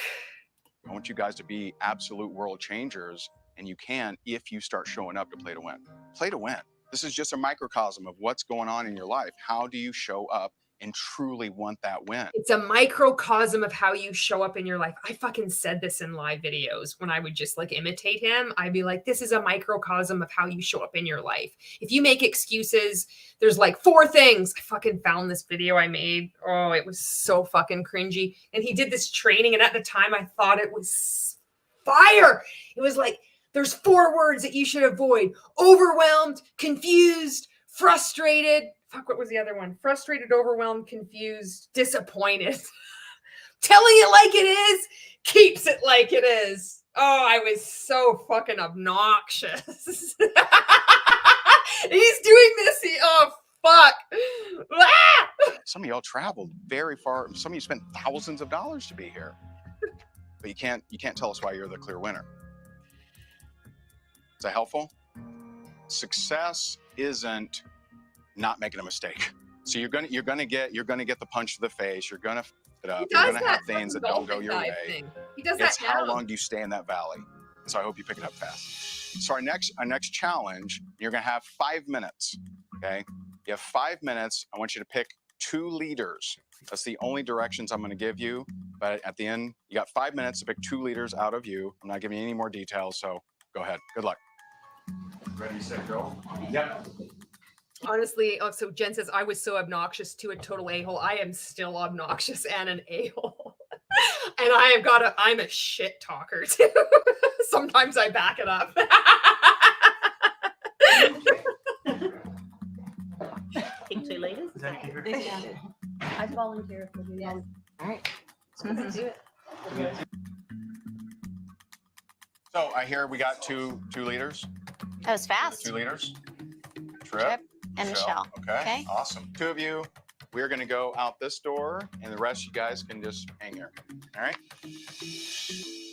I want you guys to be absolute world changers, and you can if you start showing up to play to win. Play to win. This is just a microcosm of what's going on in your life. How do you show up and truly want that win? It's a microcosm of how you show up in your life. I fucking said this in live videos when I would just like imitate him. I'd be like, this is a microcosm of how you show up in your life. If you make excuses, there's like 4 things. I fucking found this video I made. Oh, it was so fucking cringy. And he did this training. And at the time I thought it was fire. It was like, there's 4 words that you should avoid: overwhelmed, confused, frustrated. Fuck, what was the other one? Frustrated, overwhelmed, confused, disappointed. Telling it like it is keeps it like it is. Oh, I was so fucking obnoxious. He's doing this. Oh, fuck. Ah! Some of y'all traveled very far. Some of you spent thousands of dollars to be here. But you can't tell us why you're the clear winner. Is that helpful? Success isn't not making a mistake. So you're gonna get the punch to the face. You're gonna f it up. You're gonna have things that don't go your way. He does It's that how now. long do you stay in that valley. So I hope you pick it up fast. So our next challenge, you're gonna have 5 minutes. Okay, you have 5 minutes. I want you to pick 2 leaders. That's the only directions I'm gonna give you. But at the end, you got 5 minutes to pick 2 leaders out of you. I'm not giving you any more details. So go ahead. Good luck. Ready, set, go. Yep. Honestly, oh, so Jen says, I was so obnoxious to a total a-hole. I am still obnoxious and an a-hole. And I'm a shit talker too. Sometimes I back it up. Take 2 ladies. I volunteer for you. Yes. All right. Let's do it. So I hear we got two leaders. That was fast. 2 leaders. Tripp and Michelle. Okay. Awesome. 2 of you. We're going to go out this door, and the rest you guys can just hang here. All right?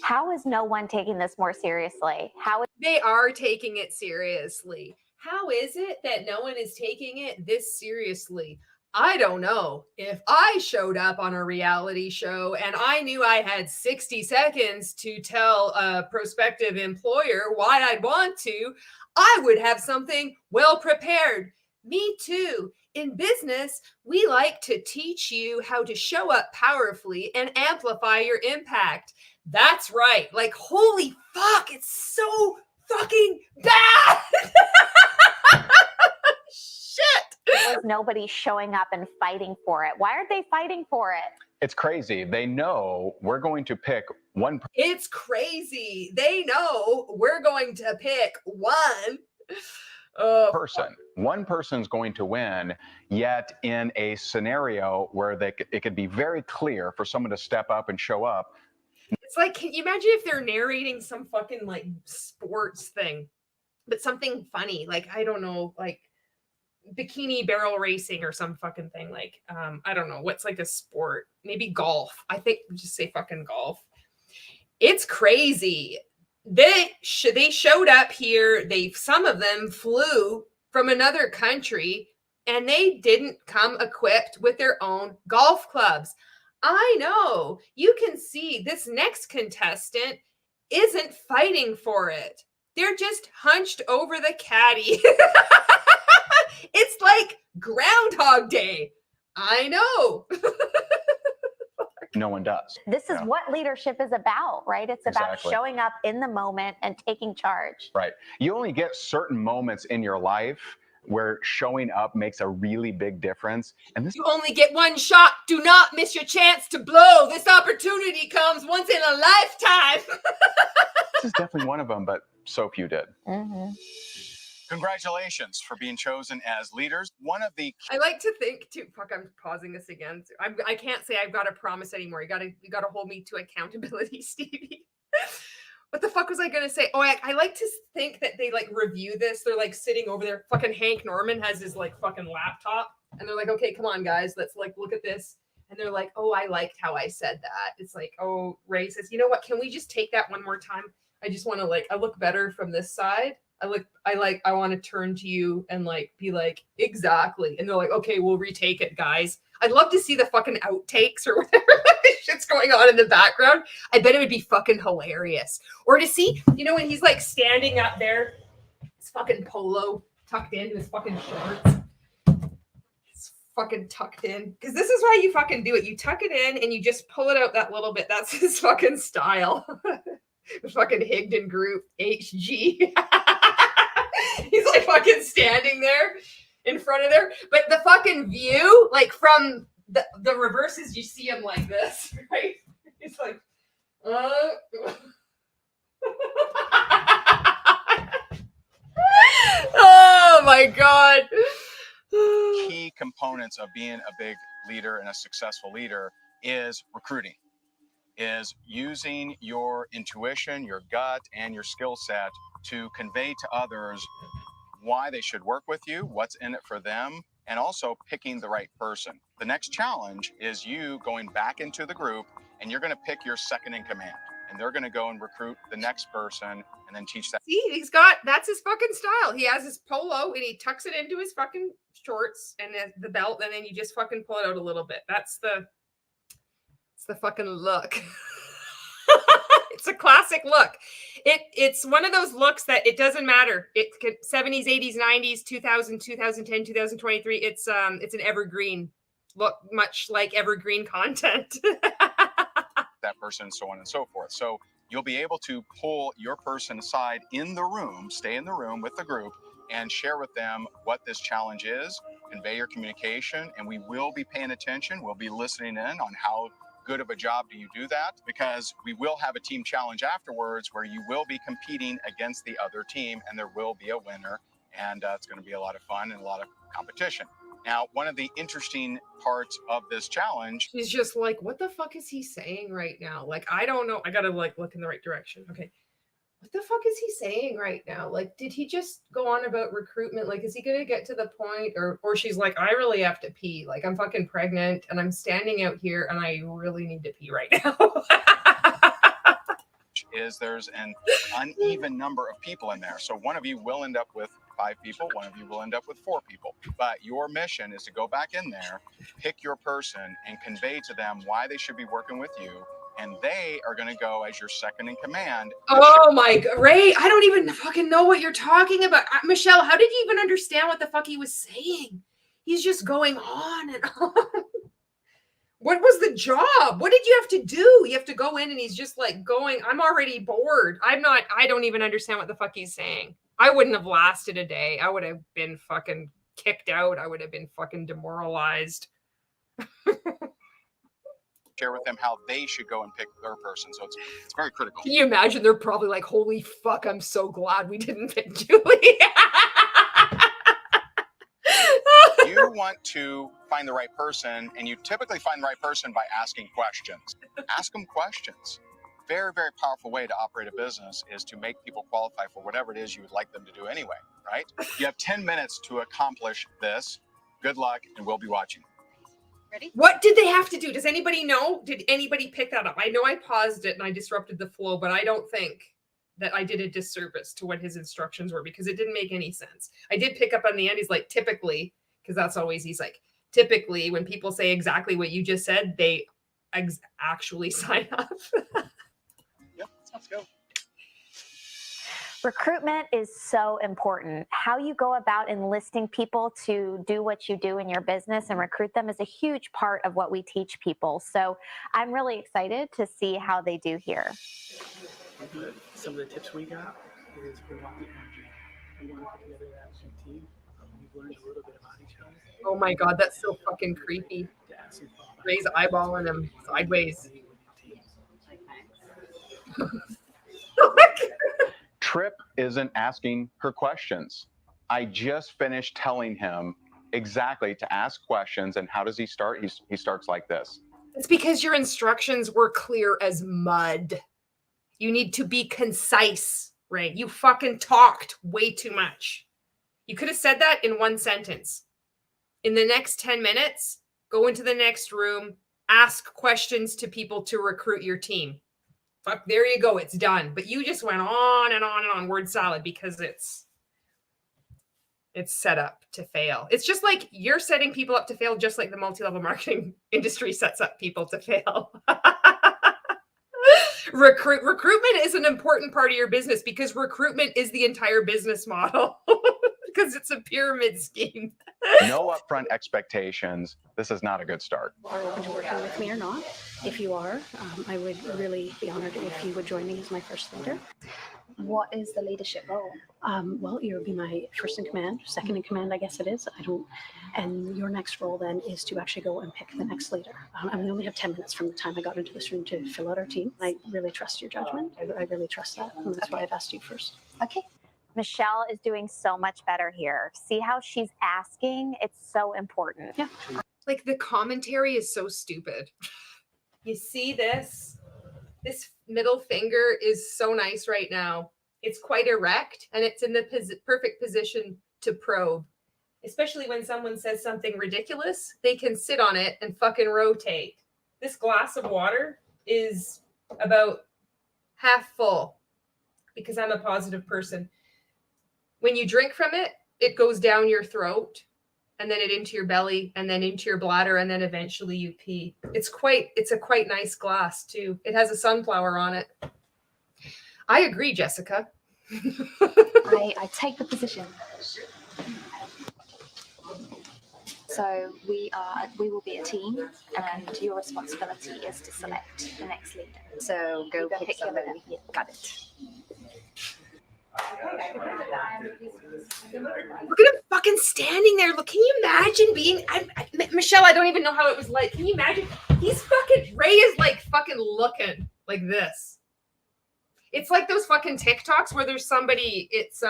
How is no one taking this more seriously? They are taking it seriously. How is it that no one is taking it this seriously? I don't know. If I showed up on a reality show and I knew I had 60 seconds to tell a prospective employer why I'd want to, I would have something well prepared. Me too. In business, we like to teach you how to show up powerfully and amplify your impact. That's right. Like, holy fuck, it's so fucking bad. Shit. Nobody showing up and fighting for it. Why aren't they fighting for it? It's crazy. They know we're going to pick one. It's crazy. They know we're going to pick one person. One person's going to win, yet in a scenario where it could be very clear for someone to step up and show up. It's like, can you imagine if they're narrating some fucking like sports thing, but something funny, like, I don't know, like bikini barrel racing or some fucking thing. Like, I don't know what's like a sport, maybe golf. I think just say fucking golf. It's crazy. They showed up here. Some of them flew from another country and they didn't come equipped with their own golf clubs. I know. You can see this next contestant isn't fighting for it. They're just hunched over the caddy. It's like Groundhog Day. I know. No one does. This is what leadership is about, right? It's about Exactly. showing up in the moment and taking charge. Right. You only get certain moments in your life where showing up makes a really big difference. And this You only get one shot. Do not miss your chance to blow. This opportunity comes once in a lifetime. is definitely one of them, but so few did. Congratulations for being chosen as leaders. One of the I like to think too. Fuck, I'm pausing this again. I can't say I've got to promise anymore. You gotta hold me to accountability, Stevie. What the fuck was I gonna say? Oh, I like to think that they like review this. They're like sitting over there. Fucking Hank Norman has his like fucking laptop, and they're like, okay, come on, guys, let's like look at this. And they're like, oh, I liked how I said that. It's like, oh, Ray says, you know what? Can we just take that one more time? I just want to like, I look better from this side. I want to turn to you and like, be like, exactly. And they're like, okay, we'll retake it, guys. I'd love to see the fucking outtakes or whatever shit's going on in the background. I bet it would be fucking hilarious. Or to see, you know, when he's like standing up there, his fucking polo tucked into his fucking shorts. It's fucking tucked in. Because this is why you fucking do it. You tuck it in and you just pull it out that little bit. That's his fucking style. The fucking Higdon Group, HG. He's like fucking standing there in front of there. But the fucking view, like from the reverses, you see him like this, right? He's like, oh my God. Key components of being a big leader and a successful leader is recruiting, is using your intuition, your gut, and your skill set to convey to others why they should work with you, what's in it for them, and also picking the right person. The next challenge is you going back into the group and you're going to pick your second in command. And they're going to go and recruit the next person and then teach that. See, that's his fucking style. He has his polo and he tucks it into his fucking shorts and the belt, and then you just fucking pull it out a little bit. It's the fucking look. It's a classic look. It's one of those looks that it doesn't matter. It could 70s, 80s, 90s, 2000, 2010, 2023. It's an evergreen look, much like evergreen content. That person, so on and so forth. So you'll be able to pull your person aside in the room, stay in the room with the group, and share with them what this challenge is, convey your communication, and we will be paying attention. We'll be listening in on how good of a job do you do that, because we will have a team challenge afterwards where you will be competing against the other team and there will be a winner, and it's going to be a lot of fun and a lot of competition. Now, one of the interesting parts of this challenge is just like, what the fuck is he saying right now? Like, I don't know. I got to like look in the right direction. Okay. What the fuck is he saying right now? Like, did he just go on about recruitment? Like, is he going to get to the point or she's like, I really have to pee. Like, I'm fucking pregnant and I'm standing out here and I really need to pee right now. is there's an uneven number of people in there. So one of you will end up with 5 people, one of you will end up with 4 people. But your mission is to go back in there, pick your person, and convey to them why they should be working with you. And they are going to go as your second in command. Oh my God, Ray, I don't even fucking know what you're talking about. Michelle, how did you even understand what the fuck he was saying? He's just going on and on. What was the job? What did you have to do? You have to go in and he's just like going, I'm already bored. I don't even understand what the fuck he's saying. I wouldn't have lasted a day. I would have been fucking kicked out. I would have been fucking demoralized. Share with them how they should go and pick their person. So it's very critical. Can you imagine? They're probably like, holy fuck, I'm so glad we didn't pick Julie. You want to find the right person, and you typically find the right person by asking questions. Ask them questions. Very, very powerful way to operate a business is to make people qualify for whatever it is you would like them to do anyway, right? You have 10 minutes to accomplish this. Good luck, and we'll be watching. Ready? What did they have to do? Does anybody know? Did anybody pick that up? I know I paused it and I disrupted the flow, but I don't think that I did a disservice to what his instructions were because it didn't make any sense. I did pick up on the end. He's like, typically, because that's always, he's like, typically when people say exactly what you just said, they actually sign up. Yep, let's go. Recruitment is so important. How you go about enlisting people to do what you do in your business and recruit them is a huge part of what we teach people. So I'm really excited to see how they do here. Some of the tips we got is we want the energy. We want to put together that as a team. We've learned a little bit about each other. Oh my God, that's so fucking creepy. Ray's eyeballing him sideways. Tripp isn't asking her questions. I just finished telling him exactly to ask questions. And how does he start? He starts like this. It's because your instructions were clear as mud. You need to be concise, Ray. You fucking talked way too much. You could have said that in one sentence. In the next 10 minutes, go into the next room, ask questions to people to recruit your team. Fuck, there you go. It's done. But you just went on and on and on word salad because it's set up to fail. It's just like you're setting people up to fail, just like the multi-level marketing industry sets up people to fail. Recruitment is an important part of your business because recruitment is the entire business model because it's a pyramid scheme. No upfront expectations. This is not a good start. Are open to working with me or not? If you are, I would really be honored if you would join me as my first leader. What is the leadership role? Well, you'll be my first in command, second in command, I guess it is. And your next role then is to actually go and pick the next leader. And we only have 10 minutes from the time I got into this room to fill out our team. I really trust your judgment. I really trust that. And that's why I've asked you first. Okay. Michelle is doing so much better here. See how she's asking? It's so important. Yeah. Like the commentary is so stupid. You see this? This middle finger is so nice right now. It's quite erect and it's in the perfect position to probe. Especially when someone says something ridiculous, they can sit on it and fucking rotate. This glass of water is about half full because I'm a positive person. When you drink from it, it goes down your throat and then it into your belly and then into your bladder and then eventually you pee. It's a quite nice glass too. It has a sunflower on it. I agree, Jessica. I take the position. So we will be a team, and your responsibility is to select the next leader. So go pick somebody. Got it. Look at him fucking standing there. Look, can you imagine being Michelle? I don't even know how it was like. Can you imagine? Ray is like fucking looking like this. It's like those fucking TikToks where there's somebody. It's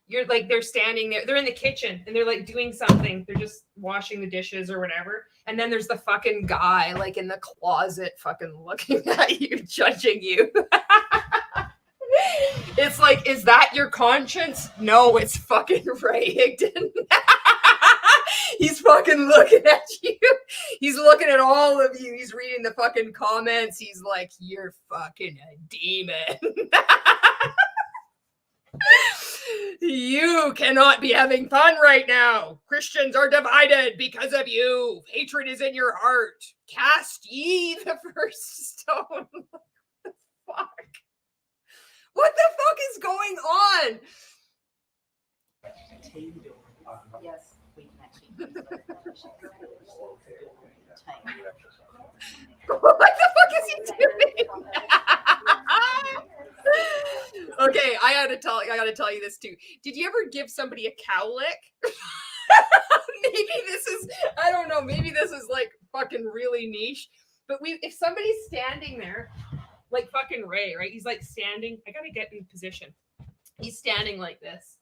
you're like they're standing there. They're in the kitchen and they're like doing something. They're just washing the dishes or whatever. And then there's the fucking guy like in the closet, fucking looking at you, judging you. It's like, is that your conscience? No, it's fucking Ray Higdon. He's fucking looking at you. He's looking at all of you. He's reading the fucking comments. He's like, you're fucking a demon. You cannot be having fun right now. Christians are divided because of you. Hatred is in your heart. Cast ye the first stone. What the fuck? What the fuck is going on? Yes, we can actually. What the fuck is he doing? Okay, I gotta tell you this too. Did you ever give somebody a cow lick? Maybe this is, I don't know, maybe this is like fucking really niche. But if somebody's standing there, like fucking Ray, right? He's like standing. I gotta get in position. He's standing like this.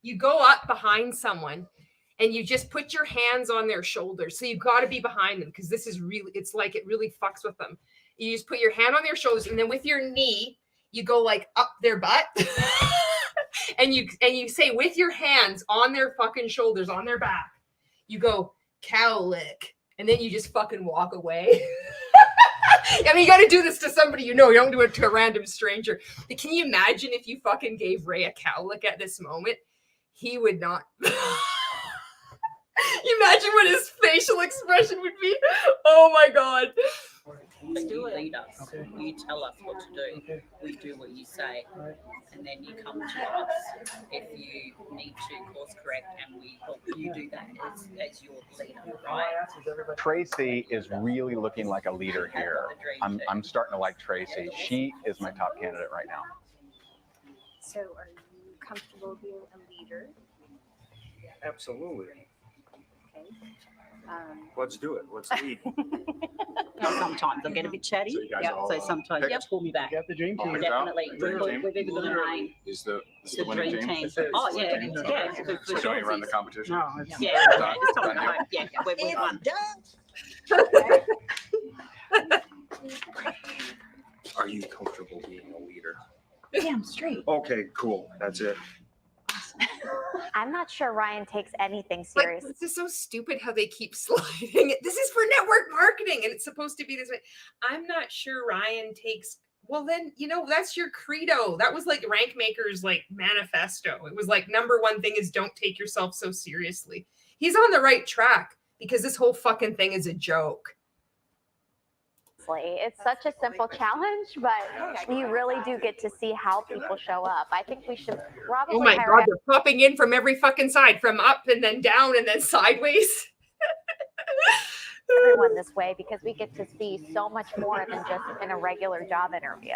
You go up behind someone and you just put your hands on their shoulders. So you gotta be behind them because this is really, it's like it really fucks with them. You just put your hand on their shoulders and then with your knee, you go like up their butt. and you say with your hands on their fucking shoulders, on their back, you go cow lick. And then you just fucking walk away. I mean, you got to do this to somebody you know. You don't do it to a random stranger. But can you imagine if you fucking gave Ray a cow lick at this moment? He would not. You imagine what his facial expression would be? Oh my God. But you lead us. Okay. You tell us what to do. Okay. We do what you say. Right. And then you come to us if you need to course correct, and we help you do that as your leader, right? Tracy is really looking like a leader here. I'm starting to like Tracy. She is my top candidate right now. So are you comfortable being a leader? Absolutely. Okay. Let's do it. Let's lead. Sometimes I'm going to be chatty. So you guys all, so sometimes you pull me back. You got the dream team. Definitely. We've even got a name. Is the The winning dream team? Oh, yeah. Yeah. So don't you run the competition? No. Yeah. We've won. Are you comfortable being a leader? Damn straight. Okay, cool. That's it. I'm not sure Ryan takes anything Like, serious. this is so stupid how they keep sliding it. This is for network marketing and it's supposed to be this way. I'm not sure Ryan takes, well then, you know, that's your credo. That was like Rank Maker's like manifesto. It was like, number one thing is don't take yourself so seriously. He's on the right track because this whole fucking thing is a joke. It's such a simple challenge, but you really do get to see how people show up. I think we should probably Oh my hire God, they're popping in from every fucking side, from up and then down and then sideways. everyone this way because we get to see so much more than just in a regular job interview.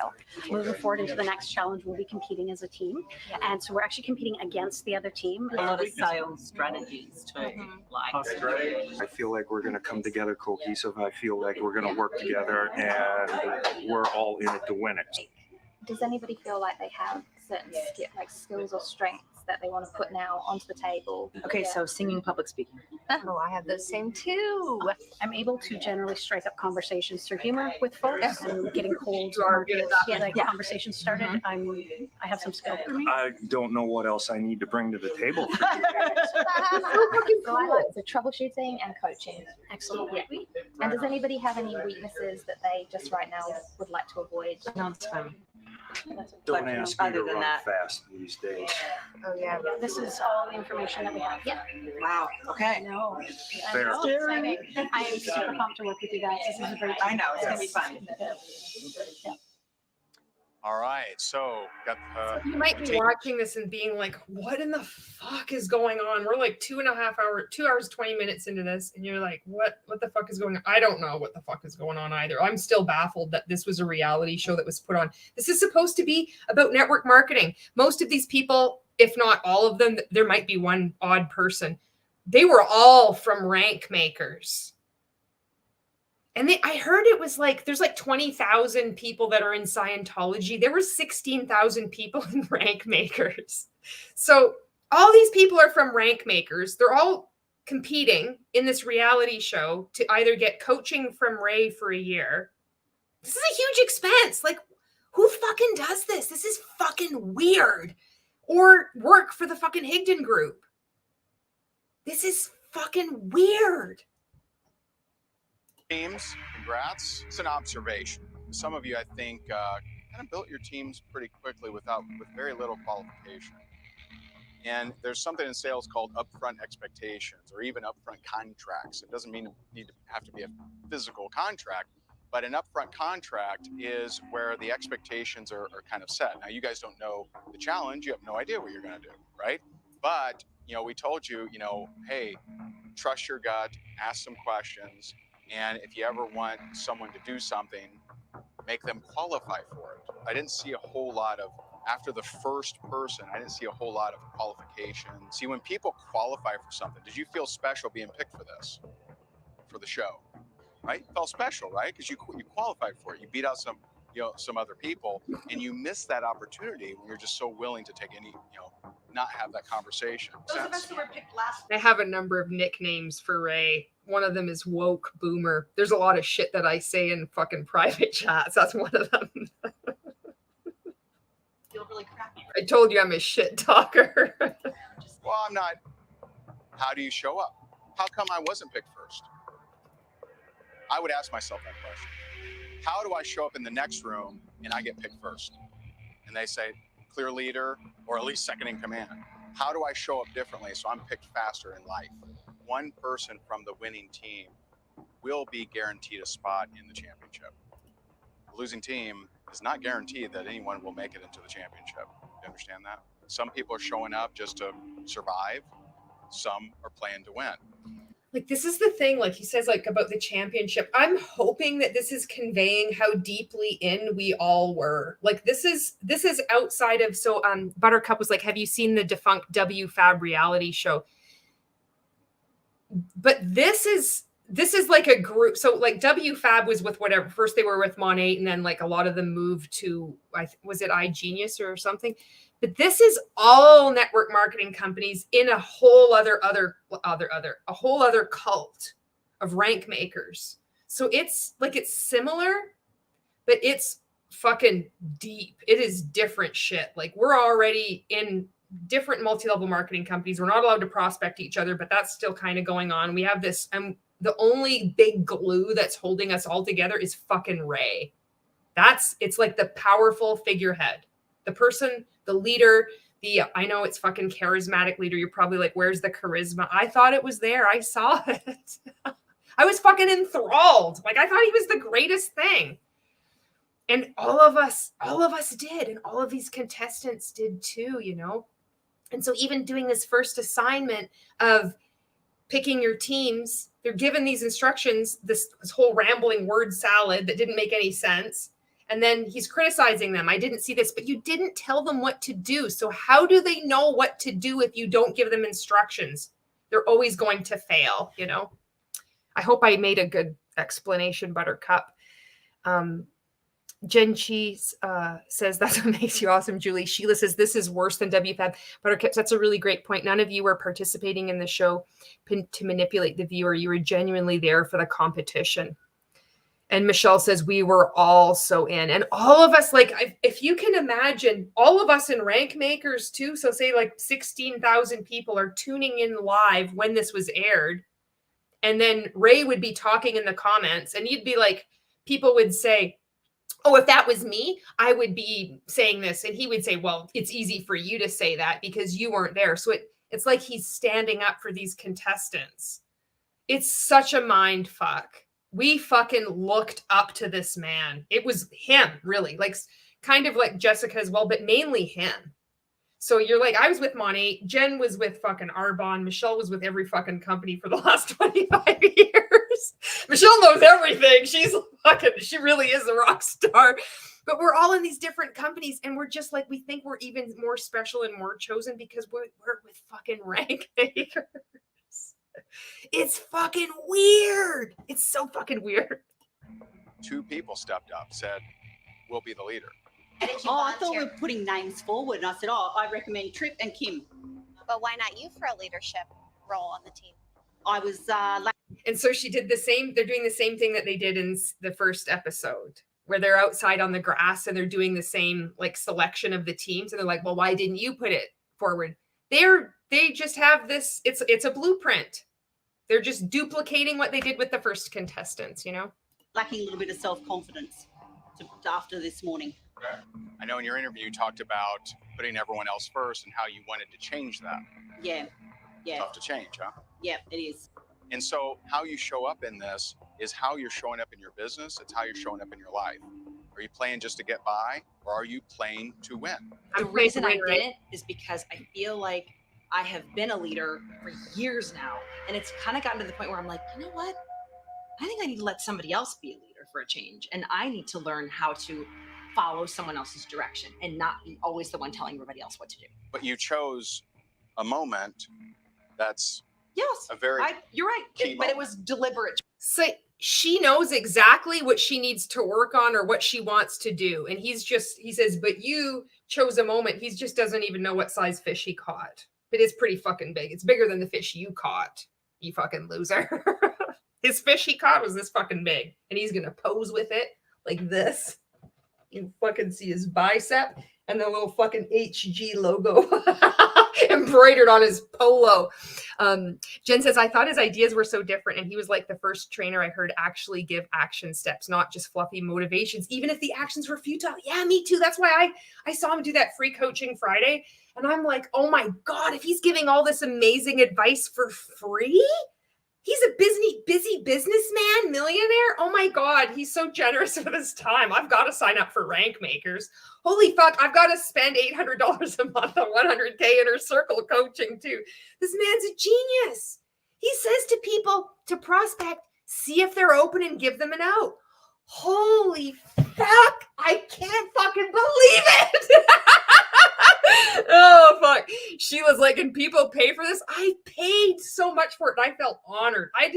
Moving forward into the next challenge, we'll be competing as a team. And so we're actually competing against the other team. A lot of sales strategies too. Like I feel like we're going to come together cohesive. I feel like we're going to work together and we're all in it to win it. Does anybody feel like they have certain skills or strengths that they want to put now onto the table? Okay, so singing, public speaking. Oh, I have those same too. I'm able to generally strike up conversations through humor with folks and getting cold conversations started. I have some skill. I don't know what else I need to bring to the table. So I like the troubleshooting and coaching. Excellent. Yeah. And does anybody have any weaknesses that they just right now would like to avoid? No, it's fine. Don't ask me to run fast these days. Oh yeah. This is all the information that we have. Yeah. Wow. Okay. No. Fair. I am super pumped to work with you guys. This is a great. I know it's gonna be fun. Yeah. All right, so got you might be watching this and being like, what in the fuck is going on? We're like 2 hours, 20 minutes into this. And you're like, what the fuck is going on? I don't know what the fuck is going on either. I'm still baffled that this was a reality show that was put on. This is supposed to be about network marketing. Most of these people, if not all of them, there might be one odd person. They were all from Rank Makers. And I heard it was like, there's like 20,000 people that are in Scientology. There were 16,000 people in Rank Makers. So all these people are from Rank Makers. They're all competing in this reality show to either get coaching from Ray for a year. This is a huge expense. Like, who fucking does this? This is fucking weird. Or work for the fucking Higdon Group. This is fucking weird. Teams, congrats. It's an observation. Some of you, I think, kind of built your teams pretty quickly with very little qualification. And there's something in sales called upfront expectations or even upfront contracts. It doesn't mean you have to be a physical contract, but an upfront contract is where the expectations are kind of set. Now, you guys don't know the challenge. You have no idea what you're going to do, right? But, we told you, hey, trust your gut, ask some questions. And if you ever want someone to do something, make them qualify for it. I didn't see a whole lot of, after the first person, I didn't see a whole lot of qualification. See, when people qualify for something, did you feel special being picked for this, for the show, right? You felt special, right? Because you qualified for it. You beat out some other people, and you miss that opportunity when you're just so willing to take any, not have that conversation. Those of us who were picked last. I have a number of nicknames for Ray. One of them is Woke Boomer. There's a lot of shit that I say in fucking private chats. That's one of them. Feel really crappy. I told you I'm a shit talker. Well, I'm not. How do you show up? How come I wasn't picked first? I would ask myself that question. How do I show up in the next room and I get picked first? And they say, clear leader, or at least second in command. How do I show up differently so I'm picked faster in life? One person from the winning team will be guaranteed a spot in the championship. The losing team is not guaranteed that anyone will make it into the championship. You understand that? Some people are showing up just to survive. Some are playing to win. Like, this is the thing, like he says, like about the championship. I'm hoping that this is conveying how deeply in we all were. Like, this is outside of, so Buttercup was like, have you seen the defunct WFAB reality show? But this is like a group. So like WFAB was with whatever, first they were with Mon 8 and then like a lot of them moved to, was it iGenius or something? But this is all network marketing companies in a whole other cult of Rank Makers. So it's similar, but it's fucking deep. It is different shit. Like, we're already in different multi-level marketing companies. We're not allowed to prospect each other, but that's still kind of going on. We have this, the only big glue that's holding us all together is fucking Ray. It's like the powerful figurehead, the person, the leader, I know it's fucking charismatic leader. You're probably like, where's the charisma? I thought it was there. I saw it. I was fucking enthralled. Like, I thought he was the greatest thing. And all of us did. And all of these contestants did too, you know? And so even doing this first assignment of picking your teams, they're given these instructions, this whole rambling word salad that didn't make any sense. And then he's criticizing them. I didn't see this, but you didn't tell them what to do. So how do they know what to do if you don't give them instructions? They're always going to fail, you know? I hope I made a good explanation, Buttercup. Jen Cheese says, that's what makes you awesome, Julie. Sheila says, this is worse than WFAB. Buttercup, that's a really great point. None of you were participating in the show to manipulate the viewer. You were genuinely there for the competition. And Michelle says, we were all so in. And all of us, like, if you can imagine, all of us in Rank Makers too, so say like 16,000 people are tuning in live when this was aired. And then Ray would be talking in the comments, and you'd be like, people would say, oh, if that was me, I would be saying this. And he would say, well, it's easy for you to say that because you weren't there. So it's like he's standing up for these contestants. It's such a mind fuck. We fucking looked up to this man. It was him, really, like kind of like Jessica as well, but mainly him. So you're like, I was with Monty, Jen was with fucking Arbonne, Michelle was with every fucking company for the last 25 years. Michelle knows everything. She really is a rock star. But we're all in these different companies, and we're just like, we think we're even more special and more chosen because we're with fucking Rank Makers. It's fucking weird. It's so fucking weird. 2 people stepped up, said, we'll be the leader. I thought we were putting names forward, and I said, I recommend Tripp and Kim. But why not you for a leadership role on the team? I was and so she did the same. They're doing the same thing that they did in the first episode, where they're outside on the grass and they're doing the same like selection of the teams. And they're like, well, why didn't you put it forward? They just have this. It's a blueprint. They're just duplicating what they did with the first contestants, you know? lacking a little bit of self-confidence after this morning. I know in your interview you talked about putting everyone else first and how you wanted to change that. Yeah. Tough to change, huh? Yeah, it is. And so how you show up in this is how you're showing up in your business. It's how you're showing up in your life. Are you playing just to get by, or are you playing to win? The reason I didn't is because I feel like I have been a leader for years now, and it's kind of gotten to the point where I'm like, you know what? I think I need to let somebody else be a leader for a change, and I need to learn how to follow someone else's direction and not be always the one telling everybody else what to do. But you chose a moment that's yes, a very you're right, but it was deliberate. So she knows exactly what she needs to work on or what she wants to do. And he says, but you chose a moment. He just doesn't even know what size fish he caught. But it's pretty fucking big. It's bigger than the fish you caught, you fucking loser. His fish he caught was this fucking big. And he's going to pose with it like this. You fucking see his bicep and the little fucking HG logo embroidered on his polo. Jen says, I thought his ideas were so different. And he was like the first trainer I heard actually give action steps, not just fluffy motivations, even if the actions were futile. Yeah, me too. That's why I saw him do that free coaching Friday. And I'm like, oh my God, if he's giving all this amazing advice for free, he's a busy businessman, millionaire. Oh my God, he's so generous with his time. I've got to sign up for Rank Makers. Holy fuck, I've got to spend $800 a month on 100K Inner Circle coaching too. This man's a genius. He says to people to prospect, see if they're open and give them an out. Holy fuck, I can't fucking believe it. Oh fuck. Sheila's like, and people pay for this? I paid so much for it and I felt honored. I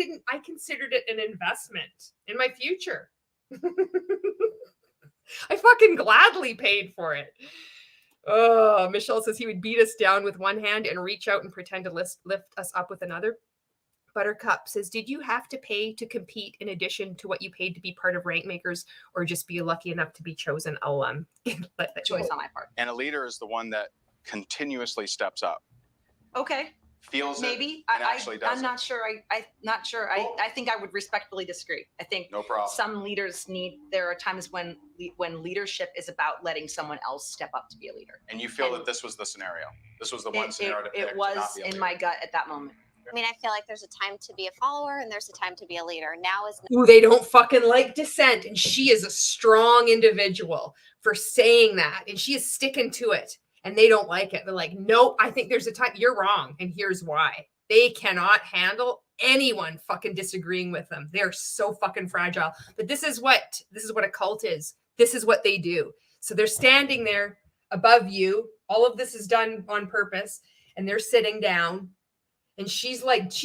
considered it an investment in my future. I fucking gladly paid for it. Oh, Michelle says he would beat us down with one hand and reach out and pretend to lift us up with another. Buttercup says, did you have to pay to compete in addition to what you paid to be part of Rank Makers, or just be lucky enough to be chosen? I'll choice on my part. And a leader is the one that continuously steps up, Okay. feels Maybe. it, and actually does I'm it. not sure. I'm not sure. I think I would respectfully disagree. I think No problem. some leaders there are times when leadership is about letting someone else step up to be a leader. And you feel that this was the scenario. This was the one scenario to pick It to was not be a in leader. my gut at that moment. I mean, I feel like there's a time to be a follower and there's a time to be a leader. Now is Ooh, they don't fucking like dissent. And she is a strong individual for saying that. And she is sticking to it. And they don't like it. They're like, nope, I think there's a time. You're wrong. And here's why. They cannot handle anyone fucking disagreeing with them. They're so fucking fragile. But this is what a cult is. This is what they do. So they're standing there above you. All of this is done on purpose. And they're sitting down. And she's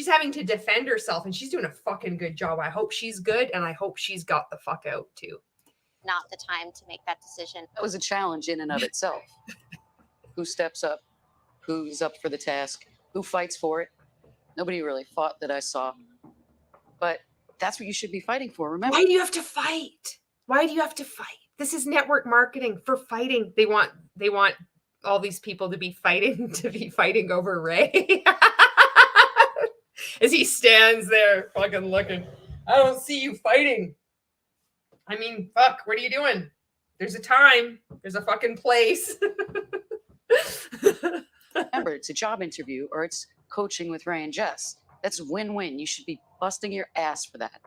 having to defend herself. And she's doing a fucking good job. I hope she's good. And I hope she's got the fuck out too. not the time to make that decision. That was a challenge in and of itself. Who steps up? Who's up for the task? Who fights for it? Nobody really fought that I saw. But that's what you should be fighting for, remember? Why do you have to fight? Why do you have to fight? This is network marketing for fighting. They want all these people to be fighting over Ray. As he stands there fucking looking. I don't see you fighting. I mean, fuck, what are you doing? There's a time. There's a fucking place. Remember, it's a job interview or it's coaching with Ray and Jess. That's win-win. You should be busting your ass for that.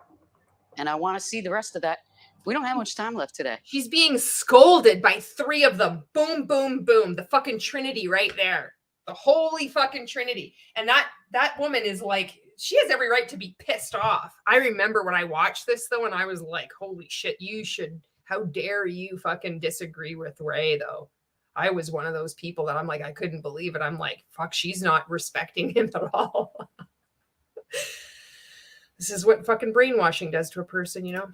And I want to see the rest of that. We don't have much time left today. She's being scolded by 3 of them. Boom, boom, boom. The fucking Trinity right there. The holy fucking Trinity. And that woman is like, she has every right to be pissed off. I remember when I watched this though, and I was like, holy shit, how dare you fucking disagree with Ray though? I was one of those people that I'm like, I couldn't believe it. I'm like, fuck, she's not respecting him at all. This is what fucking brainwashing does to a person, you know?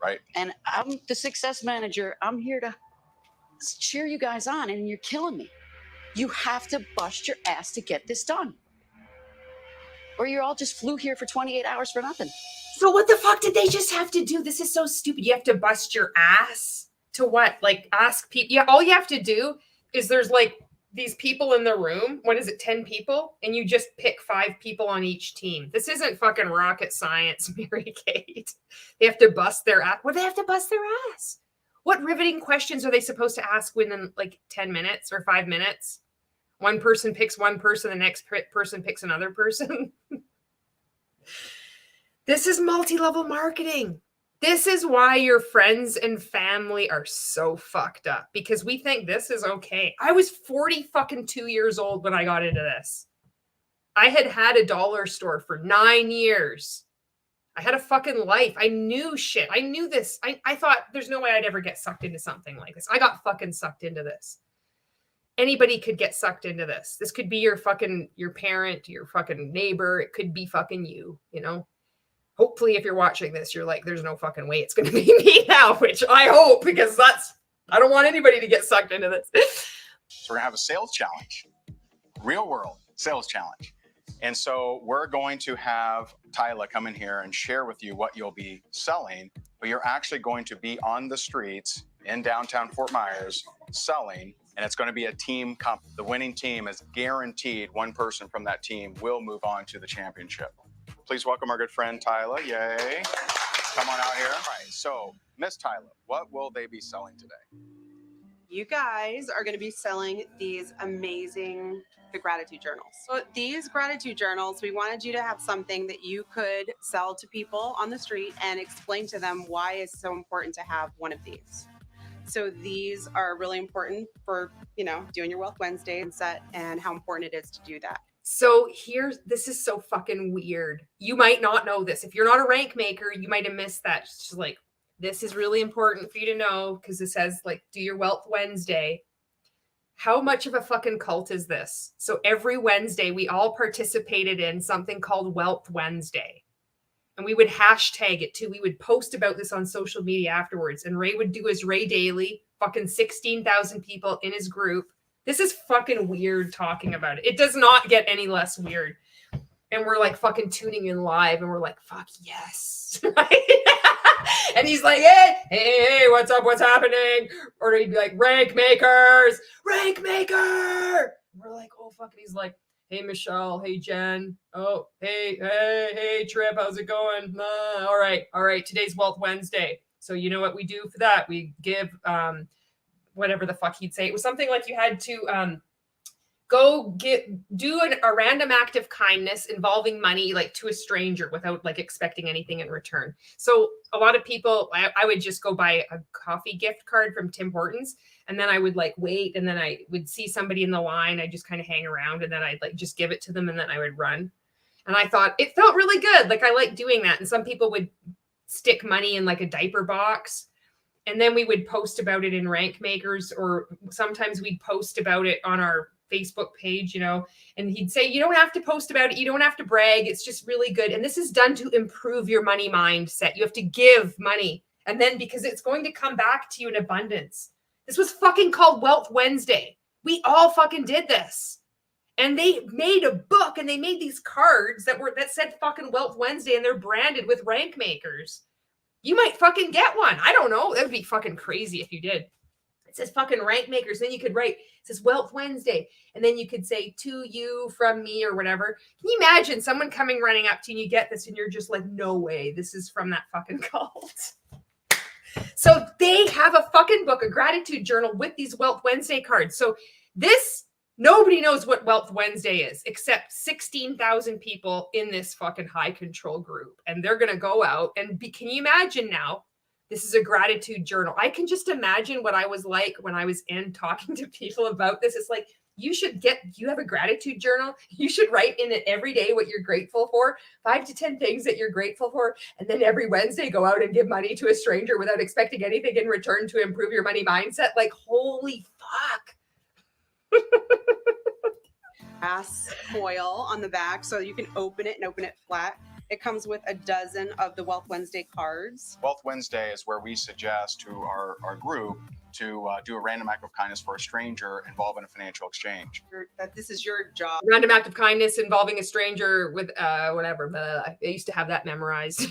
Right. And I'm the success manager. I'm here to cheer you guys on, and you're killing me. You have to bust your ass to get this done. Or you all just flew here for 28 hours for nothing. So what the fuck did they just have to do? This is so stupid. You have to bust your ass to what? Like ask people. Yeah, all you have to do is there's like these people in the room. What is it? 10 people? And you just pick 5 people on each team. This isn't fucking rocket science, Mary Kate. They have to bust their ass. What do they have to bust their ass? What riveting questions are they supposed to ask within like 10 minutes or 5 minutes? One person picks one person, the next person picks another person. This is multi-level marketing. This is why your friends and family are so fucked up, because we think this is okay. I was 42 years old when I got into this. I had a dollar store for 9 years. I had a fucking life. I knew shit. I knew this. I thought there's no way I'd ever get sucked into something like this. I got fucking sucked into this. Anybody could get sucked into this. This could be your parent, your fucking neighbor. It could be fucking you, you know? Hopefully, if you're watching this, you're like, there's no fucking way it's going to be me now, which I hope, because I don't want anybody to get sucked into this. So we're going to have a sales challenge, real world sales challenge. And so we're going to have Tyla come in here and share with you what you'll be selling, but you're actually going to be on the streets in downtown Fort Myers selling, and it's going to be a team comp. The winning team is guaranteed one person from that team will move on to the championship. Please welcome our good friend Tyla. Yay. Come on out here. All right. So, Miss Tyla, what will they be selling today? You guys are going to be selling these amazing gratitude journals. So these gratitude journals, we wanted you to have something that you could sell to people on the street and explain to them why it's so important to have one of these. So these are really important for, doing your Wealth Wednesday and set, and how important it is to do that. So this is so fucking weird. You might not know this. If you're not a rank maker, you might have missed that. It's just like, this is really important for you to know, because it says like, do your Wealth Wednesday. How much of a fucking cult is this? So every Wednesday, we all participated in something called Wealth Wednesday. And we would hashtag it too. We would post about this on social media afterwards. And Ray would do his Ray Daily, fucking 16,000 people in his group. This is fucking weird talking about it. It does not get any less weird. And we're like fucking tuning in live and we're like, fuck yes. And he's like, hey, what's up, what's happening? Or he'd be like, rank makers, rank maker. We're like, oh, fuck. And he's like, hey, Michelle. Hey, Jen. Oh, hey, Tripp. How's it going? All right. Today's Wealth Wednesday. So you know what we do for that? We give whatever the fuck he'd say. It was something like you had to do a random act of kindness involving money, like to a stranger without like expecting anything in return. So a lot of people, I would just go buy a coffee gift card from Tim Hortons, and then I would like wait, and then I would see somebody in the line. I just kind of hang around, and then I'd like just give it to them, and then I would run. And I thought it felt really good. Like I like doing that. And some people would stick money in like a diaper box. And then we would post about it in Rank Makers, or sometimes we'd post about it on our Facebook page, you know, and he'd say, you don't have to post about it. You don't have to brag. It's just really good. And this is done to improve your money mindset. You have to give money. And then because it's going to come back to you in abundance. This was fucking called Wealth Wednesday. We all fucking did this. And they made a book and they made these cards that said fucking Wealth Wednesday, and they're branded with Rank Makers. You might fucking get one. I don't know. That would be fucking crazy if you did. It says fucking Rank Makers. Then you could write, it says Wealth Wednesday. And then you could say to you from me or whatever. Can you imagine someone coming running up to you and you get this and you're just like, no way. This is from that fucking cult. So they have a fucking book, a gratitude journal with these Wealth Wednesday cards. So nobody knows what Wealth Wednesday is except 16,000 people in this fucking high control group. And they're going to go out and can you imagine now? This is a gratitude journal. I can just imagine what I was like when I was in talking to people about this. It's like, you have a gratitude journal. You should write in it every day what you're grateful for, 5 to 10 things that you're grateful for. And then every Wednesday, go out and give money to a stranger without expecting anything in return to improve your money mindset. Like, holy fuck. Glass foil on the back so you can open it and open it flat. It comes with a dozen of the Wealth Wednesday cards. Wealth Wednesday is where we suggest to our group to do a random act of kindness for a stranger involving a financial exchange. That this is your job. Random act of kindness involving a stranger with whatever. I used to have that memorized.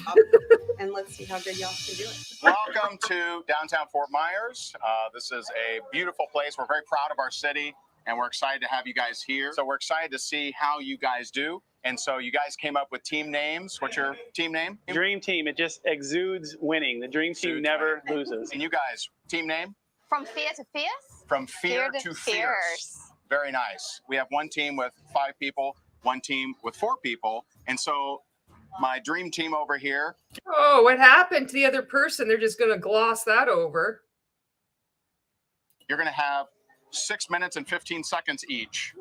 And let's see how good y'all can do it. Welcome to downtown Fort Myers. This is a beautiful place. We're very proud of our city, and we're excited to have you guys here. So we're excited to see how you guys do. And so you guys came up with team names. What's your team name? Dream Team. It just exudes winning. The Dream Team never loses. And you guys, team name? From fear to fierce? From fear to fierce. Very nice. We have one team with 5 people, one team with 4 people. And so my dream team over here. Oh, what happened to the other person? They're just going to gloss that over. You're going to have 6 minutes and 15 seconds each.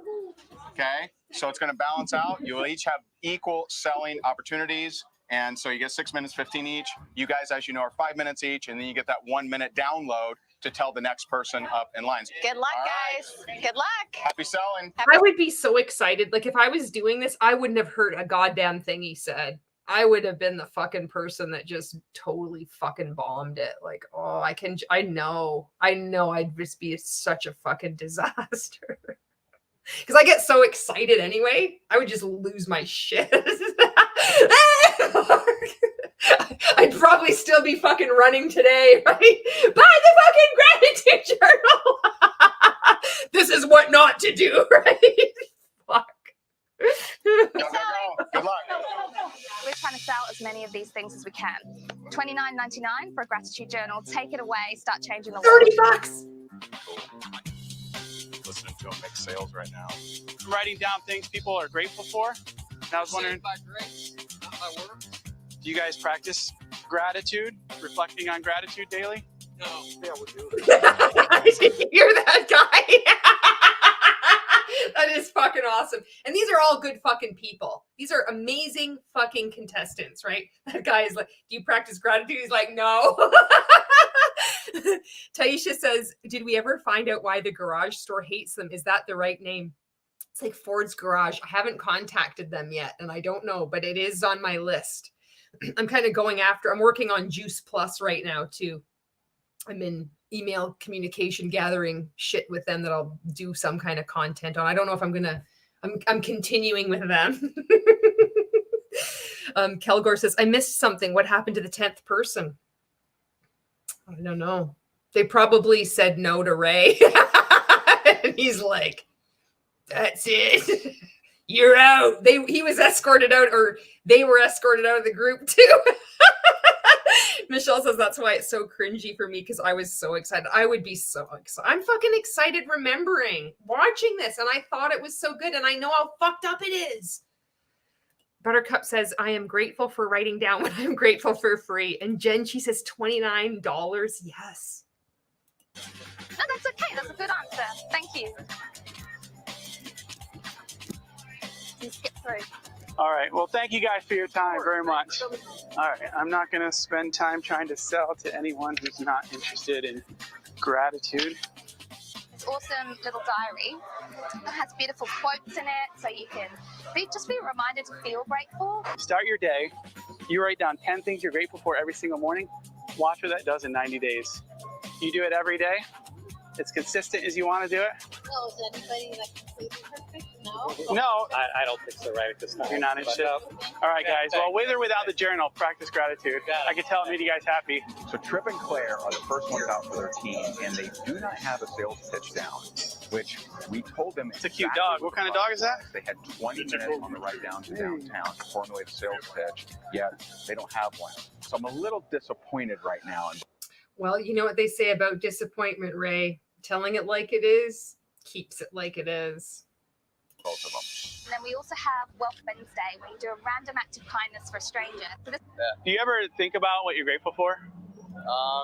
Okay, so it's going to balance out. You will each have equal selling opportunities. And so you get 6 minutes, 15 each. You guys, as you know, are 5 minutes each. And then you get that 1 minute download to tell the next person up in lines. Good luck, guys. Good luck. Happy selling. I would be so excited. Like if I was doing this, I wouldn't have heard a goddamn thing he said. I would have been the fucking person that just totally fucking bombed it. Like, oh, I know I'd just be such a fucking disaster. Because I get so excited anyway, I would just lose my shit. I'd probably still be fucking running today, right? Buy the fucking gratitude journal. This is what not to do, right? Fuck. Good luck. We're trying to sell as many of these things as we can. $29.99 for a gratitude journal. Take it away. Start changing the world. $30. Listening to them make sales right now. I'm writing down things people are grateful for. And I was wondering, by grace, not by works. do you guys practice gratitude, reflecting on gratitude daily? No. Yeah, we do. Did you hear that guy? That is fucking awesome. And these are all good fucking people. These are amazing fucking contestants, right? That guy is like, do you practice gratitude? He's like, no. Taisha says, did we ever find out why the garage store hates them? Is that the right name? It's like Ford's Garage. I haven't contacted them yet, and I don't know, but it is on my list. I'm kind of I'm working on Juice Plus right now too. I'm in email communication gathering shit with them that I'll do some kind of content on. I don't know if I'm continuing with them. Kelgore says, I missed something. What happened to the 10th person? I don't know. They probably said no to Ray. And he's like, that's it. You're out. He was escorted out, or they were escorted out of the group too. Michelle says that's why it's so cringy for me, because I was so excited. I would be so excited. I'm fucking excited remembering watching this, and I thought it was so good, and I know how fucked up it is. Buttercup says, I am grateful for writing down what I'm grateful for free. And Jen, she says $29. Yes. No, that's okay. That's a good answer. Thank you. You skip through. All right. Well, thank you guys for your time very much. All right. I'm not going to spend time trying to sell to anyone who's not interested in gratitude. This awesome little diary. It has beautiful quotes in it, so you can just be reminded to feel grateful. Start your day. You write down 10 things you're grateful for every single morning. Watch what that does in 90 days. You do it every day. It's consistent as you want to do it. Oh, is anybody like completely perfect? No? No. I don't think so right at this time. You're not interested? All right, guys. Well, with or without the journal, practice gratitude. I can tell it made you guys happy. So Tripp and Claire are the first ones out for their team, and they do not have a sales pitch down, which we told them. It's a cute dog. What kind of dog is that? They had 20 minutes on the ride down to downtown to formulate a sales pitch, yet they don't have one. So I'm a little disappointed right now. Well, you know what they say about disappointment, Ray? Telling it like it is keeps it like it is. Both of them. And then we also have Wealth Wednesday, where you do a random act of kindness for a stranger. So this Do you ever think about what you're grateful for?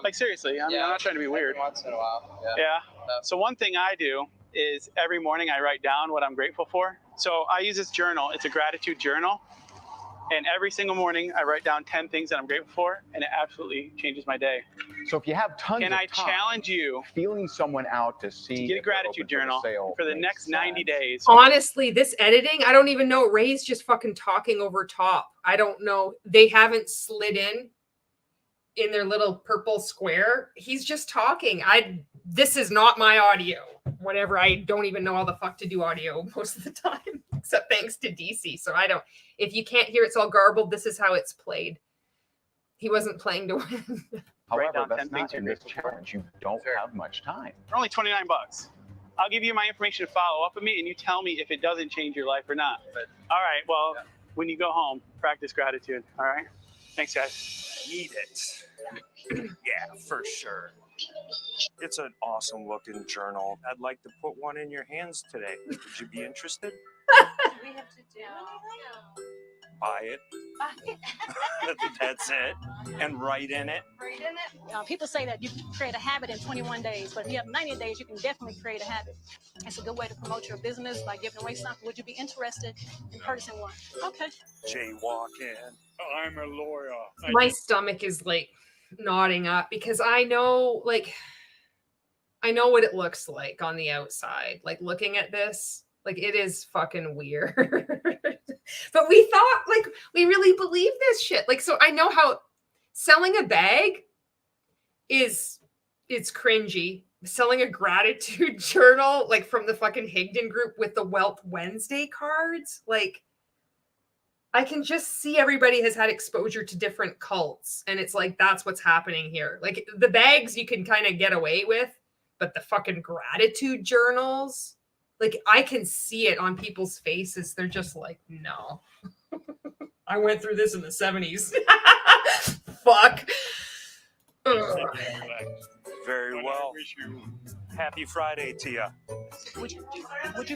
Like seriously, I mean, I'm not trying to be weird. Once in a while. Yeah. So one thing I do is every morning I write down what I'm grateful for. So I use this journal. It's a gratitude journal. And every single morning I write down 10 things that I'm grateful for, and it absolutely changes my day. So if you have tons Can of I time, challenge you feeling someone out to see to get a if they're gratitude open to the journal sale for the makes next 90 days? Honestly, this editing, I don't even know. Ray's just fucking talking over top. I don't know. They haven't slid in their little purple square. He's just talking. This is not my audio. Whatever. I don't even know how the fuck to do audio most of the time, except thanks to DC. So if you can't hear it's all garbled, this is how it's played. He wasn't playing to win. However, that's not in this challenge. You don't have much time. For only $29. I'll give you my information to follow up with me, and you tell me if it doesn't change your life or not. All right. Well, when you go home, practice gratitude. All right. Thanks, guys. Eat it. Yeah, for sure. It's an awesome looking journal. I'd like to put one in your hands today. Would you be interested? We have to do. Buy it. That's it. And write in it. People say that you can create a habit in 21 days, but if you have 90 days, you can definitely create a habit. It's a good way to promote your business by giving away something. Would you be interested in purchasing one? Okay. Jaywalking. I'm a lawyer. My stomach is like nodding up because I know what it looks like on the outside. Like looking at this, like it is fucking weird. But we thought we really believe this shit. So I know how selling a bag it's cringy. Selling a gratitude journal from the fucking Higdon Group with the Wealth Wednesday cards, I can just see everybody has had exposure to different cults, and it's that's what's happening here. The bags you can kind of get away with, but the fucking gratitude journals, I can see it on people's faces. They're just no. I went through this in the 70s. Fuck. Ugh. Very well. Happy Friday to you. Would you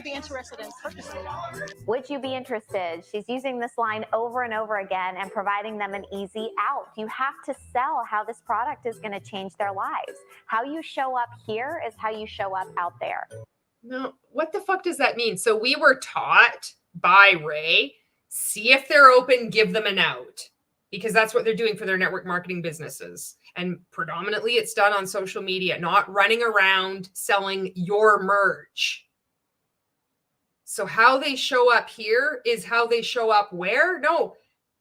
be interested in purchasing one? Would you be interested? She's using this line over and over again and providing them an easy out. You have to sell how this product is going to change their lives. How you show up here is how you show up out there. No, what the fuck does that mean? So we were taught by Ray, see if they're open, give them an out, because that's what they're doing for their network marketing businesses. And predominantly it's done on social media, not running around selling your merch. So how they show up here is how they show up where? No,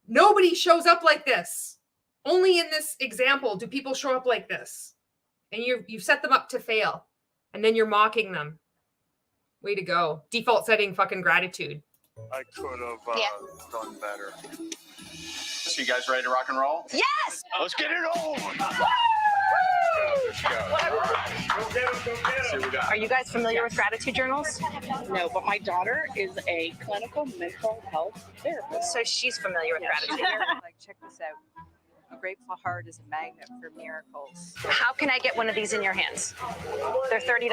nobody shows up like this. Only in this example do people show up like this. And you've set them up to fail. And then you're mocking them. Way to go. Default setting fucking gratitude. I could have done better. So you guys ready to rock and roll? Yes! Let's get it on! Are you guys familiar with gratitude journals? No, but my daughter is a clinical mental health therapist. So she's familiar with gratitude. Like, check this out. A grateful heart is a magnet for miracles. How can I get one of these in your hands? They're $30.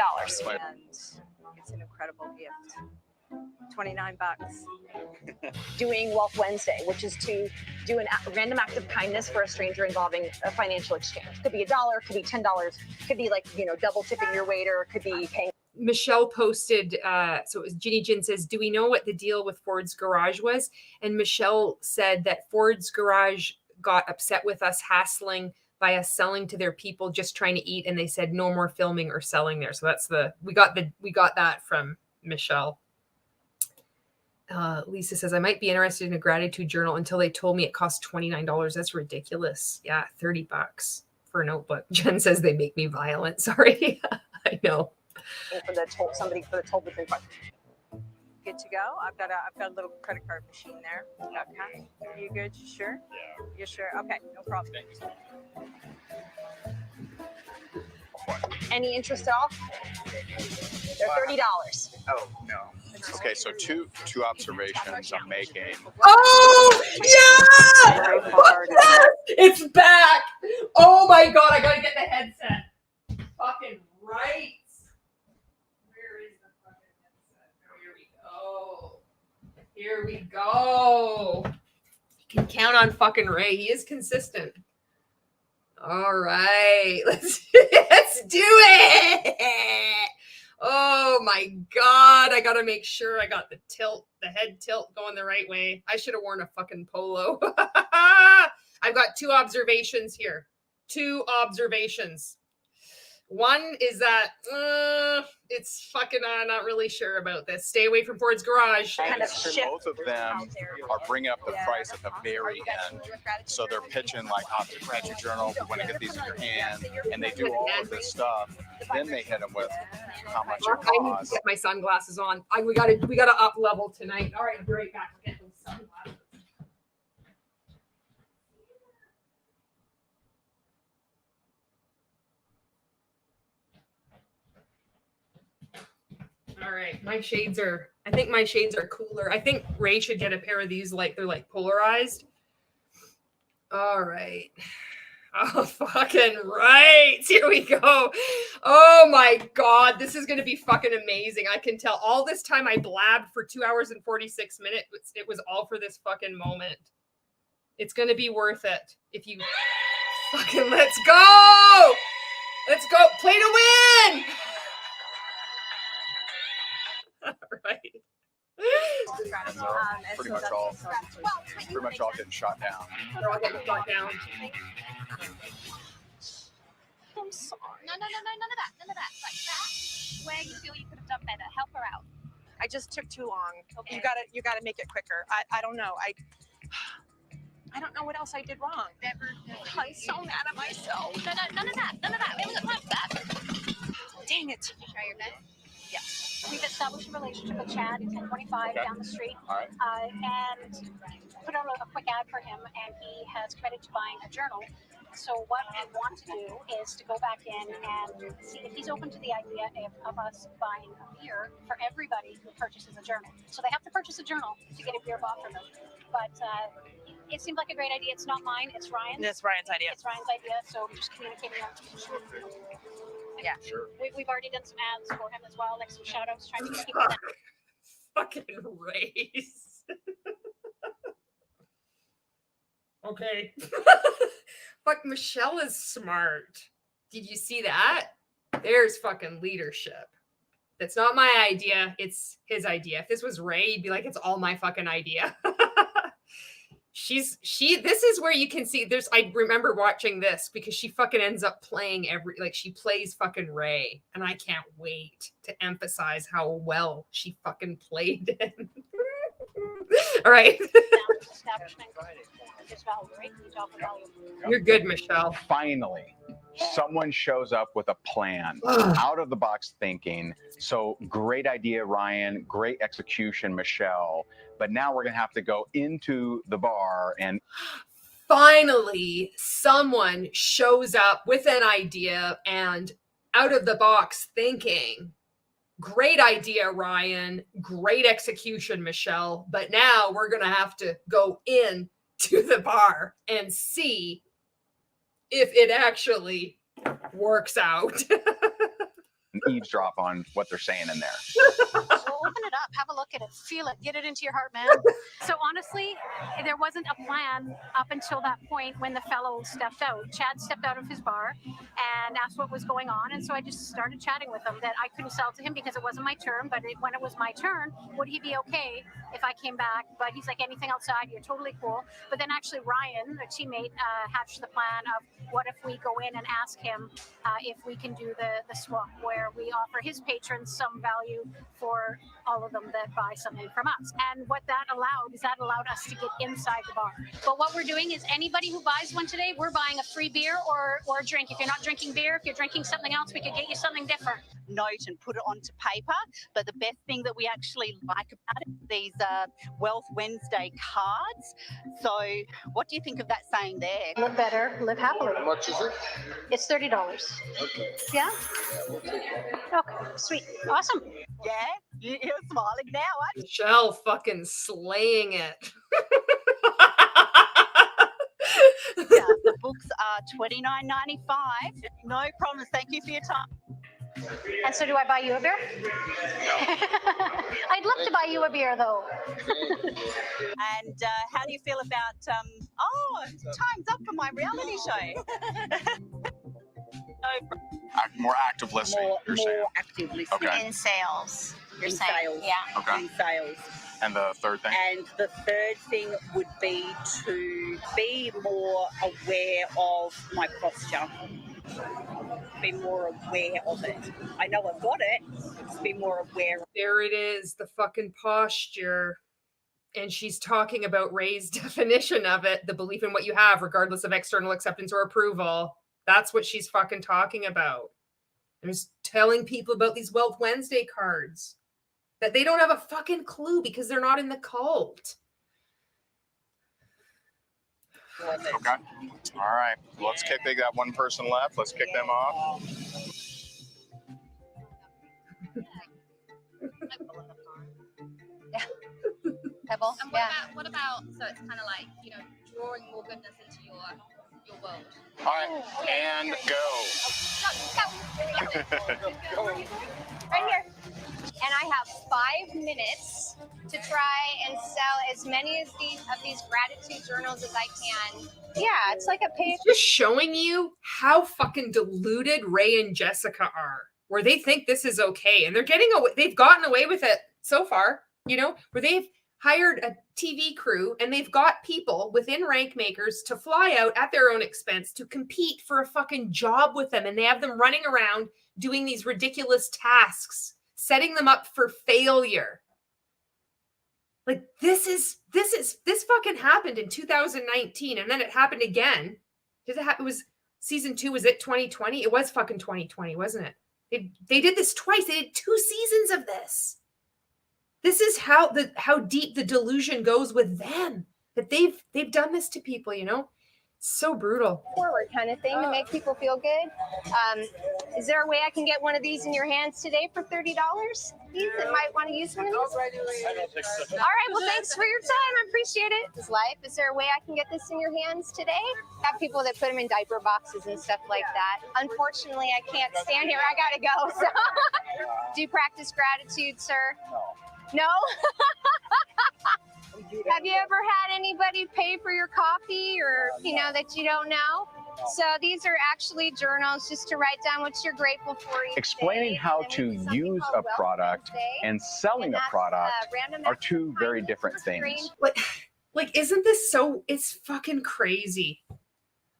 And it's an incredible gift. 29 bucks. Doing Wealth Wednesday, which is to do a random act of kindness for a stranger involving a financial exchange. Could be $1, could be $10, could be like, double tipping your waiter, could be paying. Michelle posted, so it was Ginny Jin says, do we know what the deal with Ford's Garage was? And Michelle said that Ford's Garage got upset with us hassling by us selling to their people just trying to eat, and they said no more filming or selling there. So that's we got that from Michelle. Lisa says, I might be interested in a gratitude journal until they told me it cost $29. That's ridiculous. Yeah, $30 for a notebook. Jen says they make me violent. Sorry. I know. For the toll booth in front. Good to go. I've got a little credit card machine there. Okay. Are you good? You sure? Yeah. You're sure? Okay, no problem. Any interest at all? They're $30. Oh, no. Okay, so two observations I'm making. Oh, yeah! It's back. Oh my God, I gotta get the headset. Fucking right. Where is the fucking headset? Oh, here we go. You can count on fucking Ray. He is consistent. All right, let's do it. Oh my God, I gotta make sure I got the head tilt going the right way. I should have worn a fucking polo. I've got two observations here. One is that it's fucking not really sure about this. Stay away from Ford's Garage. Both of them are bringing up the price at the very end. So they're pitching like, the gratitude journal, we want to get these in your hand. And they do all of this stuff. Then they hit them with how much it I need to costs. get my sunglasses on. We gotta up level tonight. All right, I'll be right back. I'll get those sunglasses. All right, I think my shades are cooler. I think Ray should get a pair of these, they're like polarized. All right. Oh, fucking right. Here we go. Oh my God, this is going to be fucking amazing. I can tell all this time I blabbed for 2 hours and 46 minutes. It was all for this fucking moment. It's going to be worth it. If you fucking, let's go. Let's go. Play to win. All right. Pretty much all getting shot down. They're all getting shot down. I'm sorry. No, none of that. Like that. Where you feel you could have done better. Help her out. I just took too long. Okay. You gotta make it quicker. I don't know. I don't know what else I did wrong. I'm so mad at myself. No, none of that. We haven't got time for that. Dang it. Try your best. Yes. We've established a relationship with Chad. He's 1025 down the street. All right. And put on a quick ad for him, and he has committed to buying a journal. So what we want to do is to go back in and see if he's open to the idea of us buying a beer for everybody who purchases a journal. So they have to purchase a journal to get a beer bought from him. But it seemed like a great idea. It's not mine. It's Ryan's. It's Ryan's idea. It's Ryan's idea. So we're just communicating on. Yeah, sure. We've already done some ads for him as well, like some shout outs, trying to get people that. Fucking race. Okay. Fuck, Michelle is smart. Did you see that? There's fucking leadership. That's not my idea. It's his idea. If this was Ray, he'd be like, it's all my fucking idea. This is where you can see I remember watching this because she fucking ends up playing she plays fucking Ray, and I can't wait to emphasize how well she fucking played him. All right. You're good, Michelle. Finally, someone shows up with a plan, out of the box thinking. So great idea, Ryan. Great execution, Michelle. But now we're going to have to go into the bar and finally someone shows up with an idea and out of the box thinking, great idea, Ryan, great execution, Michelle, but now we're going to have to go in to the bar and see if it actually works out. Eavesdrop on what they're saying in there. So open it up, have a look at it, feel it, get it into your heart, man. So honestly, there wasn't a plan up until that point when the fellow stepped out. Chad stepped out of his bar and asked what was going on. And so I just started chatting with him that I couldn't sell to him because it wasn't my turn. But when it was my turn, would he be okay if I came back? But he's like, anything outside, you're totally cool. But then actually Ryan, a teammate, hatched the plan of what if we go in and ask him if we can do the swap where we offer his patrons some value for all of them that buy something from us. And what that allowed us to get inside the bar. But what we're doing is anybody who buys one today, we're buying a free beer or a drink. If you're not drinking beer, if you're drinking something else, we could get you something different. Note and put it onto paper. But the best thing that we actually like about it, these Wealth Wednesday cards. So what do you think of that saying there? Live better, live happily. How much is it? It's $30. Okay. Yeah? We'll take it. Okay, sweet. Awesome. Yeah, you're smiling now, aren't you? Michelle fucking slaying it. Yeah, the books are $29.95. No problems. Thank you for your time. And so do I buy you a beer? I'd love to buy you a beer, though. And how do you feel about, time's up for my reality show. More active listening, you're saying. More active listening. Okay. In sales, you're In saying. sales. Yeah. Okay. In sales. And the third thing? And the third thing would be to be more aware of my posture. Be more aware of it. I know I've got it. Just be more aware of it. There it is, the fucking posture. And she's talking about Ray's definition of it, the belief in what you have, regardless of external acceptance or approval. That's what she's fucking talking about. There's telling people about these Wealth Wednesday cards that they don't have a fucking clue because they're not in the cult. Okay. All right. Let's kick. They got one person left. Let's kick them off. Pebble? And Yeah. what about, so it's kind of like, drawing more goodness into your world. All right. And go. Right here. And I have 5 minutes to try and sell as many of these gratitude journals as I can. Yeah, it's like a page. Just showing you how fucking deluded Ray and Jessica are, where they think this is okay. And they've gotten away with it so far, where they've hired a TV crew and they've got people within rank makers to fly out at their own expense to compete for a fucking job with them. And they have them running around doing these ridiculous tasks, setting them up for failure. Like this fucking happened in 2019 and then it happened again. It was season 2. Was it 2020? It was fucking 2020, wasn't it? They did this twice. They did 2 seasons of this. This is how deep the delusion goes with them, that they've done this to people, So brutal. Forward kind of thing to make people feel good. Is there a way I can get one of these in your hands today for $30? These that might want to use one of these? All right, well, thanks for your time. I appreciate it. This life. Is there a way I can get this in your hands today? I have people that put them in diaper boxes and stuff like that. Unfortunately, I can't stand here. I gotta go. So. Do you practice gratitude, sir? No? Have you ever had anybody pay for your coffee or, that you don't know? So these are actually journals just to write down what you're grateful for. Explaining how to use a product and selling a product are 2 very different things. Like, isn't this it's fucking crazy.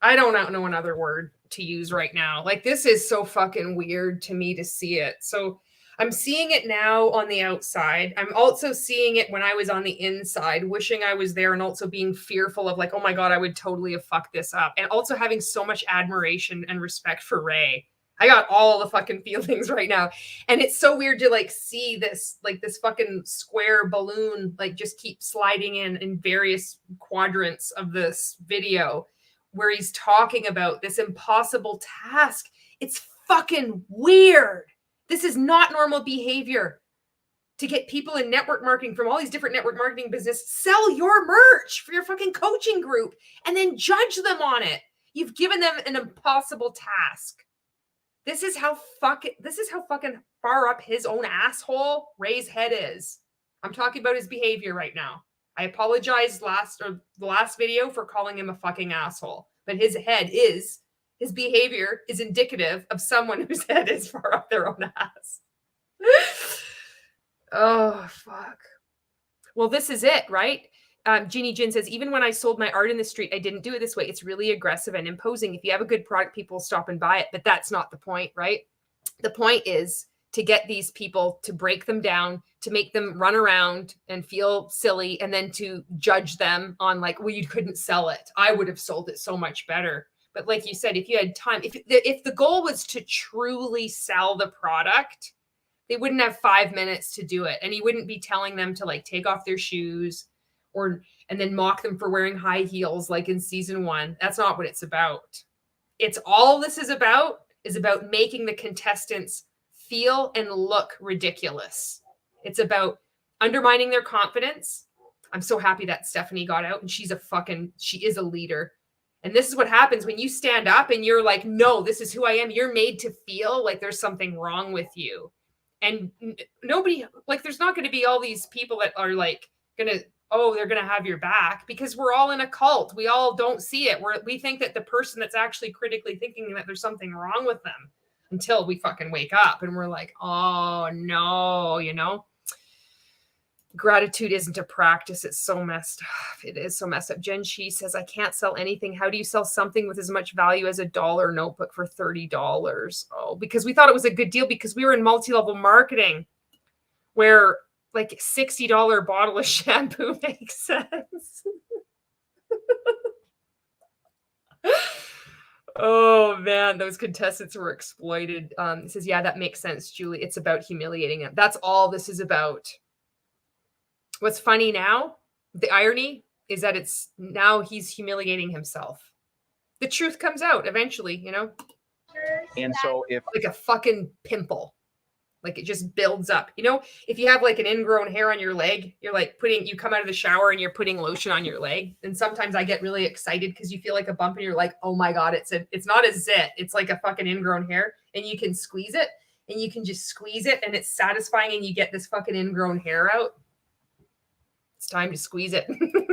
I don't know another word to use right now. Like, this is so fucking weird to me to see it. So I'm seeing it now on the outside. I'm also seeing it when I was on the inside, wishing I was there and also being fearful of like, oh my God, I would totally have fucked this up. And also having so much admiration and respect for Ray. I got all the fucking feelings right now. And it's so weird to like see this, like this fucking square balloon, like just keep sliding in various quadrants of this video where he's talking about this impossible task. It's fucking weird. This is not normal behavior to get people in network marketing from all these different network marketing businesses, sell your merch for your fucking coaching group and then judge them on it. You've given them an impossible task. This is how fucking far up his own asshole Ray's head is. I'm talking about his behavior right now. I apologized the last video for calling him a fucking asshole, but his behavior is indicative of someone whose head is far up their own ass. Oh, fuck. Well, this is it, right? Jeannie Jin says, even when I sold my art in the street, I didn't do it this way. It's really aggressive and imposing. If you have a good product, people stop and buy it. But that's not the point, right? The point is to get these people, to break them down, to make them run around and feel silly, and then to judge them on like, well, you couldn't sell it. I would have sold it so much better. But like you said, if you had time, if the goal was to truly sell the product, they wouldn't have 5 minutes to do it. And he wouldn't be telling them to like take off their shoes and then mock them for wearing high heels like in season 1. That's not what it's about. It's all this is about making the contestants feel and look ridiculous. It's about undermining their confidence. I'm so happy that Stephanie got out and she is a leader. And this is what happens when you stand up and you're like, no, this is who I am. You're made to feel like there's something wrong with you. And nobody, like, there's not going to be all these people that are like they're going to have your back, because we're all in a cult. We all don't see it. We think that the person that's actually critically thinking that there's something wrong with them until we fucking wake up and we're like, oh no, gratitude isn't a practice. It's so messed up. It is so messed up. Jen Shi says, I can't sell anything. How do you sell something with as much value as a $1 notebook for $30? Oh, because we thought it was a good deal because we were in multi-level marketing where like $60 bottle of shampoo makes sense. Oh man, those contestants were exploited. It says, yeah, that makes sense, Julie. It's about humiliating them. That's all this is about. What's funny now, the irony is that it's now he's humiliating himself. The truth comes out eventually, And so if like a fucking pimple, like it just builds up. If you have like an ingrown hair on your leg, you're like you come out of the shower and you're putting lotion on your leg. And sometimes I get really excited because you feel like a bump and you're like, oh my God, it's not a zit. It's like a fucking ingrown hair, and you can squeeze it and you can just squeeze it and it's satisfying and you get this fucking ingrown hair out. It's time to squeeze it.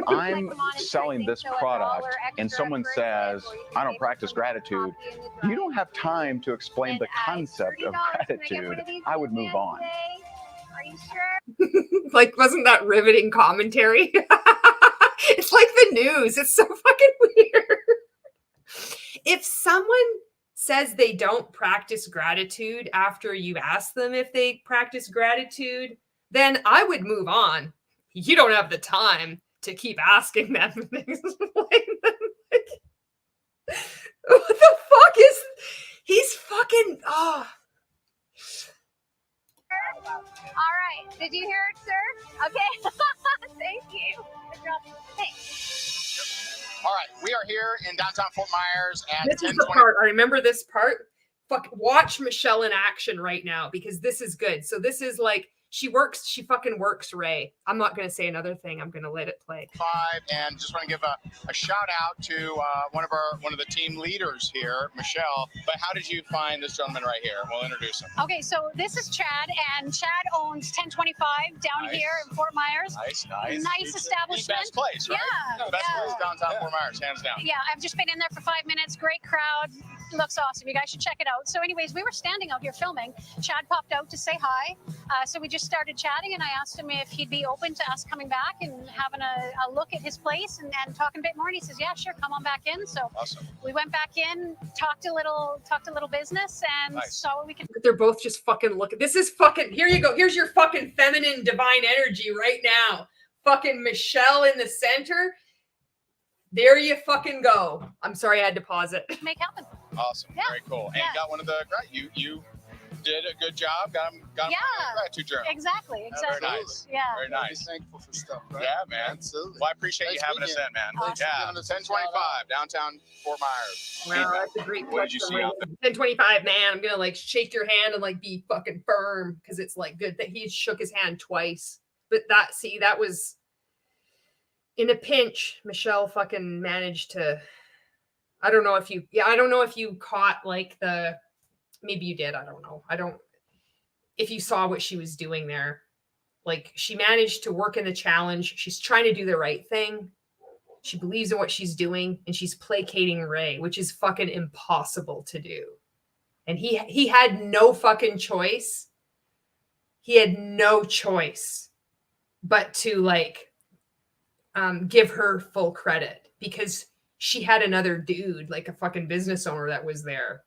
I'm selling this product and someone says, I don't practice gratitude, you don't have time to explain the concept of gratitude. I would move on. Are you sure? Like, wasn't that riveting commentary? It's like the news. It's so fucking weird. If someone says they don't practice gratitude after you ask them if they practice gratitude, then I would move on. You don't have the time to keep asking them things. What the fuck is he's fucking All right. Did you hear it, sir? Okay. Thank you. Good job. Thanks. All right, we are here in downtown Fort Myers at This is the part. I remember this part. Fuck, watch Michelle in action right now because this is good. So this is like she fucking works Ray. I'm not going to say another thing. I'm going to let it play. And just want to give a shout out to one of the team leaders here, Michelle. But how did you find this gentleman right here? We'll introduce him. Okay, so this is Chad, and Chad owns 1025 down here in Fort Myers. Nice establishment. The best place, right? Yeah. The best place downtown Fort Myers, hands down. Yeah, I've just been in there for 5 minutes. Great crowd. Looks awesome. You guys should check it out. So anyways, we were standing out here filming. Chad popped out to say hi. So we just started chatting, and I asked him if he'd be open to us coming back and having a look at his place and talking a bit more. And he says, yeah, sure, come on back in. So awesome. We went back in, talked a little business, and saw what we can. They're both just fucking looking. This is fucking, here you go. Here's your fucking feminine divine energy right now. Fucking Michelle in the center. There you fucking go. I'm sorry I had to pause it. Make happen. Awesome. Yeah. Very cool. And Yeah. you got one of the you did a good job. Got him Yeah. gratitude journal. Exactly. Very nice. Yeah. Very nice. Thankful for stuff, right? Yeah, man. Absolutely. Well, I appreciate Nice you having us meeting in, man. you. Thanks for Yeah. giving us a 1025 downtown Fort Myers. Wow, Feedback. that's a great What did you see out there? 1025, man. I'm gonna like shake your hand and like be fucking firm because it's like good that he shook his hand twice. But that was in a pinch. Michelle fucking managed to. I don't know if you caught like maybe you did. I don't know. If you saw what she was doing there. Like she managed to work in the challenge. She's trying to do the right thing. She believes in what she's doing and she's placating Ray, which is fucking impossible to do. And he had no fucking choice. He had no choice but to like give her full credit because she had another dude, like a fucking business owner that was there.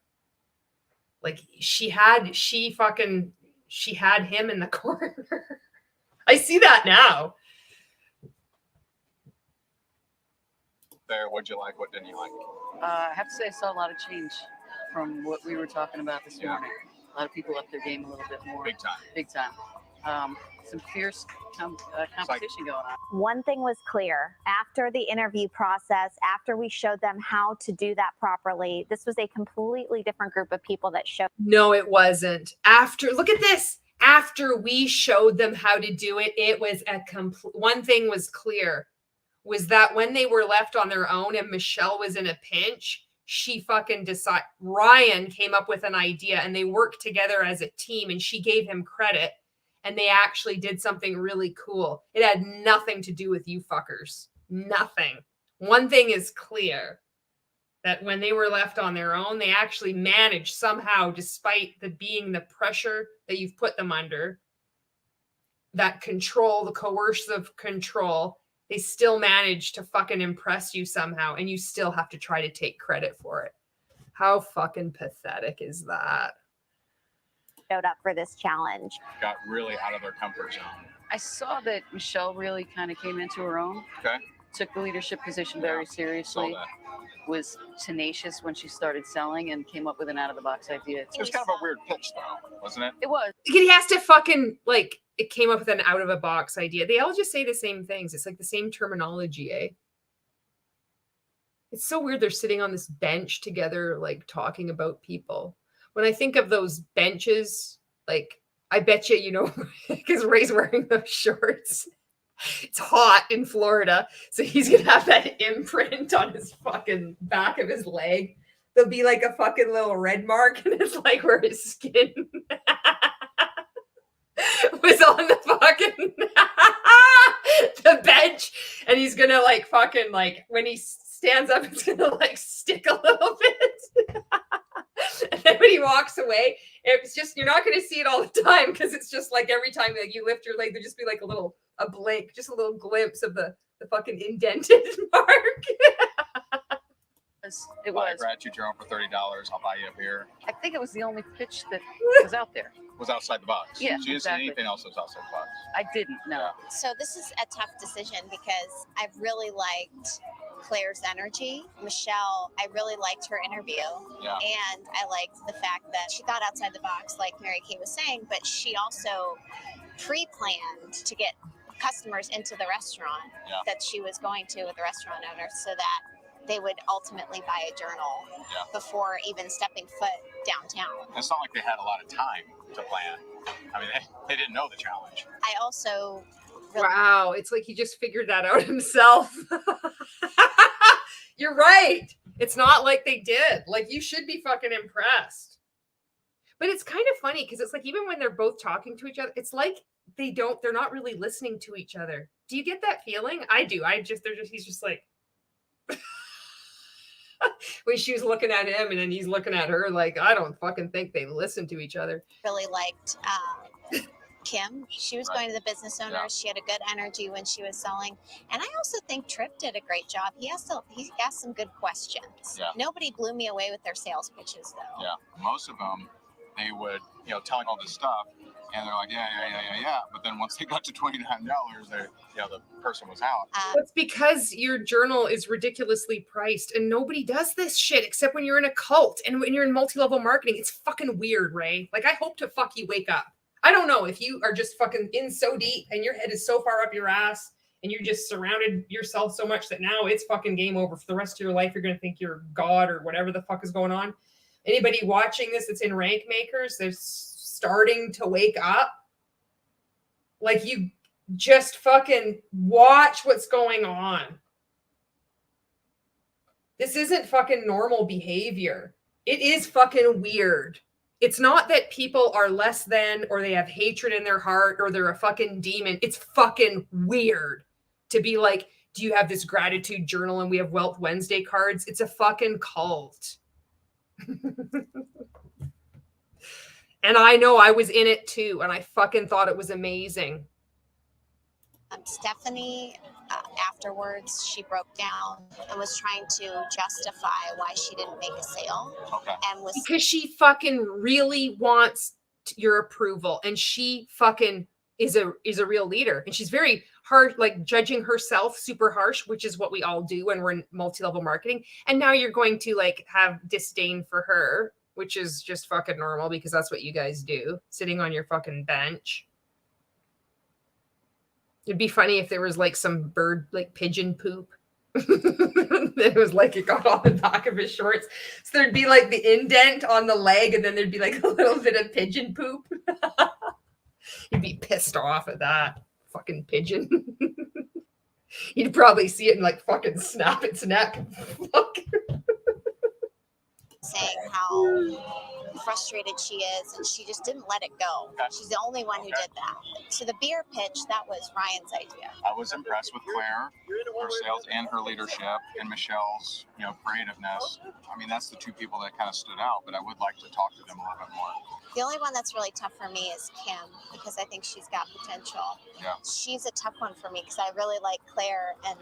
Like she had him in the corner. I see that now. There, what'd you like? What didn't you like? I have to say I saw a lot of change from what we were talking about this morning. A lot of people up their game a little bit more. Big time. Big time. Some fierce competition going on. One thing was clear. After the interview process, after we showed them how to do that properly, this was a completely different group of people that showed. No, it wasn't. Look at this. After we showed them how to do it, it was one thing was clear, was that when they were left on their own and Michelle was in a pinch, she fucking decided, Ryan came up with an idea and they worked together as a team and she gave him credit and they actually did something really cool. It had nothing to do with you fuckers. Nothing. One thing is clear, that when they were left on their own, they actually managed somehow, despite being the pressure that you've put them under, that control, the coercive control, they still managed to fucking impress you somehow, and you still have to try to take credit for it. How fucking pathetic is that? Showed up for this challenge. Got really out of their comfort zone. I saw that Michelle really kind of came into her own. Okay. Took the leadership position very seriously. Was tenacious when she started selling and came up with an out-of-the-box idea. It was kind of a weird pitch, though, wasn't it? It was. He has to fucking, like, it came up with an out-of-a-box idea. They all just say the same things. It's like the same terminology, eh? It's so weird they're sitting on this bench together, like, talking about people. When I think of those benches, like, I bet you know, because Ray's wearing those shorts. It's hot in Florida, so he's gonna have that imprint on his fucking back of his leg. There'll be like a fucking little red mark, and it's like where his skin was on the fucking the bench, and he's gonna like fucking like when he stands up, it's gonna like stick a little bit. And then when he walks away, it's just, you're not going to see it all the time because it's just like every time like you lift your leg, there'll just be like a blink, just a little glimpse of the fucking indented mark. It was. Gratitude journal for $30. I'll buy you a beer. I think it was the only pitch that was out there. Was outside the box. Yeah, So you didn't exactly. see anything else that was outside the box. I didn't, no. So this is a tough decision because I really liked Claire's energy. Michelle, I really liked her interview. Yeah. And I liked the fact that she thought outside the box, like Mary Kay was saying, but she also pre-planned to get customers into the restaurant that she was going to with the restaurant owner so that they would ultimately buy a journal before even stepping foot downtown. It's not like they had a lot of time to plan. I mean, they didn't know the challenge. I also Wow, it's like he just figured that out himself. You're right. It's not like they did. Like, you should be fucking impressed. But it's kind of funny because it's like even when they're both talking to each other, it's like they're not really listening to each other. Do you get that feeling? I do. He's just like when she was looking at him and then he's looking at her, like, I don't fucking think they listen to each other. really liked Kim. She was going to the business owners. Yeah. She had a good energy when she was selling. And I also think Tripp did a great job. He asked some good questions. Yeah. Nobody blew me away with their sales pitches, though. Yeah, most of them, they would, telling all this stuff, And they're like, yeah. But then once they got to $29, the person was out. It's because your journal is ridiculously priced, and nobody does this shit except when you're in a cult and when you're in multi-level marketing. It's fucking weird, Ray. Like, I hope to fuck you wake up. I don't know if you are just fucking in so deep and your head is so far up your ass and you just surrounded yourself so much that now it's fucking game over. For the rest of your life, you're going to think you're God or whatever the fuck is going on. Anybody watching this that's in rank makers, they're starting to wake up. Like, you just fucking watch what's going on. This isn't fucking normal behavior. It is fucking weird. It's not that people are less than, or they have hatred in their heart, or they're a fucking demon. It's fucking weird to be like, do you have this gratitude journal and we have Wealth Wednesday cards? It's a fucking cult. And I know I was in it too, and I fucking thought it was amazing. Stephanie, afterwards, she broke down and was trying to justify why she didn't make a sale. Okay. And was Because she fucking really wants your approval, and she fucking is a real leader, and she's very hard, like judging herself super harsh, which is what we all do when we're in multi-level marketing. And now you're going to like have disdain for her, which is just fucking normal because that's what you guys do, sitting on your fucking bench. It'd be funny if there was like some bird, like pigeon poop. It was like it got on the back of his shorts. So there'd be like the indent on the leg, and then there'd be like a little bit of pigeon poop. You'd be pissed off at that fucking pigeon. You'd probably see it and like fucking snap its neck. saying how frustrated she is, and she just didn't let it go. She's the only one who did that. So the beer pitch, that was Ryan's idea. I was impressed with Claire, her sales and her leadership, and Michelle's, creativeness. I mean, that's the two people that kind of stood out, but I would like to talk to them a little bit more. The only one that's really tough for me is Kim, because I think she's got potential. Yeah. She's a tough one for me because I really like Claire and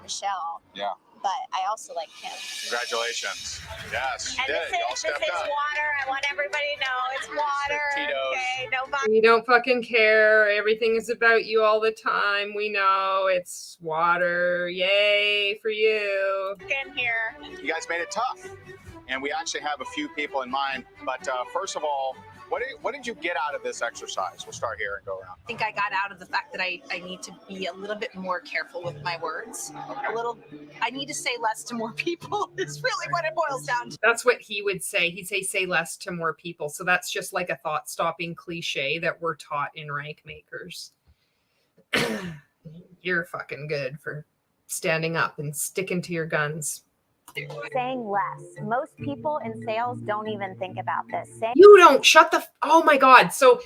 Michelle. Yeah. But I also like Kim. Congratulations. Yes, you And did. Y'all this stepped is up. water. I want everybody to know it's water. Okay, nobody. You don't fucking care. Everything is about you all the time. We know it's water. Yay for you. In here. You guys made it tough. And we actually have a few people in mind. But first of all, what did you get out of this exercise? We'll start here and go around. I think I got out of the fact that I need to be a little bit more careful with my words. I need to say less to more people is really what it boils down to. That's what he would say. He'd say less to more people. So that's just like a thought-stopping cliche that we're taught in rank makers. You're fucking good for standing up and sticking to your guns. Saying less. Most people in sales don't even think about this. You don't shut the oh my god. So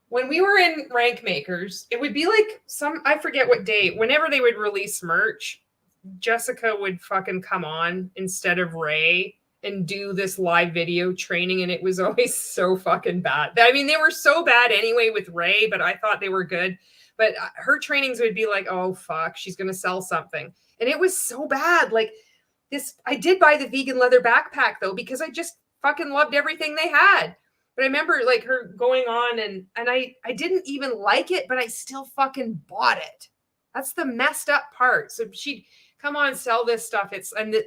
when we were in rank makers, it would be like I forget what day, whenever they would release merch, Jessica would fucking come on instead of Ray and do this live video training, and it was always so fucking bad. I mean, they were so bad anyway with Ray, but I thought they were good. But her trainings would be like, oh fuck, she's gonna sell something. And it was so bad. Like this, I did buy the vegan leather backpack though, because I just fucking loved everything they had. But I remember like her going on and I didn't even like it, but I still fucking bought it. That's the messed up part. So she'd come on, sell this stuff.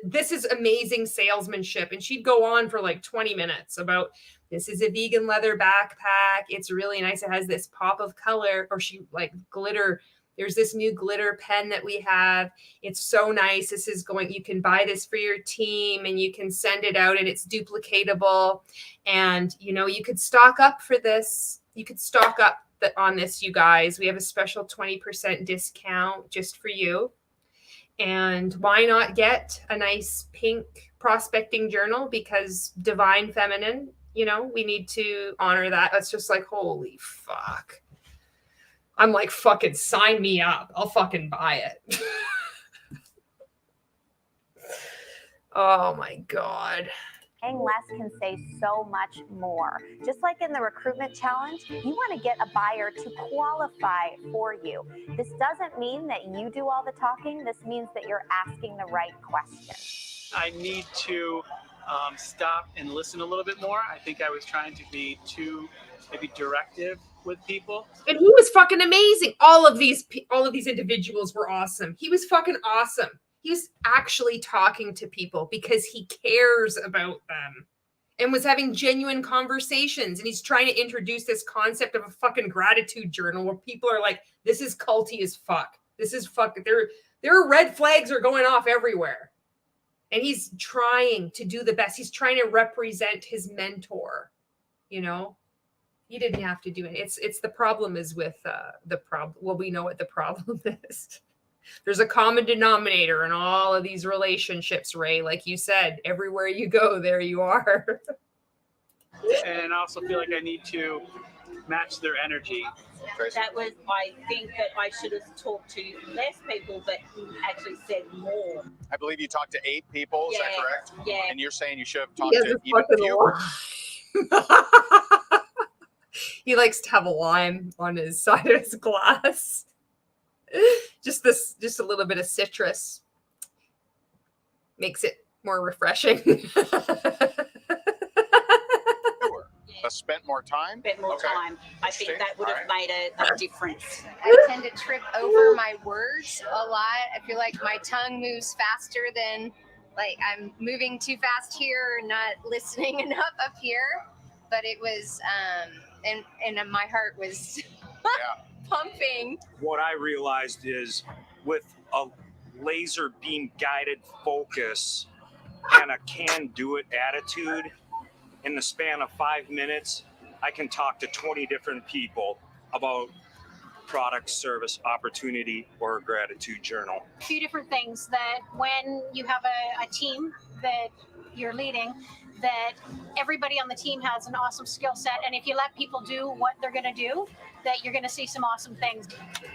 This is amazing salesmanship. And she'd go on for like 20 minutes about, this is a vegan leather backpack. It's really nice. It has this pop of color, or she like glitter. There's this new glitter pen that we have. It's so nice. You can buy this for your team and you can send it out and it's duplicatable. And, you could stock up for this. You could stock up on this, you guys. We have a special 20% discount just for you. And why not get a nice pink prospecting journal? Because divine feminine, we need to honor that. That's just like, holy fuck. I'm like, fucking sign me up. I'll fucking buy it. Oh my God. Saying less can say so much more. Just like in the recruitment challenge, you want to get a buyer to qualify for you. This doesn't mean that you do all the talking. This means that you're asking the right questions. I need to stop and listen a little bit more. I think I was trying to be too maybe directive with people. And he was fucking amazing. All of these individuals were awesome. He was fucking awesome. He was actually talking to people because he cares about them and was having genuine conversations. And he's trying to introduce this concept of a fucking gratitude journal where people are like, this is culty as fuck. This is fuck. There are red flags are going off everywhere. And he's trying to do the best. He's trying to represent his mentor, you know? He didn't have to do it. It's the problem is with the problem. Well, we know what the problem is. There's a common denominator in all of these relationships, Ray. Like you said, everywhere you go, there you are. And I also feel like I need to match their energy. That was, I think that I should have talked to less people, but actually said more. I believe you talked to 8 people. Is that correct? Yeah. And you're saying you should have talked to even fewer. He likes to have a lime on his side of his glass. Just a little bit of citrus makes it more refreshing. Spent more time? Spent more time. I think that would have made a difference. I tend to trip over my words a lot. I feel like my tongue moves faster than, like, I'm moving too fast here, not listening enough up here. But it was, and my heart was pumping. What I realized is with a laser beam guided focus and a can-do-it attitude, in the span of 5 minutes, I can talk to 20 different people about product, service, opportunity, or a gratitude journal. A few different things that when you have a team that you're leading, that everybody on the team has an awesome skill set. And if you let people do what they're going to do, that you're going to see some awesome things.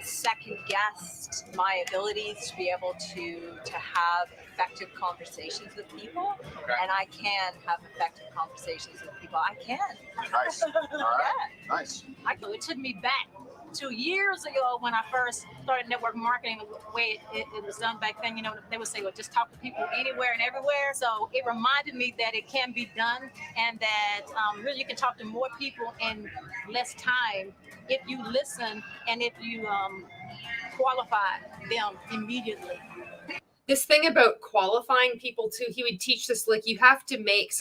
Second guessed my abilities to be able to have effective conversations with people. Okay. And I can have effective conversations with people. I can. Nice. All right. Yeah. Nice. It took me back 2 years ago when I first started network marketing, the way it was done back then. You know, they would say, well, just talk to people anywhere and everywhere. So it reminded me that it can be done, and that really you can talk to more people in less time if you listen and if you qualify them immediately. This thing about qualifying people too, he would teach this, like, this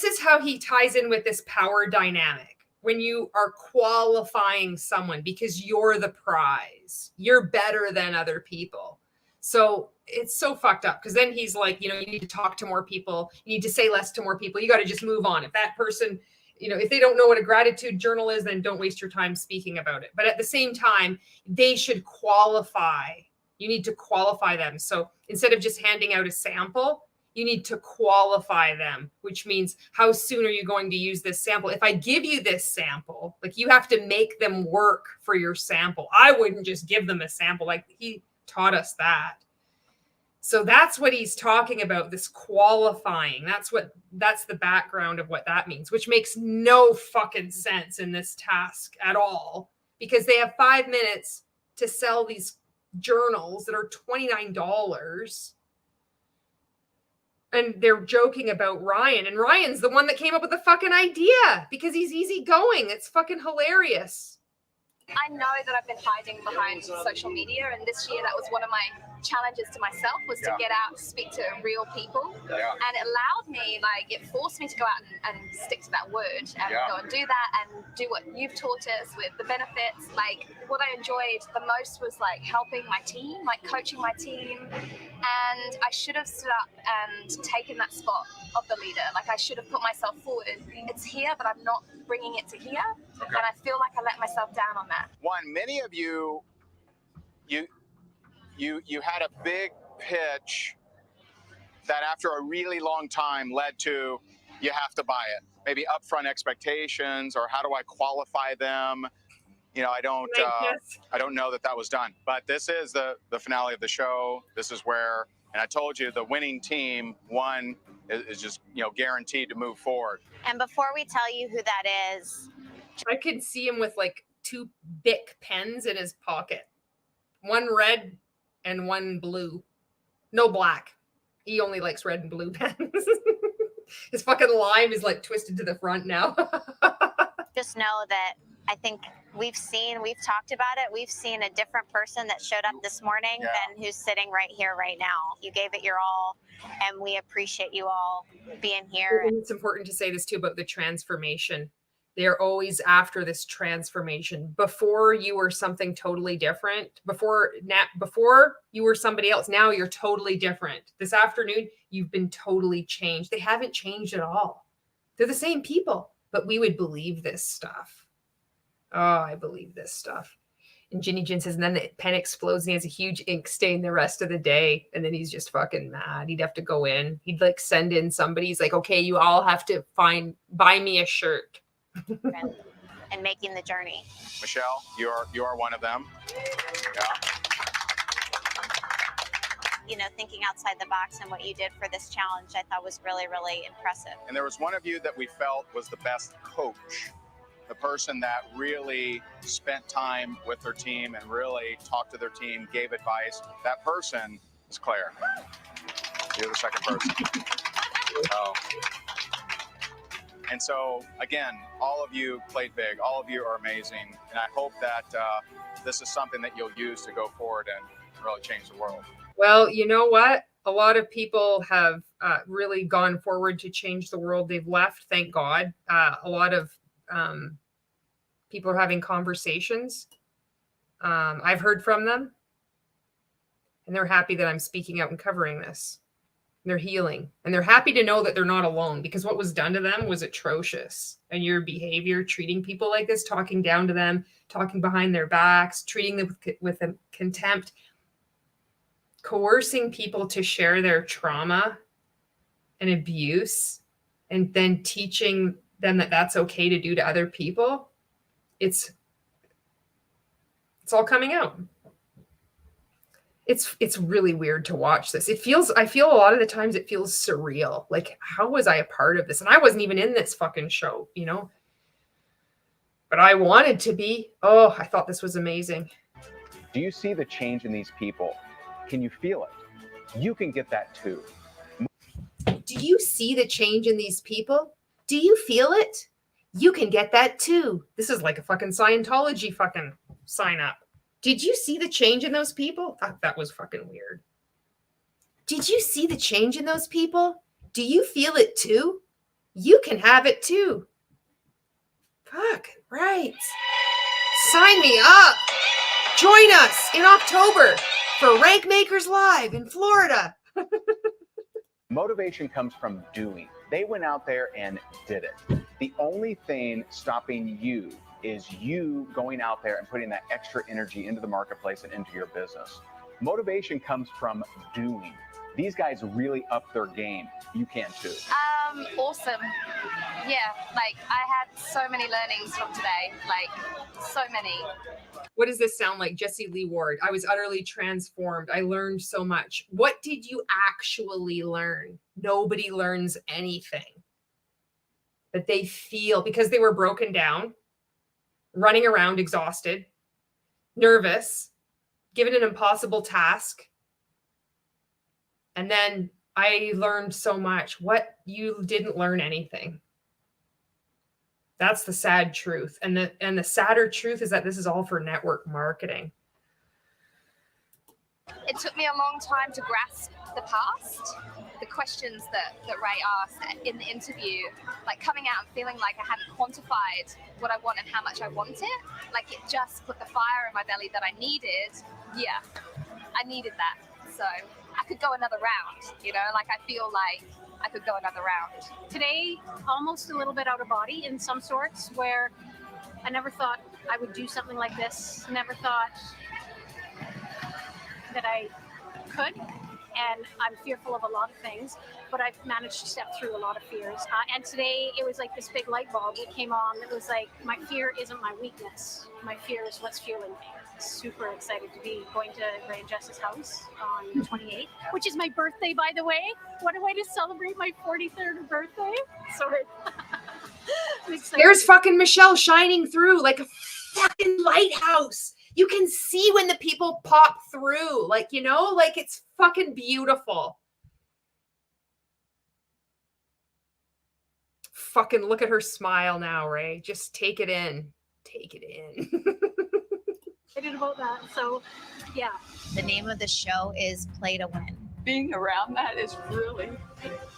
is how he ties in with this power dynamic. When you are qualifying someone because you're the prize, you're better than other people. So it's so fucked up, because then he's like, you need to talk to more people. You need to say less to more people. You got to just move on. If that person, if they don't know what a gratitude journal is, then don't waste your time speaking about it. But at the same time, they should qualify. You need to qualify them. So instead of just handing out a sample, you need to qualify them, which means how soon are you going to use this sample? If I give you this sample, like, you have to make them work for your sample. I wouldn't just give them a sample. Like, he taught us that. So that's what he's talking about, this qualifying. That's the background of what that means, which makes no fucking sense in this task at all, because they have 5 minutes to sell these journals that are $29. And they're joking about Ryan. And Ryan's the one that came up with the fucking idea because he's easygoing. It's fucking hilarious. I know that I've been hiding behind social media, and this year that was one of my challenges to myself, was to get out and speak to real people. Yeah. And it allowed me, it forced me to go out and stick to that word and go and do that and do what you've taught us with the benefits. Like, what I enjoyed the most was helping my team, coaching my team. And I should have stood up and taken that spot of the leader. I should have put myself forward. It's here, but I'm not bringing it to here. Okay. And I feel like I let myself down on that. One, many of you had a big pitch that after a really long time led to, you have to buy it. Maybe upfront expectations, or how do I qualify them? I don't know that was done. But this is the finale of the show. This is where, and I told you, the winning team is just guaranteed to move forward. And before we tell you who that is, I could see him with 2 Bic pens in his pocket, one red and one blue, no black. He only likes red and blue pens. His fucking lime is like twisted to the front now. Just know that I think we've talked about it. We've seen a different person that showed up this morning than who's sitting right here, right now. You gave it your all, and we appreciate you all being here. And it's important to say this too about the transformation. They're always after this transformation. Before you were something totally different. Before you were somebody else. Now you're totally different. This afternoon, you've been totally changed. They haven't changed at all. They're the same people, but we would believe this stuff. Oh, I believe this stuff. And Ginny Jin says, and then the pen explodes and he has a huge ink stain the rest of the day. And then he's just fucking mad. He'd have to go in. He'd like send in somebody. He's like, okay, you all have to buy me a shirt. And making the journey. Michelle, you are one of them. Yeah. You know, thinking outside the box and what you did for this challenge, I thought was really, really impressive. And there was one of you that we felt was the best coach, the person that really spent time with their team and really talked to their team, gave advice. That person is Claire. You're the second person. And so, again, all of you played big. All of you are amazing. And I hope that this is something that you'll use to go forward and really change the world. Well, you know what? A lot of people have really gone forward to change the world. They've left, thank God. A lot of people are having conversations. I've heard from them. And they're happy that I'm speaking out and covering this. They're healing. And they're happy to know that they're not alone, because what was done to them was atrocious. And your behavior, treating people like this, talking down to them, talking behind their backs, treating them with contempt, coercing people to share their trauma and abuse, and then teaching them that that's okay to do to other people. It's all coming out. It's really weird to watch this. I feel a lot of the times it feels surreal. Like, how was I a part of this? And I wasn't even in this fucking show, you know? But I wanted to be. Oh, I thought this was amazing. Do you see the change in these people? Can you feel it? You can get that too. Do you see the change in these people? Do you feel it? You can get that too. This is like a fucking Scientology fucking sign up. Did you see the change in those people? That was fucking weird. Did you see the change in those people? Do you feel it too? You can have it too. Fuck, right. Sign me up. Join us in October for Rank Makers Live in Florida. Motivation comes from doing. They went out there and did it. The only thing stopping you is you going out there and putting that extra energy into the marketplace and into your business. Motivation comes from doing. These guys really up their game. You can too. Awesome. Yeah, like I had so many learnings from today, like so many. What does this sound like? Jesse Lee Ward. I was utterly transformed. I learned so much. What did you actually learn? Nobody learns anything. But they feel, because they were broken down, running around exhausted, nervous, given an impossible task. And then I learned so much. What? You didn't learn anything. That's the sad truth. And the sadder truth is that this is all for network marketing. It took me a long time to grasp the past, the questions that Ray asked in the interview, like coming out and feeling like I hadn't quantified what I want and how much I want it. Like it just put the fire in my belly that I needed. Yeah, I needed that. So I could go another round, you know, like I feel like I could go another round. Today, almost a little bit out of body in some sorts, where I never thought I would do something like this. Never thought that I could. And I'm fearful of a lot of things, but I've managed to step through a lot of fears. And today it was like this big light bulb that came on. It was like, my fear isn't my weakness. My fear is what's fueling me. Super excited to be going to Ray and Jess's house on the 28th, which is my birthday, by the way. What a way to celebrate my 43rd birthday. Sorry. There's fucking Michelle shining through like a fucking lighthouse. You can see when the people pop through, like, you know, like it's fucking beautiful. fucking look at her smile now, Ray. Just take it in. Take it in. Excited about that. So, yeah. The name of the show is Play to Win. Being around that is really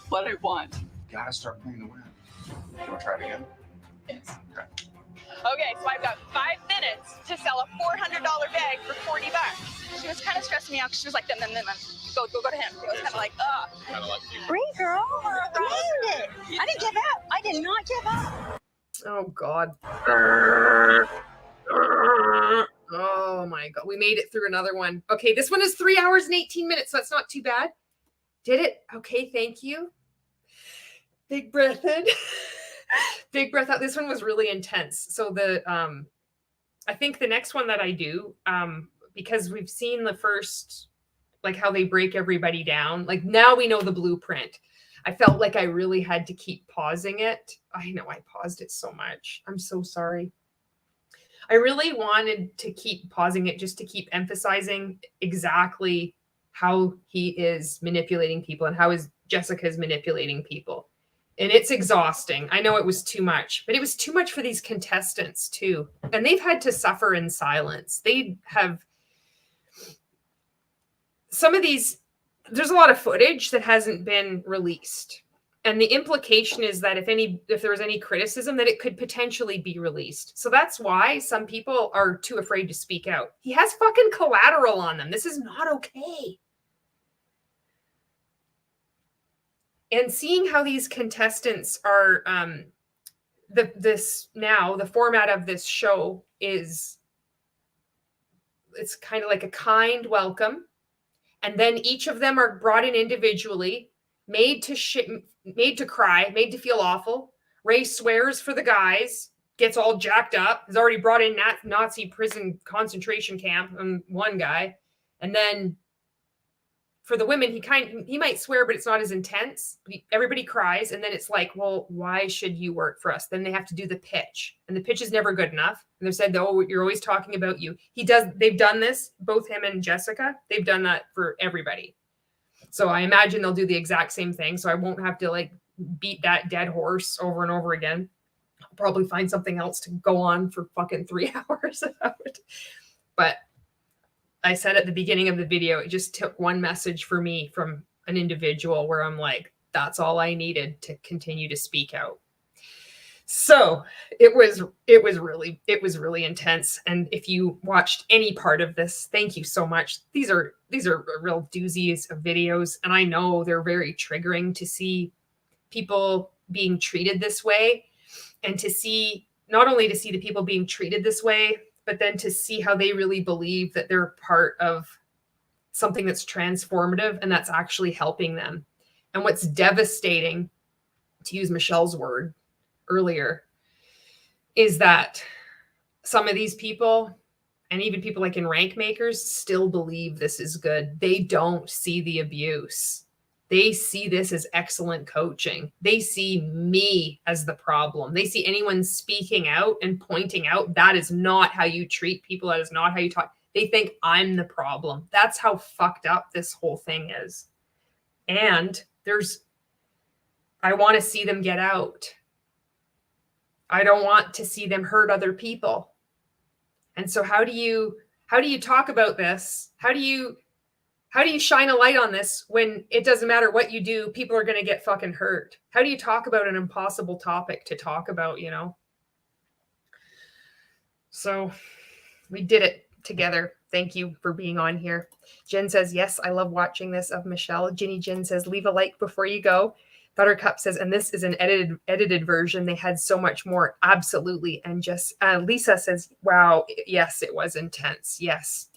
what I want. Gotta start playing to win. You want to try it again? Yes. Okay. Okay, so I've got 5 minutes to sell a $400 bag for $40. She was kind of stressing me out because she was like, then, go to him. It was kind of like, ugh. Kind of like Great girl. Nailed it. I didn't give up. I did not give up. Oh, God. Oh, my God. We made it through another one. Okay, this one is 3 hours and 18 minutes, so that's not too bad. Did it? Okay, thank you. Big breath in. Big breath out. This one was really intense. So I think the next one that I do, because we've seen the first, like how they break everybody down. Like now we know the blueprint. I felt like I really had to keep pausing it. I know I paused it so much. I'm so sorry. I really wanted to keep pausing it just to keep emphasizing exactly how he is manipulating people and how Jessica is manipulating people. And it's exhausting. I know it was too much, but it was too much for these contestants too. And they've had to suffer in silence. They have some of these, there's a lot of footage that hasn't been released. And the implication is that if there was any criticism, that it could potentially be released. So that's why some people are too afraid to speak out. He has fucking collateral on them. This is not okay. And seeing how these contestants are, the format of this show is, it's kind of like a kind welcome. And then each of them are brought in individually, made to cry, made to feel awful. Ray swears for the guys, gets all jacked up, has already brought in Nazi prison concentration camp and one guy. And then for the women, he might swear, but it's not as intense. Everybody cries, and then it's like, well, why should you work for us? Then they have to do the pitch, and the pitch is never good enough. And they said, oh, you're always talking about you. They've done this, both him and Jessica. They've done that for everybody. So I imagine they'll do the exact same thing. So I won't have to like beat that dead horse over and over again. I'll probably find something else to go on for fucking 3 hours about it. But I said at the beginning of the video, it just took one message for me from an individual where I'm like, that's all I needed to continue to speak out. So it was really intense. And if you watched any part of this, thank you so much. These are real doozies of videos. And I know they're very triggering to see people being treated this way, and to see, not only to see the people being treated this way, but then to see how they really believe that they're part of something that's transformative and that's actually helping them. And what's devastating, to use Michelle's word earlier, is that some of these people, and even people like in rank makers, still believe this is good. They don't see the abuse. They see this as excellent coaching. They see me as the problem. They see anyone speaking out and pointing out that is not how you treat people. That is not how you talk. They think I'm the problem. That's how fucked up this whole thing is. And I want to see them get out. I don't want to see them hurt other people. And so how do you talk about this? How do you shine a light on this when it doesn't matter what you do, people are going to get fucking hurt? How do you talk about an impossible topic to talk about, you know? So we did it together. Thank you for being on here. Jen says, yes, I love watching this of Michelle. Ginny Jen says, leave a like before you go. Buttercup says, and this is an edited version. They had so much more. Absolutely. And just Lisa says, wow, yes, it was intense. Yes.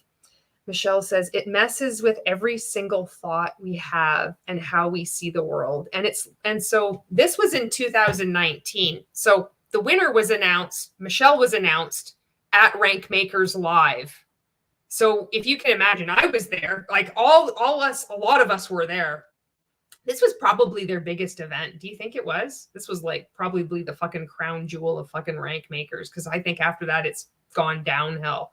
Michelle says, it messes with every single thought we have and how we see the world. And so this was in 2019. So the winner was announced. Michelle was announced at Rank Makers Live. So if you can imagine, I was there, like a lot of us were there. This was probably their biggest event. Do you think it was? This was like probably the fucking crown jewel of fucking Rank Makers. Cause I think after that, it's gone downhill.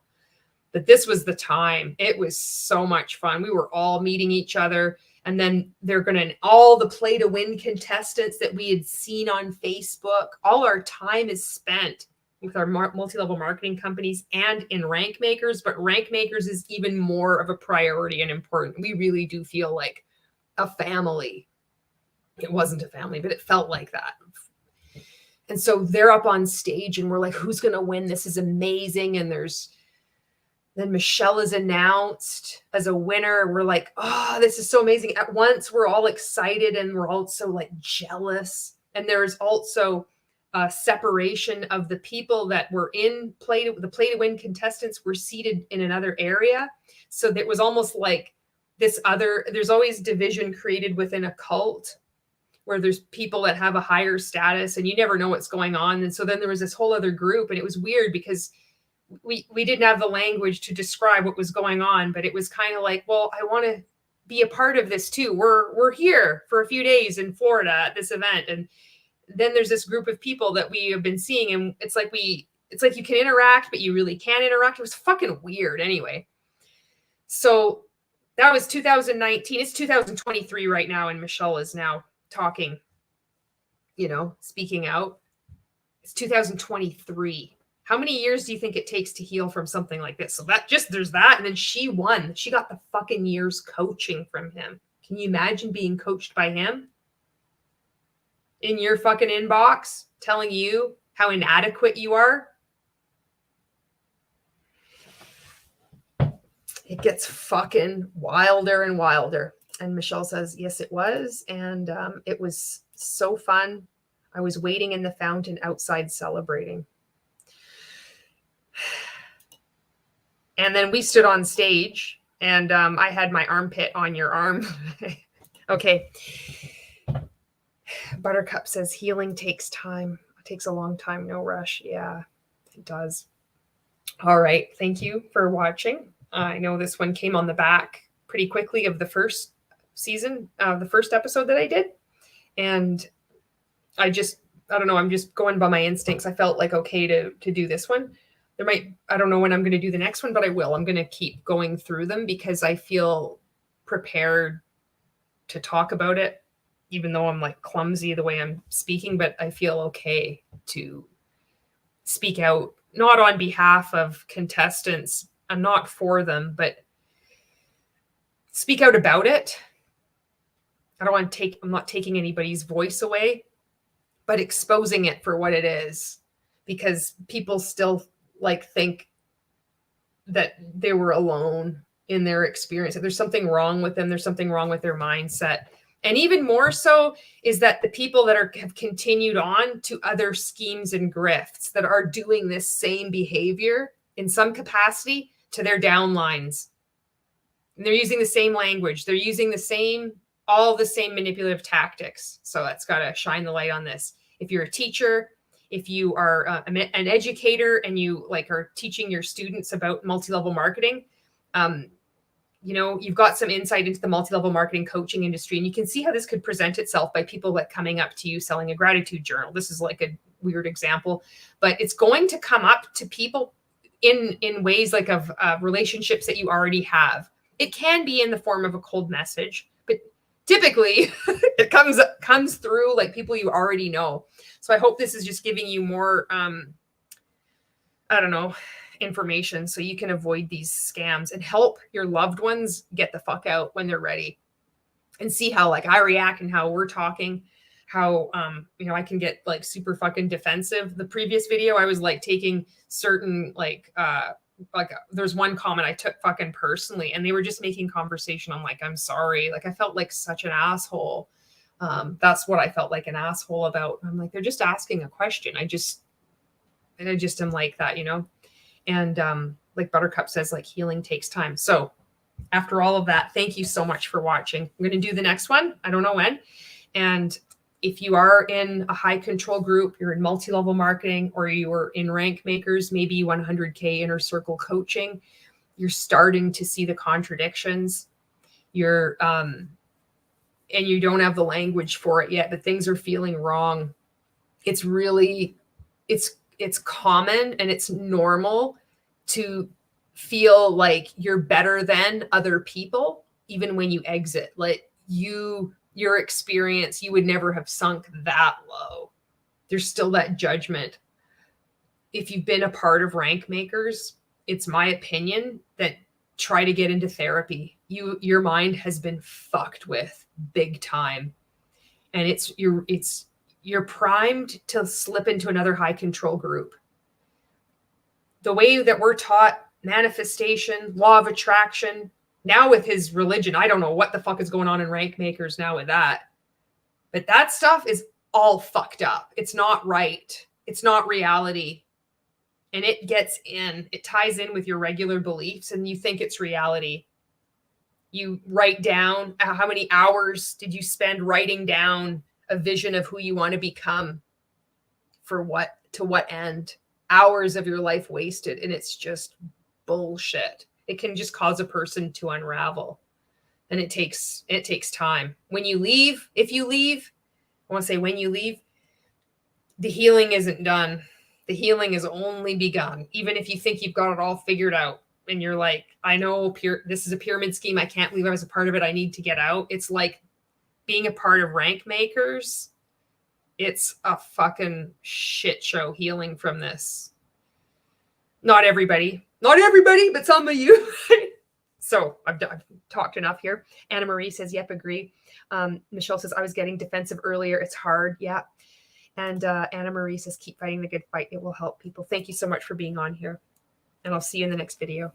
But this was the time. It was so much fun. We were all meeting each other. And then they're going to, all the play to win contestants that we had seen on Facebook, all our time is spent with our multi-level marketing companies and in rank makers, but rank makers is even more of a priority and important. We really do feel like a family. It wasn't a family, but it felt like that. And so they're up on stage and we're like, who's going to win? This is amazing. And then Michelle is announced as a winner. We're like, oh, this is so amazing. At once, we're all excited and we're also like jealous. And there's also a separation of the people that were in the play to win contestants were seated in another area. So that was almost like there's always division created within a cult where there's people that have a higher status and you never know what's going on. And so then there was this whole other group, and it was weird because we didn't have the language to describe what was going on, but it was kind of like, well, I want to be a part of this too. We're here for a few days in Florida at this event. And then there's this group of people that we have been seeing, and it's like you can interact, but you really can't interact. It was fucking weird anyway. So that was 2019. It's 2023 right now. And Michelle is now talking, speaking out. It's 2023. How many years do you think it takes to heal from something like this? So there's that. And then she won. She got the fucking years coaching from him. Can you imagine being coached by him in your fucking inbox, telling you how inadequate you are? It gets fucking wilder and wilder. And Michelle says, yes, it was. And it was so fun. I was waiting in the fountain outside celebrating. And then we stood on stage, and I had my armpit on your arm. Okay. Buttercup says healing takes time. It takes a long time. No rush. Yeah, it does. All right. Thank you for watching. I know this one came on the back pretty quickly of the first season, the first episode that I did. And I don't know. I'm just going by my instincts. I felt like okay to do this one. I don't know when I'm going to do the next one, but I will. I'm going to keep going through them because I feel prepared to talk about it, even though I'm like clumsy the way I'm speaking, but I feel okay to speak out, not on behalf of contestants and not for them, but speak out about it. I'm not taking anybody's voice away, but exposing it for what it is, because people still think that they were alone in their experience, that there's something wrong with them. There's something wrong with their mindset. And even more so is that the people that have continued on to other schemes and grifts that are doing this same behavior in some capacity to their downlines. And they're using the same language. They're using all the same manipulative tactics. So that's got to shine the light on this. If you're a teacher, if you are an educator and you are teaching your students about multi-level marketing, you've got some insight into the multi-level marketing coaching industry, and you can see how this could present itself by people coming up to you selling a gratitude journal. This is like a weird example, but it's going to come up to people in ways of relationships that you already have. It can be in the form of a cold message, but typically it comes through people you already know. So I hope this is just giving you more, information so you can avoid these scams and help your loved ones get the fuck out when they're ready, and see how I react and how we're talking, how, I can get super fucking defensive. The previous video, I was taking certain, there's one comment I took fucking personally, and they were just making conversation. I'm like, I'm sorry. I felt like such an asshole. That's what I felt like an asshole about. I'm like, they're just asking a question. I just am like that, And like Buttercup says, healing takes time. So after all of that, thank you so much for watching. I'm going to do the next one. I don't know when. And if you are in a high control group, you're in multi-level marketing, or you are in rank makers, maybe 100K inner circle coaching, you're starting to see the contradictions. You're, and you don't have the language for it yet, but things are feeling wrong. It's really, it's common and it's normal to feel like you're better than other people, even when you exit. your experience, you would never have sunk that low. There's still that judgment. If you've been a part of rank makers, it's my opinion that try to get into therapy. Your mind has been fucked with big time. And you're primed to slip into another high control group. The way that we're taught manifestation, law of attraction, now with his religion, I don't know what the fuck is going on in rank makers now with that. But that stuff is all fucked up. It's not right. It's not reality. And it gets in. It ties in with your regular beliefs and you think it's reality. You write down how many hours did you spend writing down a vision of who you want to become, for what, to what end. Hours of your life wasted, and it's just bullshit. It can just cause a person to unravel, and it takes time. When you leave, if you leave, I want to say when you leave, the healing isn't done. The healing is only begun. Even if you think you've got it all figured out and you're like, I know this is a pyramid scheme. I can't believe I was a part of it. I need to get out. It's like being a part of rank makers. It's a fucking shit show healing from this. Not everybody, but some of you. So I've talked enough here. Anna Marie says, yep, agree. Michelle says, I was getting defensive earlier. It's hard. Yeah. And Anna Marie says, keep fighting the good fight. It will help people. Thank you so much for being on here. And I'll see you in the next video.